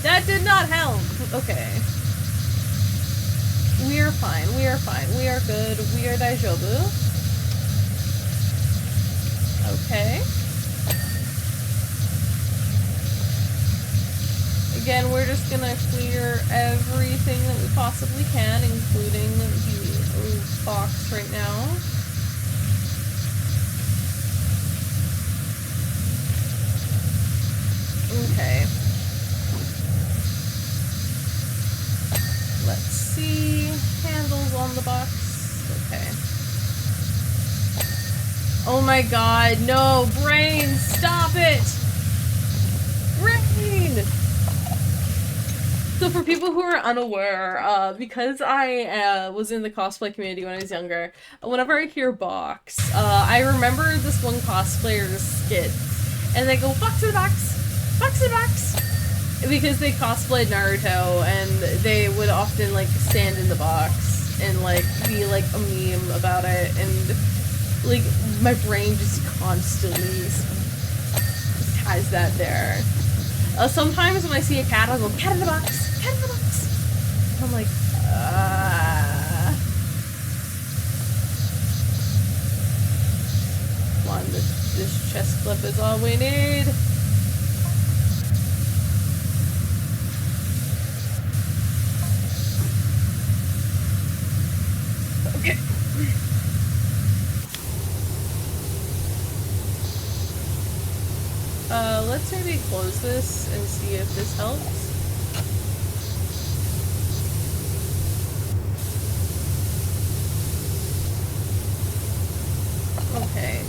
That did not help! Okay. We are fine, we are fine, we are good, we are daijoubu. Okay. Again, we're just gonna clear everything that we possibly can, including the box right now. Okay. Let's see. Handles on the box. Okay. Oh my god, no! Brain! Stop it! Brain! So for people who are unaware, because I was in the cosplay community when I was younger, whenever I hear box, I remember this one cosplayer's skits, and they go, box in the box! Box in the box! Because they cosplayed Naruto, and they would often, like, stand in the box and, like, be, like, a meme about it, and, like, my brain just constantly has that there. Sometimes when I see a cat, I'll go, cat in the box! Cat in the box! And I'm like, Come on, this chest clip is all we need. Okay. Let's maybe close this and see if this helps. Okay.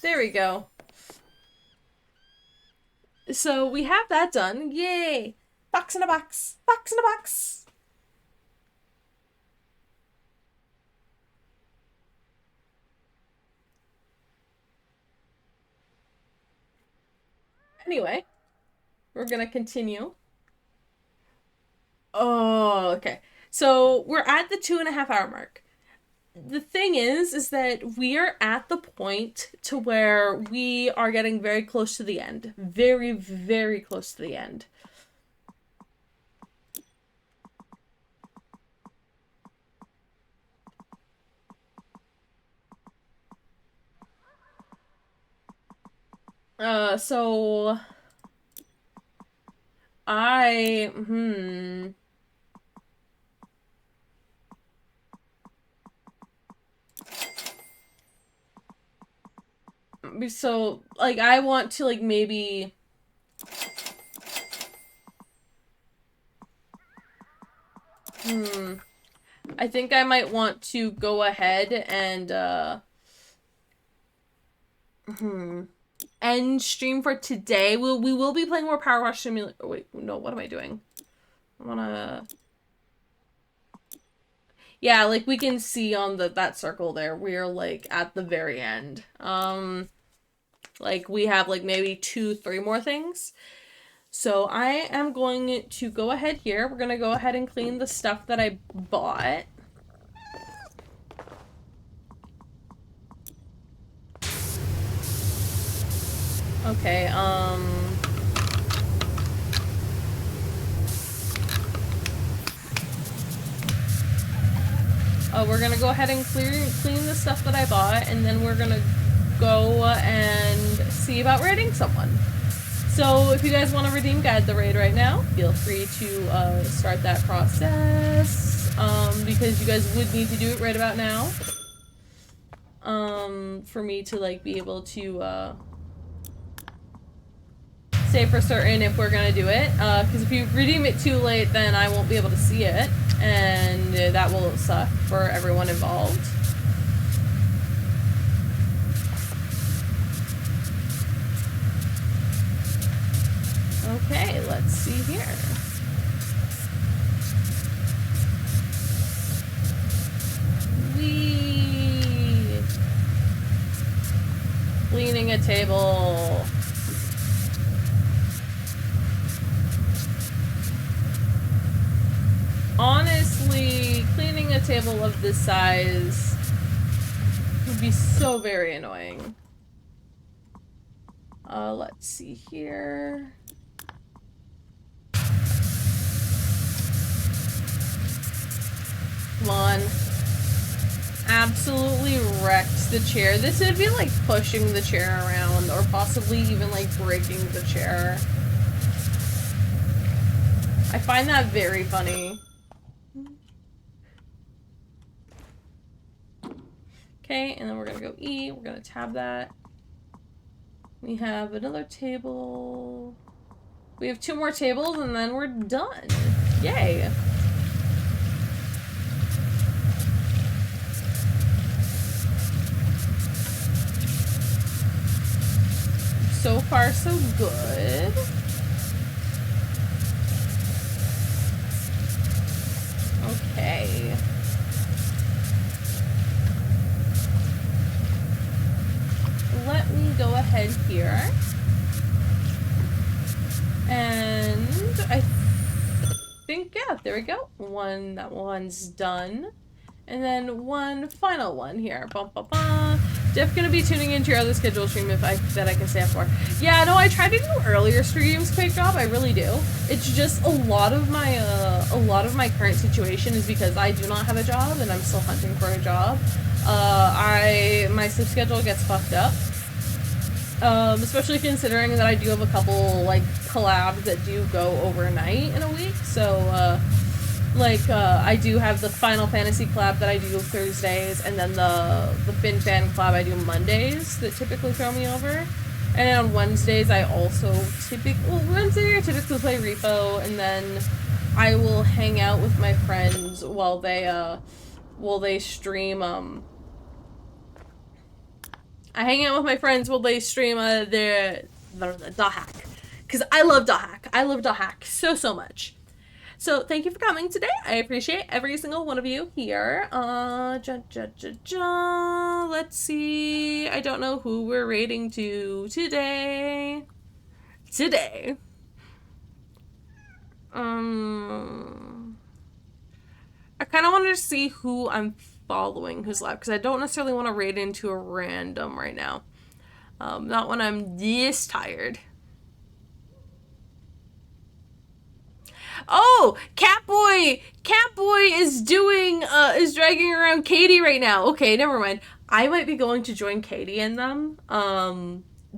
There we go. So we have that done. Yay! Box in a box! Box in a box! Anyway, we're gonna continue. Oh, okay. So we're at the 2.5 hour mark. The thing is that we are at the point to where we are getting very close to the end. Very, very close to the end. So So, like, I want to, like, maybe... I think I might want to go ahead and, end stream for today. We will be playing more Power Wash Simulator. Oh, wait, no, what am I doing? I wanna... Yeah, like, we can see on that circle there, we're, like, at the very end. Like, we have, like, maybe 2-3 more things. So I am going to go ahead here. We're gonna go ahead and clean the stuff that I bought. Okay, We're gonna go ahead and clean the stuff that I bought, and then we're gonna go and see about raiding someone. So if you guys want to redeem guide the raid right now, feel free to start that process, because you guys would need to do it right about now, for me to like be able to say for certain if we're gonna do it, because if you redeem it too late, then I won't be able to see it, and that will suck for everyone involved. Okay, let's see here. Whee! Cleaning a table. Honestly, cleaning a table of this size would be so very annoying. Let's see here. Come on. Absolutely wrecked the chair. This would be like pushing the chair around, or possibly even like breaking the chair. I find that very funny. Okay, and then we're gonna go eat. We're gonna tab that. We have another table. We have 2 more tables, and then we're done. Yay! So far, so good. Okay. Let me go ahead here. And I think, yeah, there we go. That one's done. And then one final one here. Bum, bum, bum. Def gonna be tuning into your other scheduled stream if I can say it for. Yeah, no, I try to do earlier streams, Quick Drop. I really do. It's just a lot of my current situation is because I do not have a job and I'm still hunting for a job. My sleep schedule gets fucked up. Especially considering that I do have a couple like collabs that do go overnight in a week. So I do have the Final Fantasy collab that I do Thursdays, and then the Fin Fan collab I do Mondays that typically throw me over. And then on Wednesdays I also Wednesday I typically play Repo, and then I will hang out with my friends while they stream I hang out with my friends while they stream the .hack. Because I love .hack. I love .hack so much. So thank you for coming today. I appreciate every single one of you here. Let's see. I don't know who we're rating to today. I kind of wanted to see who I'm following who's live, because I don't necessarily want to raid into a random right now. Not when I'm this tired. Oh, Catboy is is dragging around Katie right now. Okay, never mind. I might be going to join Katie and them,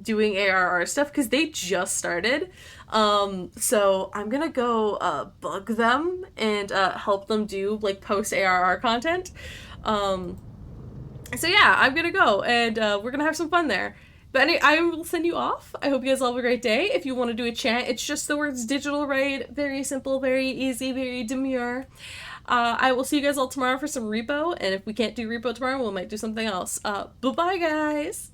doing ARR stuff, because they just started. So I'm gonna go, bug them and, help them do, like, post ARR content. So yeah, I'm gonna go, and, we're gonna have some fun there. But anyway, I will send you off. I hope you guys all have a great day. If you want to do a chant, it's just the words digital raid. Very simple, very easy, very demure. I will see you guys all tomorrow for some repo, and if we can't do repo tomorrow, we might do something else. Bye-bye, guys!